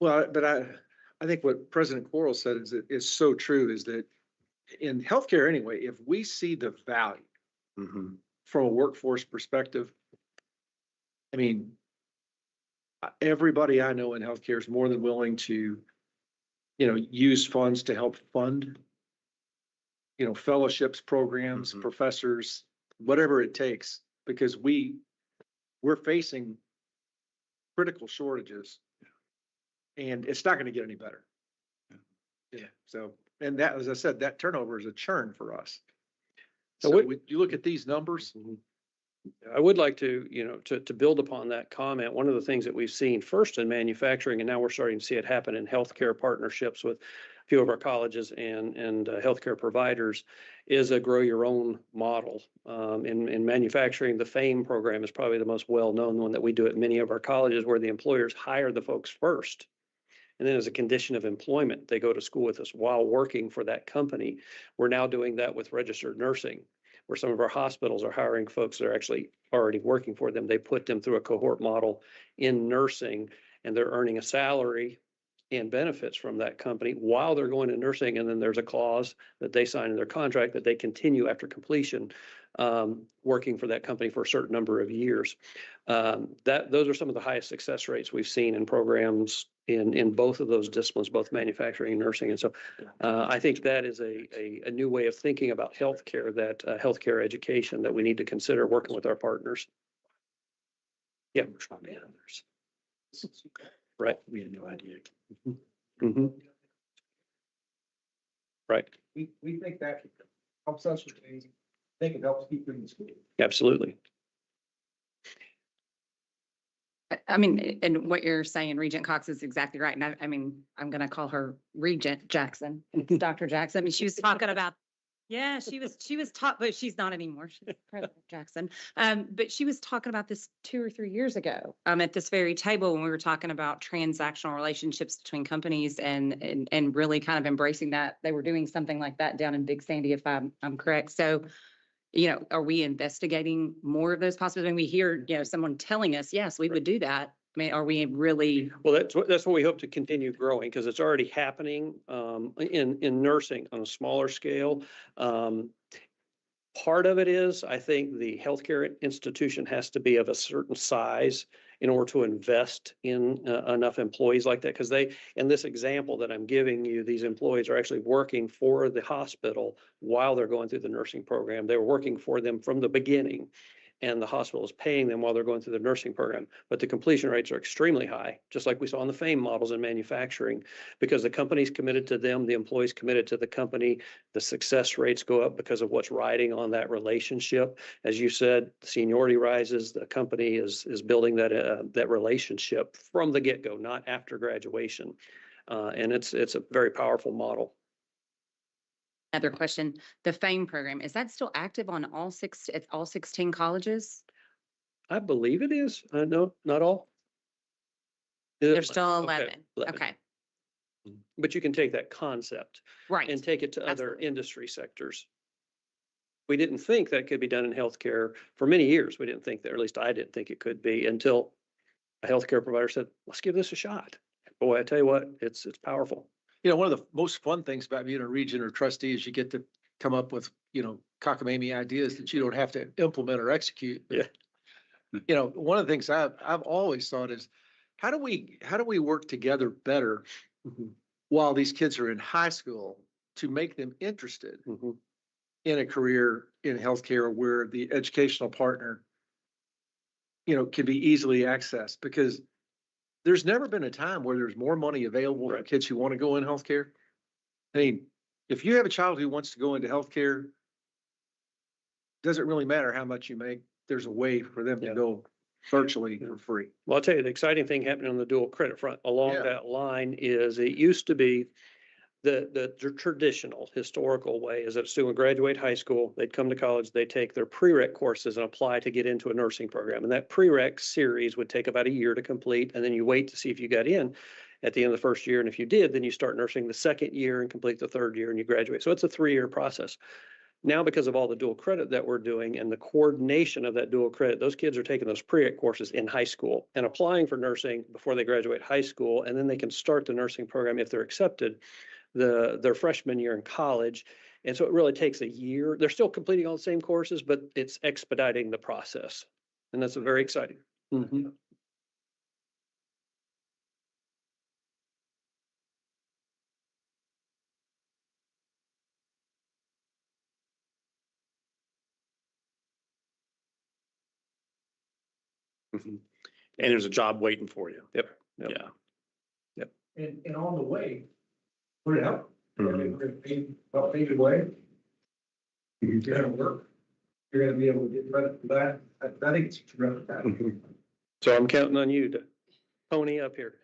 Speaker 15: well, but I think what President Quarles said is so true, is that in healthcare anyway, if we see the value from a workforce perspective, I mean, everybody I know in healthcare is more than willing to, use funds to help fund, fellowships, programs, professors, whatever it takes, because we're facing critical shortages, and it's not going to get any better. Yeah. So, and that, as I said, that turnover is a churn for us. So when you look at these numbers,
Speaker 10: I would like to, to build upon that comment. One of the things that we've seen first in manufacturing, and now we're starting to see it happen in healthcare partnerships with a few of our colleges and healthcare providers, is a grow your own model. In manufacturing, the FAME program is probably the most well-known one that we do at many of our colleges, where the employers hire the folks first. And then as a condition of employment, they go to school with us while working for that company. We're now doing that with registered nursing, where some of our hospitals are hiring folks that are actually already working for them. They put them through a cohort model in nursing, and they're earning a salary and benefits from that company while they're going to nursing. And then there's a clause that they sign in their contract that they continue after completion, working for that company for a certain number of years. Those are some of the highest success rates we've seen in programs in both of those disciplines, both manufacturing and nursing. And so I think that is a new way of thinking about healthcare, that healthcare education that we need to consider working with our partners. Yeah. Right.
Speaker 15: we had no idea.
Speaker 10: Mm-hmm. Right.
Speaker 14: We think that helps us retain, I think it helps keep them in school.
Speaker 10: Absolutely.
Speaker 4: I mean, and what you're saying, Regent Cox, is exactly right. And I mean, I'm going to call her Regent Jackson. It's Dr. Jackson. I mean, she was talking about, yeah, she was taught, but she's not anymore. She's President Jackson. But she was talking about this 2 or 3 years ago, at this very table, when we were talking about transactional relationships between companies and really kind of embracing that. They were doing something like that down in Big Sandy, if I'm correct. So, are we investigating more of those possibilities? When we hear, someone telling us, yes, we would do that. I mean, are we really?
Speaker 10: Well, that's what we hope to continue growing, because it's already happening in nursing on a smaller scale. Part of it is, I think the healthcare institution has to be of a certain size in order to invest in enough employees like that. Because in this example that I'm giving you, these employees are actually working for the hospital while they're going through the nursing program. They were working for them from the beginning, and the hospital is paying them while they're going through the nursing program. But the completion rates are extremely high, just like we saw in the FAME models in manufacturing, because the company's committed to them, the employees committed to the company. The success rates go up because of what's riding on that relationship. As you said, seniority rises, the company is building that relationship from the get-go, not after graduation. And it's a very powerful model.
Speaker 4: Another question, the FAME program, is that still active on all 16 colleges?
Speaker 10: I believe it is. No, not all.
Speaker 4: There's still
Speaker 10: Okay,
Speaker 4: 11. Okay,
Speaker 10: But you can take that concept
Speaker 4: right.
Speaker 10: and take it to other
Speaker 4: Absolutely.
Speaker 10: industry sectors. We didn't think that could be done in healthcare for many years. We didn't think that, or at least I didn't think it could be, until a healthcare provider said, let's give this a shot. Boy, I tell you what, it's powerful.
Speaker 15: One of the most fun things about being a region or trustee is you get to come up with, cockamamie ideas that you don't have to implement or execute.
Speaker 10: Yeah.
Speaker 15: One of the things I've always thought is, how do we work together better while these kids are in high school to make them interested in a career in healthcare, where the educational partner, can be easily accessed? Because there's never been a time where there's more money available for kids who want to go in healthcare. I mean, if you have a child who wants to go into healthcare, doesn't really matter how much you make. There's a way for them to go virtually for free.
Speaker 10: Well, I'll tell you, the exciting thing happening on the dual credit front along
Speaker 15: Yeah.
Speaker 10: that line is it used to be the traditional historical way is that a student would graduate high school, they'd come to college, they take their prereq courses and apply to get into a nursing program. And that prereq series would take about a year to complete. And then you wait to see if you got in at the end of the first year. And if you did, then you start nursing the second year and complete the third year and you graduate. So it's a 3-year process. Now, because of all the dual credit that we're doing and the coordination of that dual credit, those kids are taking those prereq courses in high school and applying for nursing before they graduate high school. And then they can start the nursing program if they're accepted their freshman year in college. And so it really takes a year. They're still completing all the same courses, but it's expediting the process. And that's very exciting. Mhm. Mhm. And there's a job waiting for you. Yep. Yeah.
Speaker 15: And on the way, put it out.
Speaker 10: Mhm.
Speaker 15: We're gonna pay the way. You're gonna work. You're gonna be able to get credit for that. I think it's terrific.
Speaker 10: Mhm. So I'm counting on you to pony up here.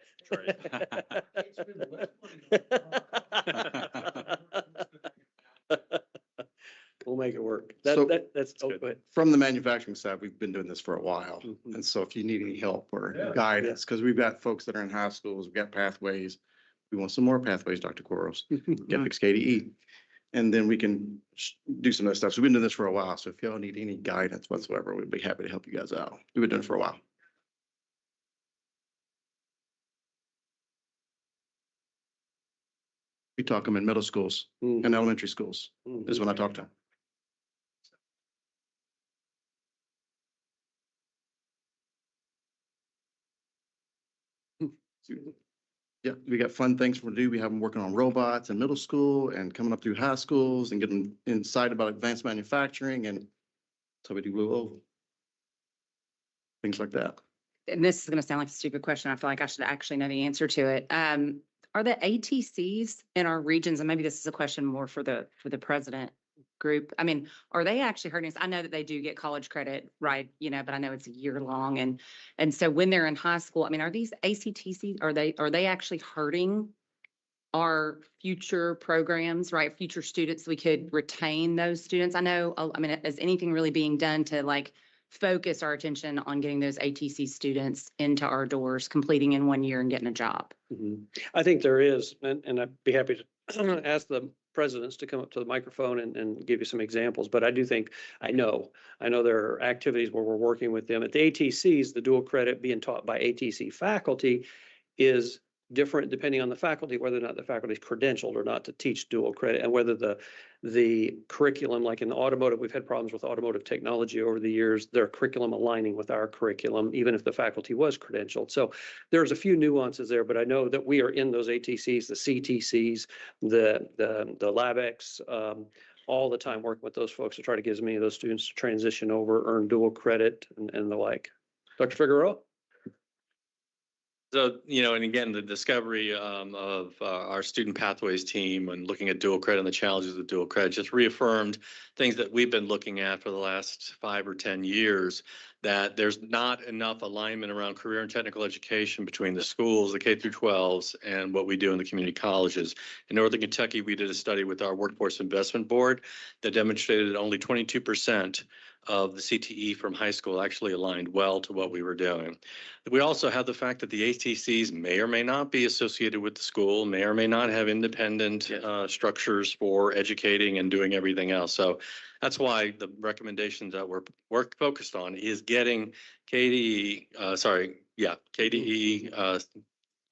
Speaker 10: We'll make it work.
Speaker 14: So-
Speaker 10: That's, oh, go ahead.
Speaker 14: From the manufacturing side, we've been doing this for a while.
Speaker 10: Mhm.
Speaker 14: And so if you need any help or
Speaker 15: Yeah.
Speaker 14: guidance, because we've got folks that are in high schools, we've got pathways. We want some more pathways, Dr. Quarles, get fix KDE. And then we can do some of that stuff. So we've been doing this for a while. So if y'all need any guidance whatsoever, we'd be happy to help you guys out. We've been doing it for a while. We talk them in middle schools
Speaker 10: Mhm.
Speaker 14: and elementary schools
Speaker 10: Mhm.
Speaker 14: is when I talk to them. Yeah, we got fun things for to do. We have them working on robots in middle school and coming up through high schools and getting inside about advanced manufacturing and so we do blue oval. Things like that.
Speaker 4: And this is going to sound like a stupid question. I feel like I should actually know the answer to it. Are the ATCs in our regions, and maybe this is a question more for the president group. I mean, are they actually hurting us? I know that they do get college credit, right? But I know it's a year long. And so when they're in high school, I mean, are these ACTCs, are they actually hurting our future programs, right? Future students, we could retain those students. I know, I mean, is anything really being done to like focus our attention on getting those ATC students into our doors, completing in 1 year and getting a job?
Speaker 10: Mhm. I think there is, and I'd be happy to ask the presidents to come up to the microphone and give you some examples. But I do think, I know there are activities where we're working with them. At the ATCs, the dual credit being taught by ATC faculty is different depending on the faculty, whether or not the faculty is credentialed or not to teach dual credit, and whether the curriculum, like in the automotive, we've had problems with automotive technology over the years, their curriculum aligning with our curriculum, even if the faculty was credentialed. So there's a few nuances there, but I know that we are in those ATCs, the CTCs, the LabX, all the time working with those folks to try to get as many of those students to transition over, earn dual credit and the like. Dr. Figueroa?
Speaker 16: So, and again, the discovery of our student pathways team and looking at dual credit and the challenges of dual credit just reaffirmed things that we've been looking at for the last 5 or 10 years, that there's not enough alignment around career and technical education between the schools, the K through 12s, and what we do in the community colleges. In Northern Kentucky, we did a study with our Workforce Investment Board that demonstrated that only 22% of the CTE from high school actually aligned well to what we were doing. We also have the fact that the ATCs may or may not be associated with the school, may or may not have independent structures for educating and doing everything else. So that's why the recommendations that we're focused on is getting KDE, KCTCS,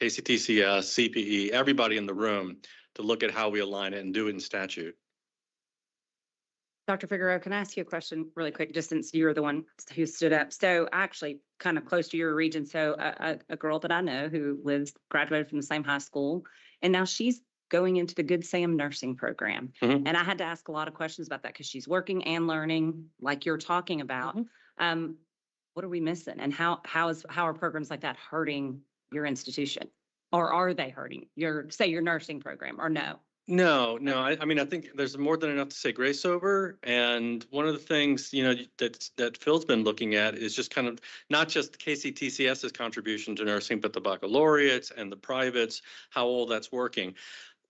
Speaker 16: CPE, everybody in the room to look at how we align it and do it in statute.
Speaker 4: Dr. Figueroa, can I ask you a question really quick, just since you're the one who stood up? So actually kind of close to your region. So a girl that I know who graduated from the same high school, and now she's going into the Good Sam nursing program.
Speaker 10: Mhm.
Speaker 4: And I had to ask a lot of questions about that because she's working and learning like you're talking about. What are we missing? And how are programs like that hurting your institution? Or are they hurting your nursing program, or no?
Speaker 16: No, I mean, I think there's more than enough to say grace over. And one of the things, that Phil's been looking at is just kind of not just KCTCS's contribution to nursing, but the baccalaureates and the privates, how all that's working.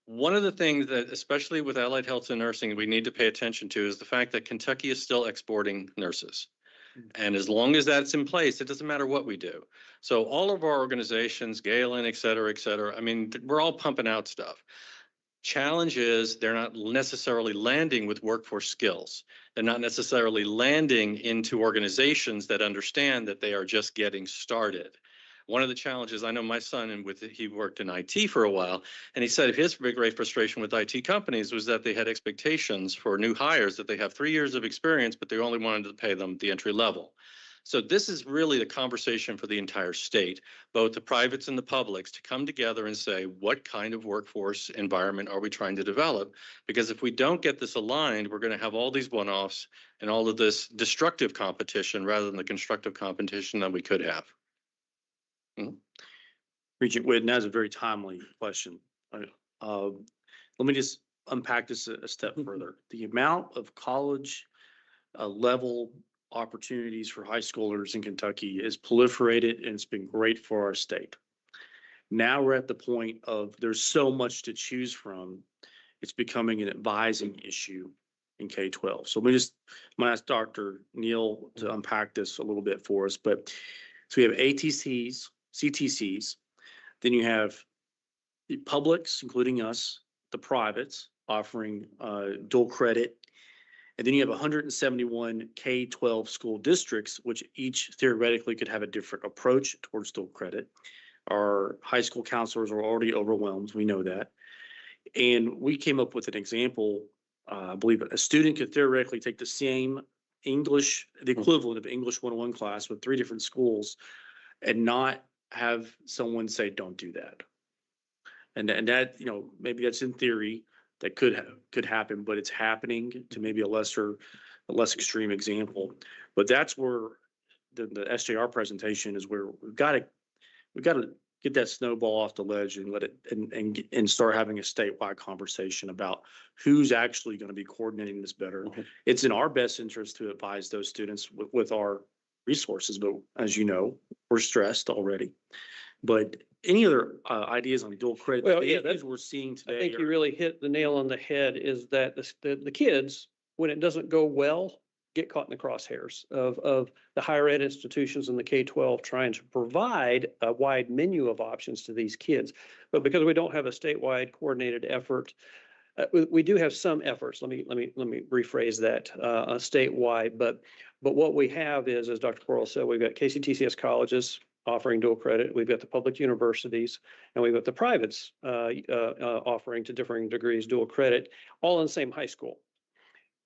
Speaker 16: One of the things that, especially with allied health and nursing, we need to pay attention to is the fact that Kentucky is still exporting nurses. And as long as that's in place, it doesn't matter what we do. So all of our organizations, Galen, et cetera, I mean, we're all pumping out stuff. Challenge is they're not necessarily landing with workforce skills. They're not necessarily landing into organizations that understand that they are just getting started. One of the challenges, I know my son, and he worked in IT for a while, and he said his big great frustration with IT companies was that they had expectations for new hires that they have 3 years of experience, but they only wanted to pay them the entry level. So this is really the conversation for the entire state, both the privates and the publics, to come together and say, what kind of workforce environment are we trying to develop? Because if we don't get this aligned, we're going to have all these one-offs and all of this destructive competition rather than the constructive competition that we could have.
Speaker 3: Regent Whitten, that's a very timely question. Let me just unpack this a step further. The amount of college level opportunities for high schoolers in Kentucky is proliferated, and it's been great for our state. Now we're at the point of there's so much to choose from. It's becoming an advising issue in K-12. So I'm going to ask Dr. Neal to unpack this a little bit for us. But so we have ATCs, CTCs, then you have the publics, including us, the privates offering dual credit. And then you have 171 K-12 school districts, which each theoretically could have a different approach towards dual credit. Our high school counselors are already overwhelmed. We know that. And we came up with an example. I believe a student could theoretically take the same English, the equivalent of English 101 class with 3 different schools and not have someone say, don't do that. And that, maybe that's in theory. That could happen, but it's happening to maybe a less extreme example. But that's where the SJR presentation is, where we've got to get that snowball off the ledge and let it and start having a statewide conversation about who's actually going to be coordinating this better. It's in our best interest to advise those students with our resources, but as you know, we're stressed already. But any other ideas on dual credit?
Speaker 10: Well, yeah,
Speaker 3: that's what we're seeing today.
Speaker 10: I think you really hit the nail on the head, is that the kids, when it doesn't go well, get caught in the crosshairs of the higher ed institutions and the K-12 trying to provide a wide menu of options to these kids. But because we don't have a statewide coordinated effort, we do have some efforts. Let me rephrase that, statewide. But what we have is, as Dr. Quarles said, we've got KCTCS colleges offering dual credit. We've got the public universities, and we've got the privates offering to differing degrees dual credit, all in the same high school.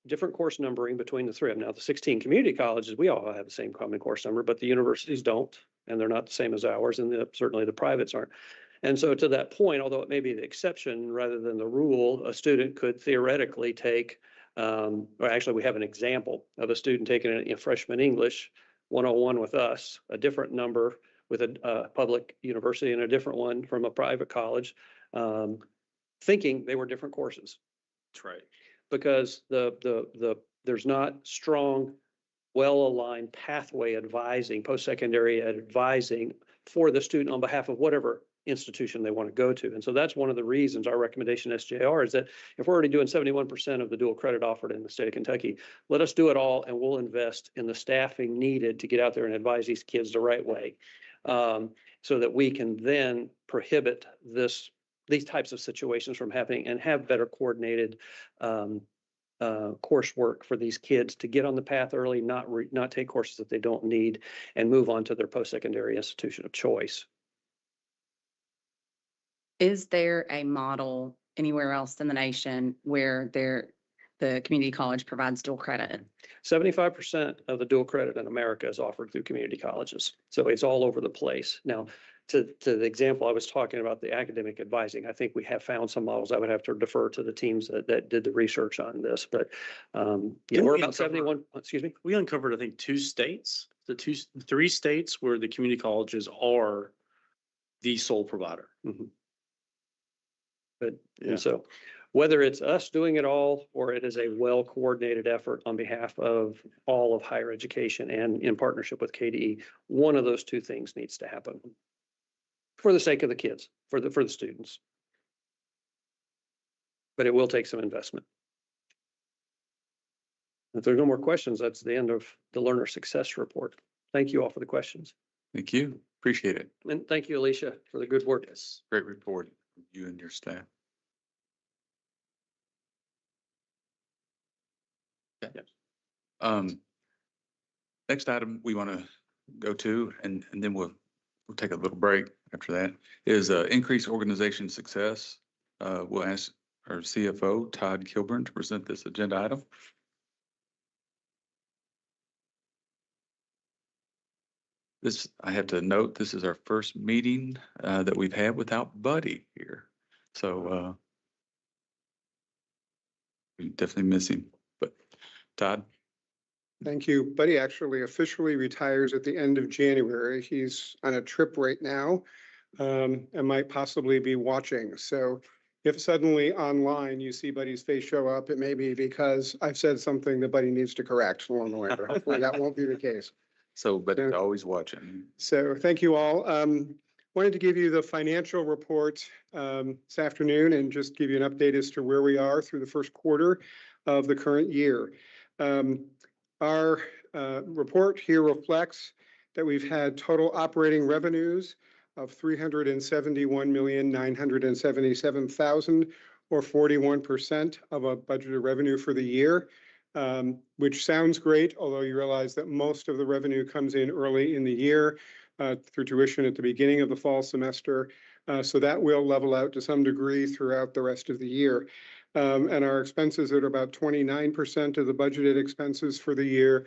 Speaker 10: Different course numbering between the 3 of them. Now, the 16 community colleges, we all have the same common course number, but the universities don't, and they're not the same as ours, and certainly the privates aren't. And so to that point, although it may be the exception rather than the rule, a student could theoretically take, or actually we have an example of a student taking a freshman English 101 with us, a different number with a public university and a different one from a private college, thinking they were different courses.
Speaker 3: That's right.
Speaker 10: Because there's not strong, well-aligned pathway advising, post-secondary advising for the student on behalf of whatever institution they want to go to. And so that's one of the reasons our recommendation SJR is that if we're already doing 71% of the dual credit offered in the state of Kentucky, let us do it all, and we'll invest in the staffing needed to get out there and advise these kids the right way, so that we can then prohibit these types of situations from happening and have better coordinated coursework for these kids to get on the path early, not take courses that they don't need, and move on to their post-secondary institution of choice.
Speaker 4: Is there a model anywhere else in the nation where the community college provides dual credit?
Speaker 10: 75% of the dual credit in America is offered through community colleges. So it's all over the place. Now, to the example I was talking about, the academic advising, I think we have found some models. I would have to defer to the teams that did the research on this, but we're about 71, excuse me.
Speaker 3: We uncovered, I think, 2 states, 3 states where the community colleges are the sole provider.
Speaker 10: But, and so Whether it's us doing it all or it is a well-coordinated effort on behalf of all of higher education and in partnership with KDE, one of those two things needs to happen for the sake of the kids, for the students. But it will take some investment. If there's no more questions, that's the end of the learner success report. Thank you all for the questions.
Speaker 1: Thank you. Appreciate it.
Speaker 10: And thank you, Alicia, for the good work.
Speaker 1: Yes, great report, you and your staff. Okay. Next item we want to go to, and then we'll take a little break after that, is increase organization success. We'll ask our CFO, Todd Kilburn, to present this agenda item. This, I have to note, this is our first meeting that we've had without Buddy here. So we definitely miss him, but Todd.
Speaker 17: Thank you. Buddy actually officially retires at the end of January. He's on a trip right now and might possibly be watching. So if suddenly online you see Buddy's face show up, it may be because I've said something that Buddy needs to correct along the way, but hopefully that won't be the case.
Speaker 1: So, but always watching.
Speaker 17: So thank you all. Wanted to give you the financial report this afternoon and just give you an update as to where we are through the first quarter of the current year. Our report here reflects that we've had total operating revenues of $371,977,000, or 41% of a budgeted revenue for the year. Which sounds great, although you realize that most of the revenue comes in early in the year through tuition at the beginning of the fall semester. So that will level out to some degree throughout the rest of the year. And our expenses are at about 29% of the budgeted expenses for the year,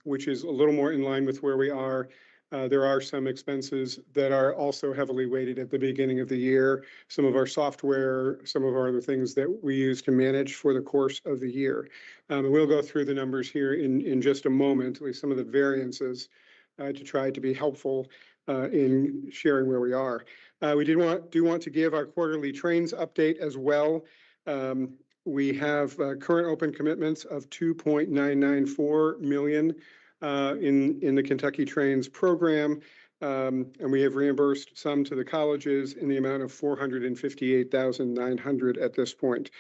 Speaker 17: which is a little more in line with where we are. There are some expenses that are also heavily weighted at the beginning of the year. Some of our software, some of our other things that we use to manage for the course of the year. We'll go through the numbers here in just a moment, at least some of the variances to try to be helpful in sharing where we are. We do want to give our quarterly trains update as well. We have current open commitments of $2.994 million in the Kentucky Trains program, and we have reimbursed some to the colleges in the amount of $458,900 at this point.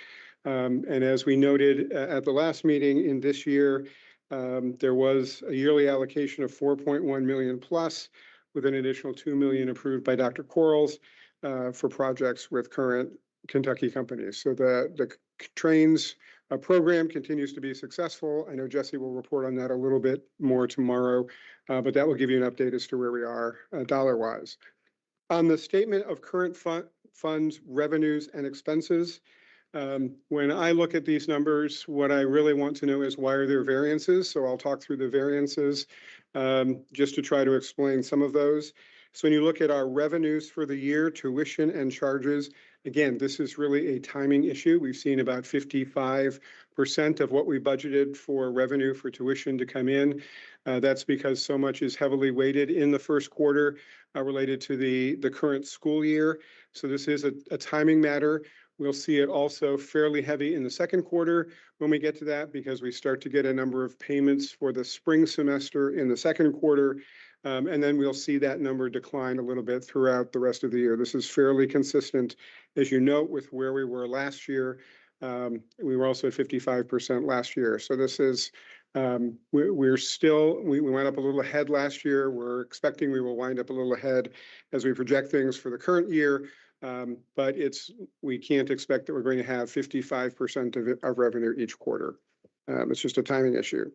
Speaker 17: And as we noted at the last meeting in this year, there was a yearly allocation of $4.1 million plus, with an additional $2 million approved by Dr. Quarles for projects with current Kentucky companies. So the trains program continues to be successful. I know Jesse will report on that a little bit more tomorrow, but that will give you an update as to where we are dollar-wise. On the statement of current funds, revenues, and expenses, when I look at these numbers, what I really want to know is why are there variances? So I'll talk through the variances just to try to explain some of those. So when you look at our revenues for the year, tuition and charges, again, this is really a timing issue. We've seen about 55% of what we budgeted for revenue for tuition to come in. That's because so much is heavily weighted in the first quarter related to the current school year. So this is a timing matter. We'll see it also fairly heavy in the second quarter when we get to that, because we start to get a number of payments for the spring semester in the second quarter. And then we'll see that number decline a little bit throughout the rest of the year. This is fairly consistent, as you note, with where we were last year. We were also at 55% last year. So this is, we went up a little ahead last year. We're expecting we will wind up a little ahead as we project things for the current year. But we can't expect that we're going to have 55% of revenue each quarter. It's just a timing issue.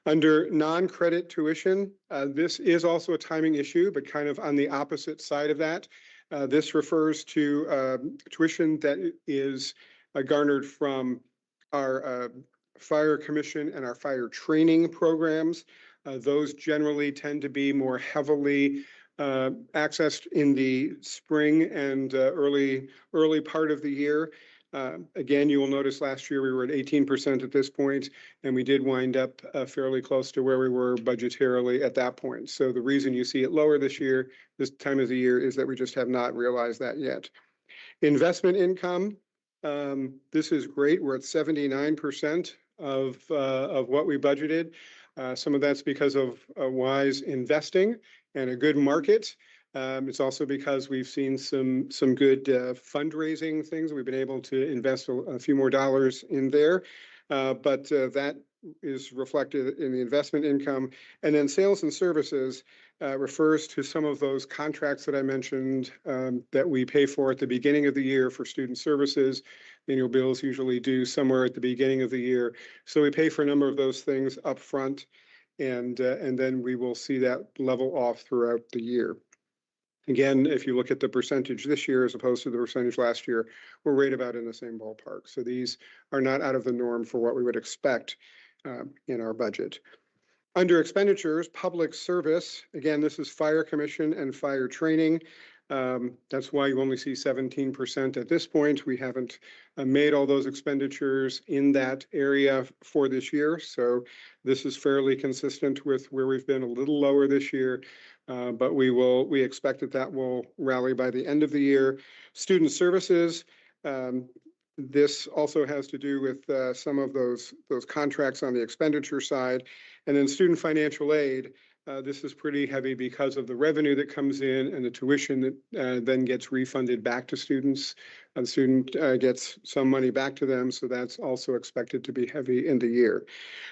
Speaker 17: Under non-credit tuition, this is also a timing issue, but kind of on the opposite side of that. This refers to tuition that is garnered from our fire commission and our fire training programs. Those generally tend to be more heavily accessed in the spring and early part of the year. Again, you will notice last year we were at 18% at this point, and we did wind up fairly close to where we were budgetarily at that point. So the reason you see it lower this time of the year, is that we just have not realized that yet. Investment income, This is great. We're at 79% of what we budgeted. Some of that's because of wise investing and a good market. It's also because we've seen some good fundraising things. We've been able to invest a few more dollars in there. But that is reflected in the investment income. And then sales and services refers to some of those contracts that I mentioned that we pay for at the beginning of the year for student services. Annual bills usually due somewhere at the beginning of the year. So we pay for a number of those things up front, and then we will see that level off throughout the year. Again, if you look at the percentage this year as opposed to the percentage last year, we're right about in the same ballpark. So these are not out of the norm for what we would expect in our budget. Under expenditures, public service, again, this is fire commission and fire training. That's why you only see 17% at this point. We haven't made all those expenditures in that area for this year. So this is fairly consistent with where we've been, a little lower this year. But we expect that will rally by the end of the year. Student services, this also has to do with some of those contracts on the expenditure side. And then student financial aid, this is pretty heavy because of the revenue that comes in and the tuition that then gets refunded back to students. The student gets some money back to them, so that's also expected to be heavy in the year.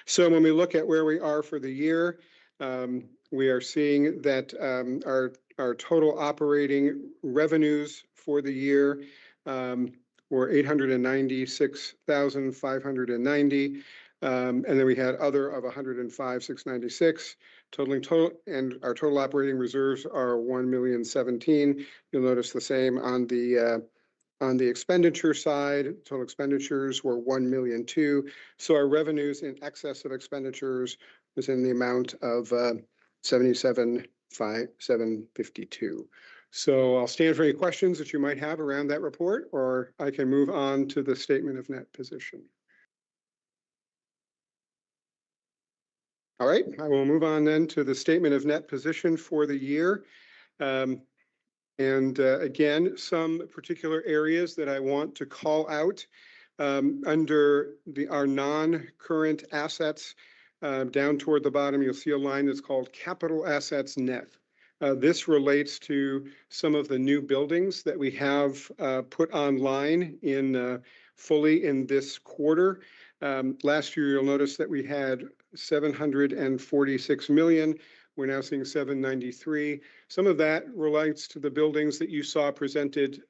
Speaker 17: So when we look at where we are for the year, we are seeing that our total operating revenues for the year were $896,590. And then we had other of $105,696, and our total operating reserves are $1,017,000. You'll notice the same on the expenditure side. Total expenditures were $1,002,000. So our revenues in excess of expenditures was in the amount of $77,752. So I'll stand for any questions that you might have around that report, or I can move on to the statement of net position. All right, I will move on then to the statement of net position for the year. Again, some particular areas that I want to call out under our non-current assets. Down toward the bottom, you'll see a line that's called capital assets net. This relates to some of the new buildings that we have put online fully in this quarter. Last year, you'll notice that we had 746 million. We're now seeing 793. Some of that relates to the buildings that you saw presented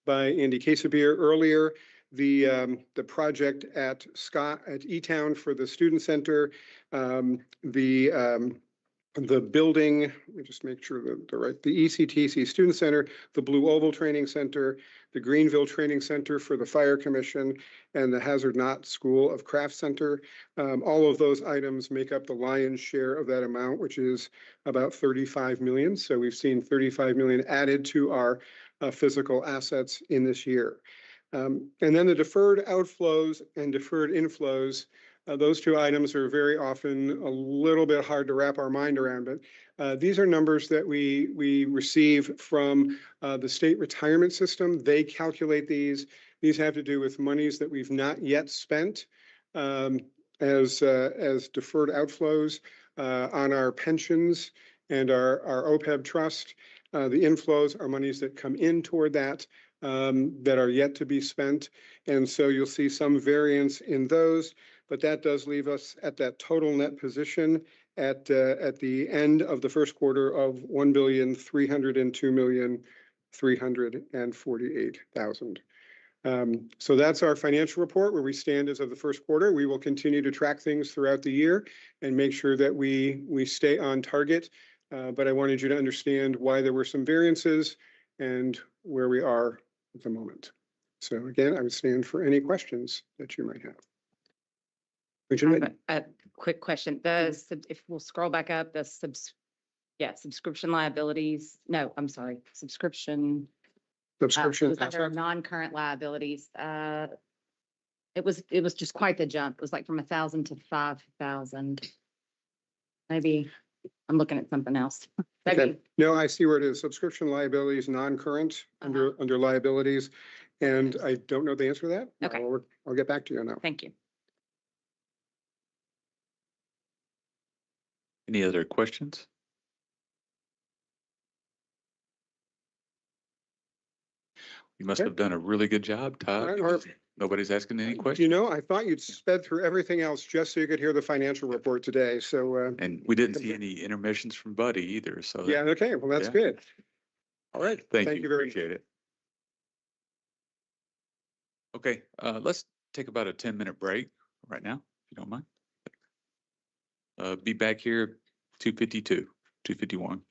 Speaker 17: by Andy Casabier earlier. The project at E-Town for the student center, the building, let me just make sure that they're right, the ECTC Student Center, the Blue Oval Training Center, the Greenville Training Center for the Fire Commission, and the Hazard Knott School of Craft Center. All of those items make up the lion's share of that amount, which is about 35 million. So we've seen 35 million added to our physical assets in this year. And then the deferred outflows and deferred inflows, those two items are very often a little bit hard to wrap our mind around, but these are numbers that we receive from the state retirement system. They calculate these. These have to do with monies that we've not yet spent as deferred outflows on our pensions and our OPEB trust. The inflows are monies that come in toward that that are yet to be spent. And so you'll see some variance in those. But that does leave us at that total net position at the end of the first quarter of $1,302,348,000. So that's our financial report where we stand as of the first quarter. We will continue to track things throughout the year and make sure that we stay on target. But I wanted you to understand why there were some variances and where we are at the moment. So again, I would stand for any questions that you might have.
Speaker 4: A quick question. If we'll scroll back up, subscription liabilities. No, I'm sorry, subscription. Was under non-current liabilities. It was just quite the jump. It was like from 1,000 to 5,000. Maybe I'm looking at something else.
Speaker 17: Okay. No, I see where it is. Subscription liabilities, non-current under liabilities. And I don't know the answer to that.
Speaker 4: Okay.
Speaker 17: I'll get back to you on that.
Speaker 4: Thank you.
Speaker 1: Any other questions? You must
Speaker 17: Okay.
Speaker 1: have done a really good job, Todd.
Speaker 17: All right,
Speaker 1: because Nobody's asking any
Speaker 17: You
Speaker 1: questions.
Speaker 17: know, I thought you'd sped through everything else just so you could hear the financial report today. So,
Speaker 1: And we didn't see any intermissions from Buddy either, so.
Speaker 17: yeah, okay, well, that's
Speaker 1: Yeah.
Speaker 17: good.
Speaker 1: All right, thank
Speaker 17: Thank
Speaker 1: you.
Speaker 17: you very much.
Speaker 1: Appreciate it. Okay, let's take about a 10-minute break right now, if you don't mind. Be back here 2:52, 2:51.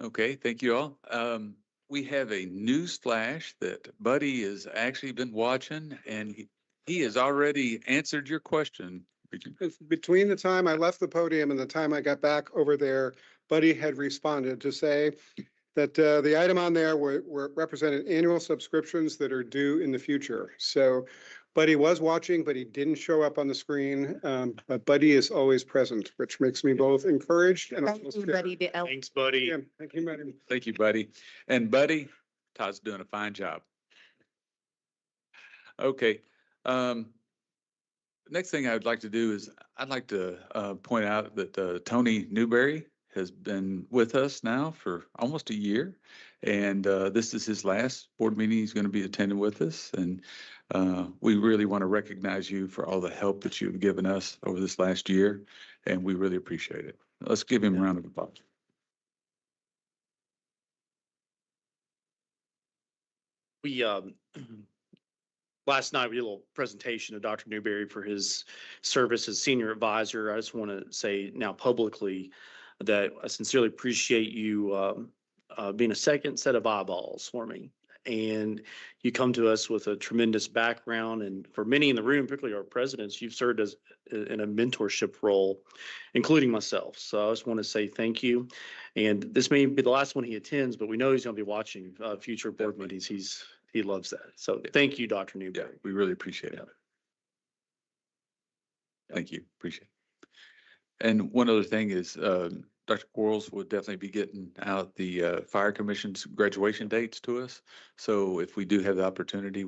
Speaker 1: Okay, thank you all. We have a news flash that Buddy has actually been watching and he has already answered your question.
Speaker 17: Between the time I left the podium and the time I got back over there, Buddy had responded to say that the item on there were represented annual subscriptions that are due in the future. So Buddy was watching, but he didn't show up on the screen. But Buddy is always present, which makes me both encouraged and
Speaker 6: Thank
Speaker 17: almost
Speaker 6: you,
Speaker 17: scared.
Speaker 6: Buddy.
Speaker 3: Thanks, buddy.
Speaker 17: Yeah, thank you, Buddy.
Speaker 1: Thank you, Buddy. And Buddy, Todd's doing a fine job. Okay. Next thing I would like to do is I'd like to point out that Tony Newberry has been with us now for almost a year. And this is his last board meeting he's going to be attending with us. And we really want to recognize you for all the help that you've given us over this last year. And we really appreciate it. Let's give him a round of applause.
Speaker 3: We, last night we did a little presentation of Dr. Newberry for his service as senior advisor. I just want to say now publicly that I sincerely appreciate you being a second set of eyeballs for me. And you come to us with a tremendous background. And for many in the room, particularly our presidents, you've served as in a mentorship role, including myself. So I just want to say thank you. And this may be the last one he attends, but we know he's going to be watching future board meetings. He loves that. So thank you, Dr. Newberry.
Speaker 1: Yeah, we really appreciate it. Thank you. Appreciate it. And one other thing is, Dr. Quarles will definitely be getting out the Fire Commission's graduation dates to us. So if we do have the opportunity,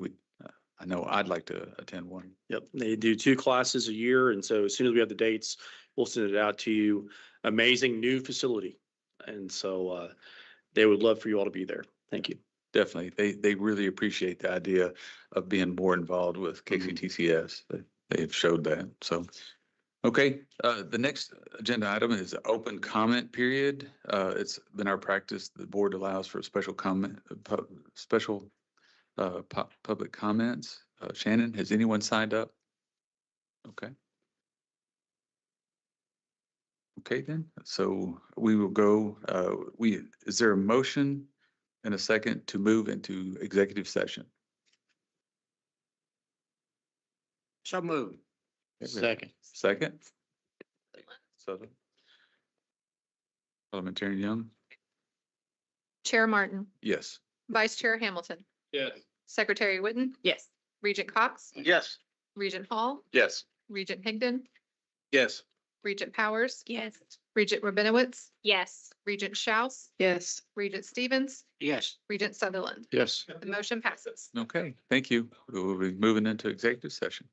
Speaker 1: I know I'd like to attend one.
Speaker 3: Yep, they do 2 classes a year. And so as soon as we have the dates, we'll send it out to you. Amazing new facility. And so they would love for you all to be there. Thank you.
Speaker 1: Definitely. They really appreciate the idea of being more involved with KCTCS. They've showed that. So, okay, the next agenda item is the open comment period. It's been our practice, the board allows for special comment, public comments. Shannon, has anyone signed up? Okay. Okay, then. So we will go, is there a motion and a second to move into executive session?
Speaker 9: So moved.
Speaker 16: Second.
Speaker 1: Second? Southern. Parliamentarian Young?
Speaker 2: Chair Martin,
Speaker 1: Yes.
Speaker 2: Vice Chair Hamilton,
Speaker 16: Yes.
Speaker 2: Secretary Whitten,
Speaker 4: Yes.
Speaker 2: Regent Cox,
Speaker 16: Yes.
Speaker 2: Regent Hall,
Speaker 16: Yes.
Speaker 2: Regent Higdon,
Speaker 16: Yes.
Speaker 2: Regent Powers,
Speaker 6: Yes.
Speaker 2: Regent Rabinowitz,
Speaker 8: Yes.
Speaker 2: Regent Schaus,
Speaker 11: Yes.
Speaker 2: Regent Stevens,
Speaker 9: Yes.
Speaker 2: Regent Sutherland.
Speaker 16: Yes.
Speaker 2: The motion passes.
Speaker 1: Okay, thank you. We will be moving into executive session.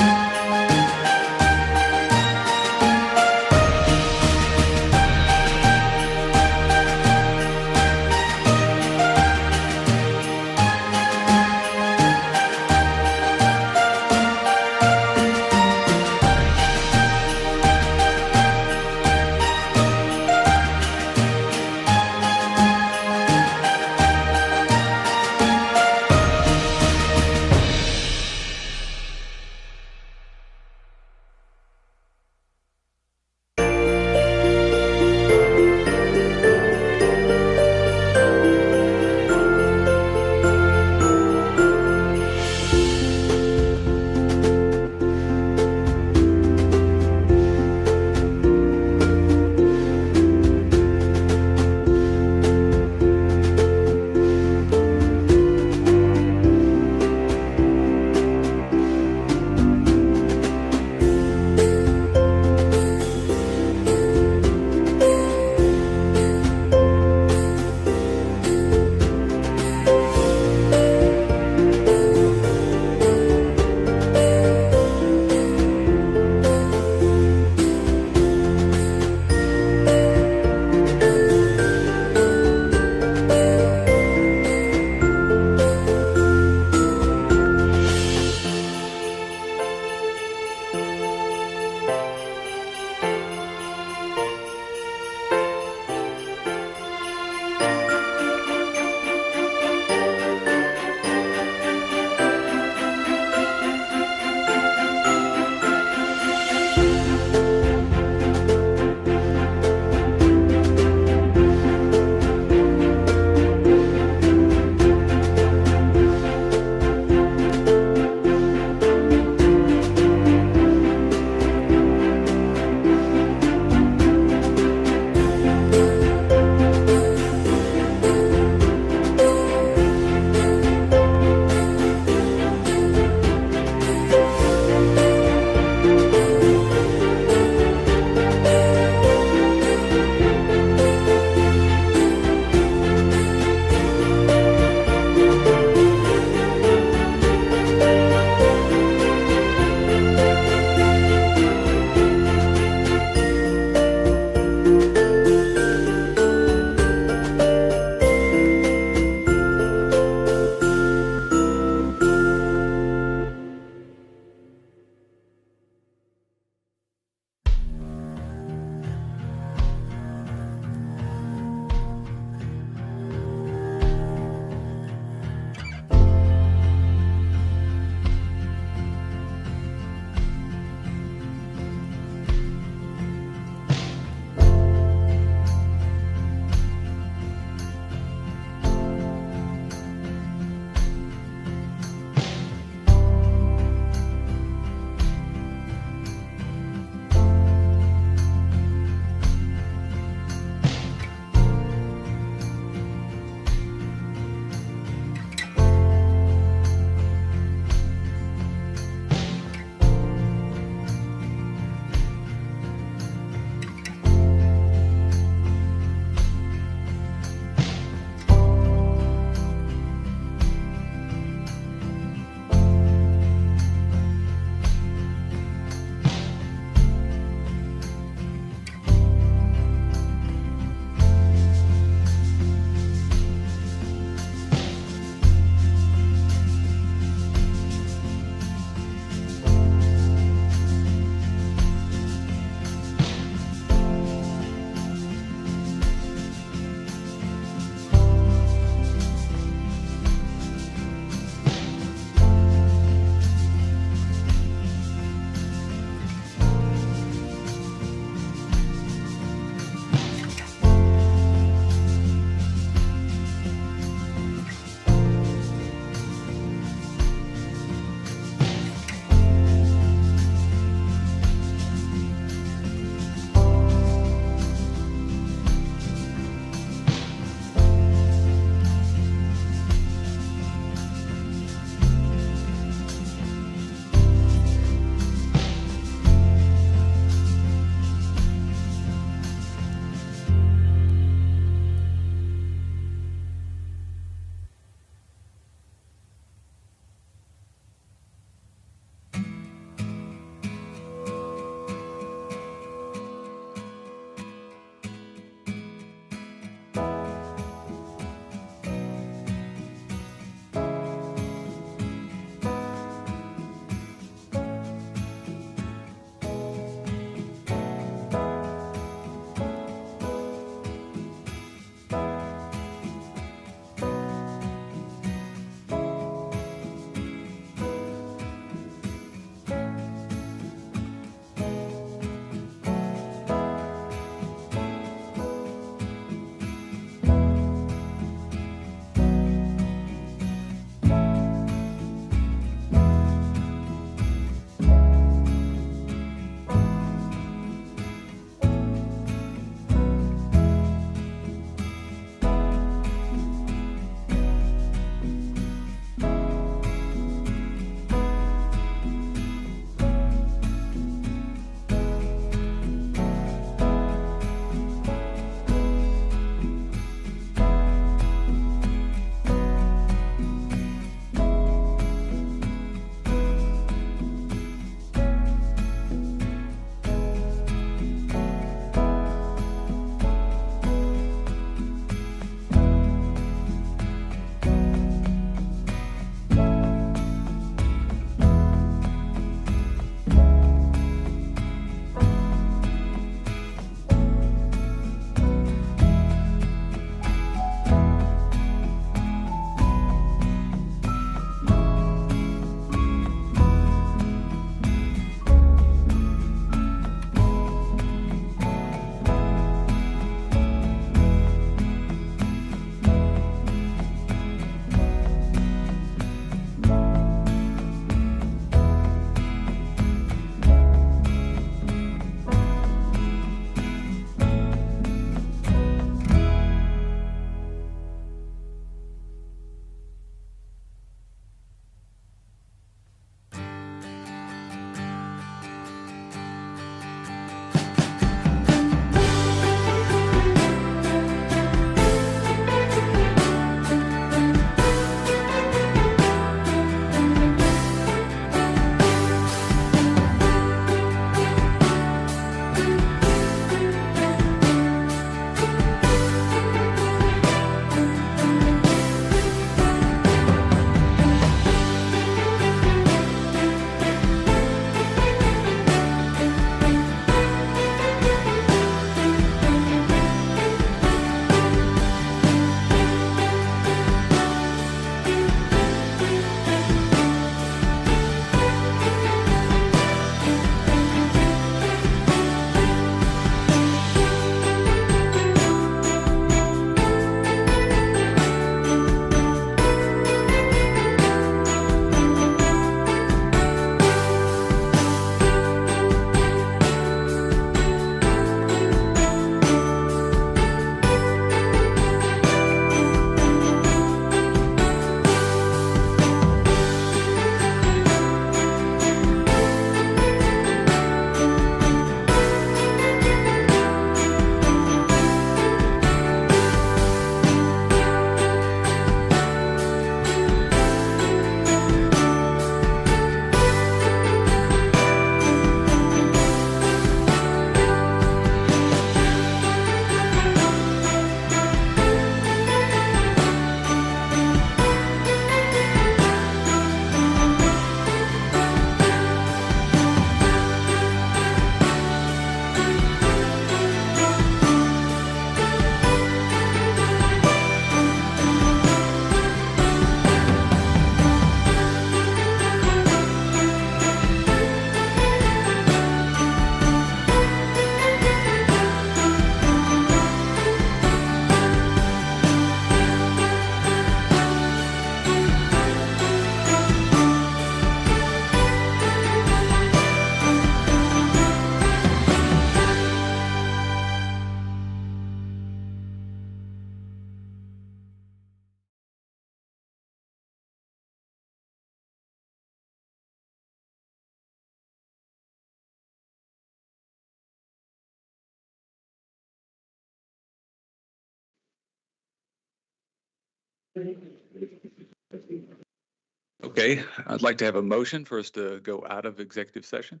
Speaker 1: Okay, I'd like to have a motion for us to go out of executive session.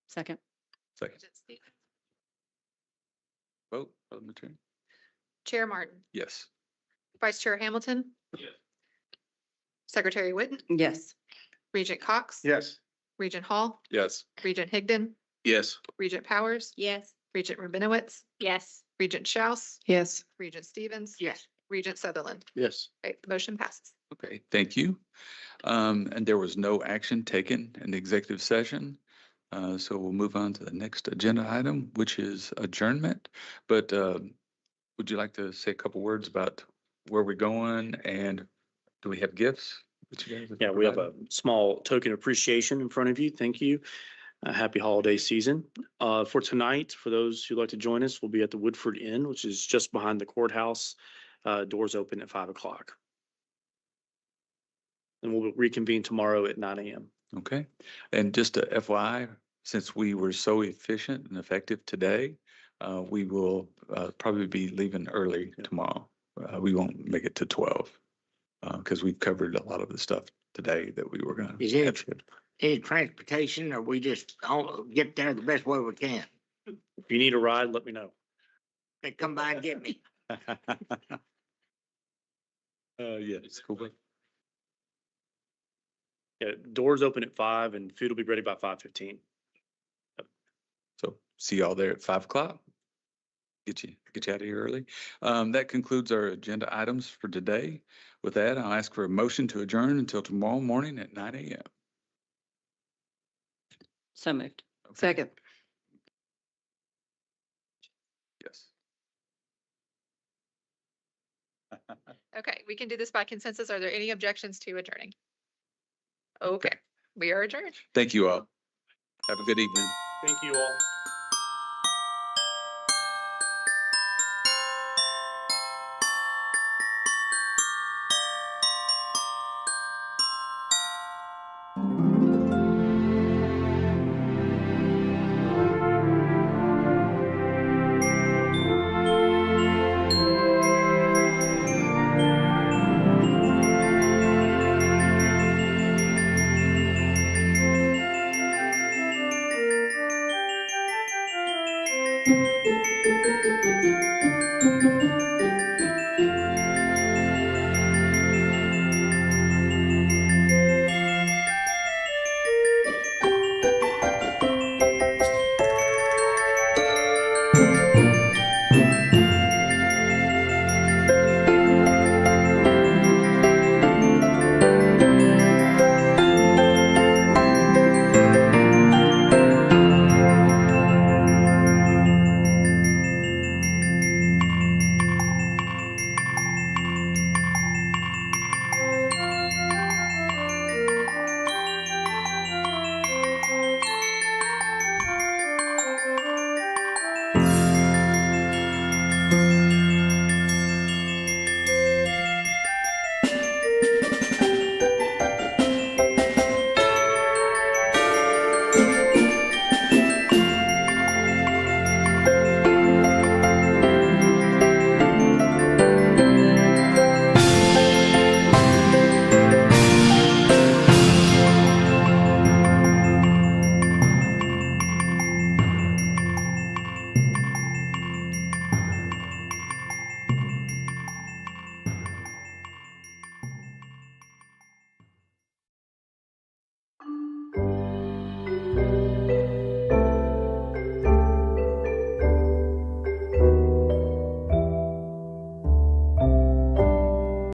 Speaker 4: Second.
Speaker 1: Second. Vote, parliamentary.
Speaker 2: Chair Martin,
Speaker 1: Yes.
Speaker 2: Vice Chair Hamilton. Secretary Witten,
Speaker 4: Yes.
Speaker 2: Regent Cox.
Speaker 15: Yes.
Speaker 2: Regent Hall,
Speaker 13: Yes.
Speaker 2: Regent Higdon,
Speaker 16: Yes.
Speaker 2: Regent Powers,
Speaker 8: Yes.
Speaker 2: Regent Rabinowitz,
Speaker 8: Yes.
Speaker 2: Regent Schaus,
Speaker 7: Yes.
Speaker 2: Regent Stevens.
Speaker 9: Yes.
Speaker 2: Regent Sutherland.
Speaker 14: Yes.
Speaker 2: Okay, the motion passes.
Speaker 1: Okay, thank you. And there was no action taken in the executive session. So we'll move on to the next agenda item, which is adjournment. But would you like to say a couple words about where we're going and do we have gifts? that you guys
Speaker 3: Yeah, we have a
Speaker 1: provided?
Speaker 3: small token of appreciation in front of you. Thank you. Happy holiday season. For tonight, for those who'd like to join us, we'll be at the Woodford Inn, which is just behind the courthouse. Doors open at 5 o'clock. And we'll reconvene tomorrow at 9 a.m.
Speaker 1: Okay, and just a FYI, since we were so efficient and effective today, we will probably be leaving early tomorrow. We won't make it to 12 because we've covered a lot of the stuff today that we were going
Speaker 9: Is
Speaker 1: to
Speaker 9: it-
Speaker 1: have.
Speaker 9: Any transportation, or we just all get there the best way we can?
Speaker 3: If you need a ride, let me know.
Speaker 9: They come by and get me.
Speaker 1: Yes, cool.
Speaker 3: Yeah, doors open at 5 and food will be ready by 5:15.
Speaker 1: So see y'all there at 5 o'clock. Get you out of here early. That concludes our agenda items for today. With that, I'll ask for a motion to adjourn until tomorrow morning at 9 a.m.
Speaker 4: So moved.
Speaker 1: Okay.
Speaker 7: Second.
Speaker 1: Yes.
Speaker 2: Okay, we can do this by consensus. Are there any objections to adjourning? Okay, we are adjourned.
Speaker 1: Thank you all. Have a good evening.
Speaker 3: Thank you all.